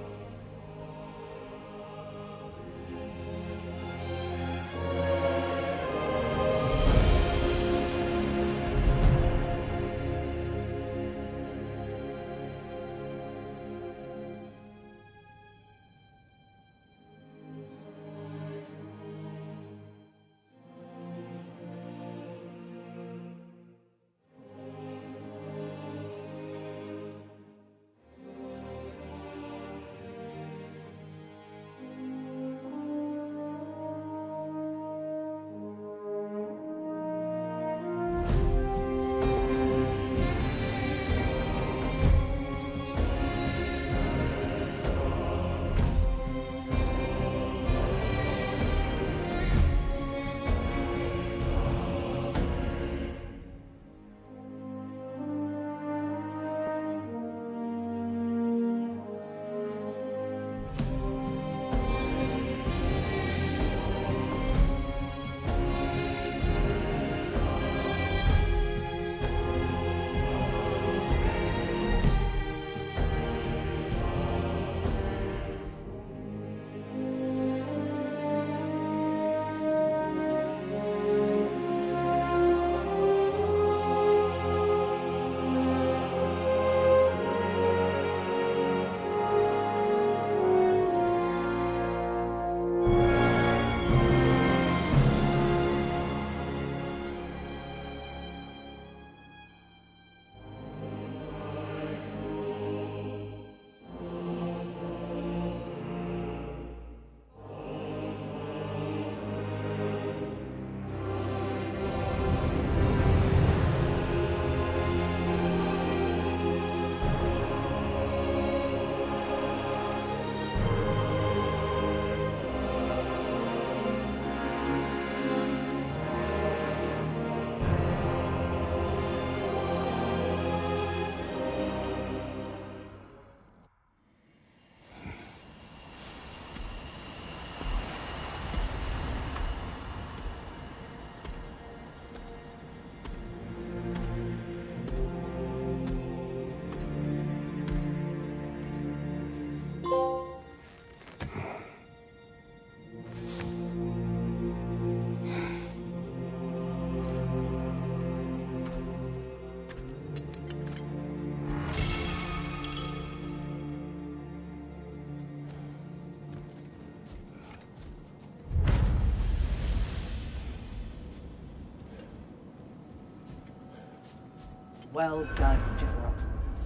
Well done, General.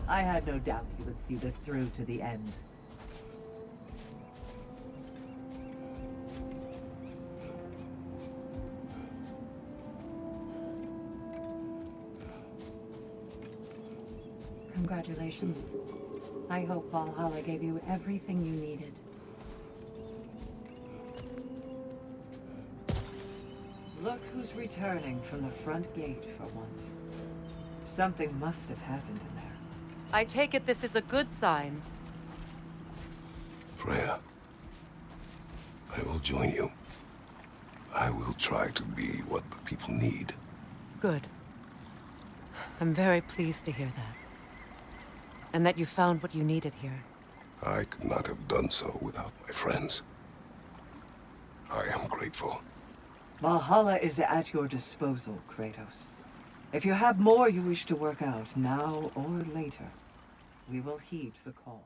I had no doubt you would see this through to the end. Congratulations. I hope Valhalla gave you everything you needed. Look who's returning from the front gate for once. Something must have happened in there. I take it this is a good sign. Freya, I will join you. I will try to be what the people need. Good. I'm very pleased to hear that. And that you found what you needed here. I could not have done so without my friends. I am grateful. Valhalla is at your disposal, Kratos. If you have more you wish to work out, now or later, we will heed the call.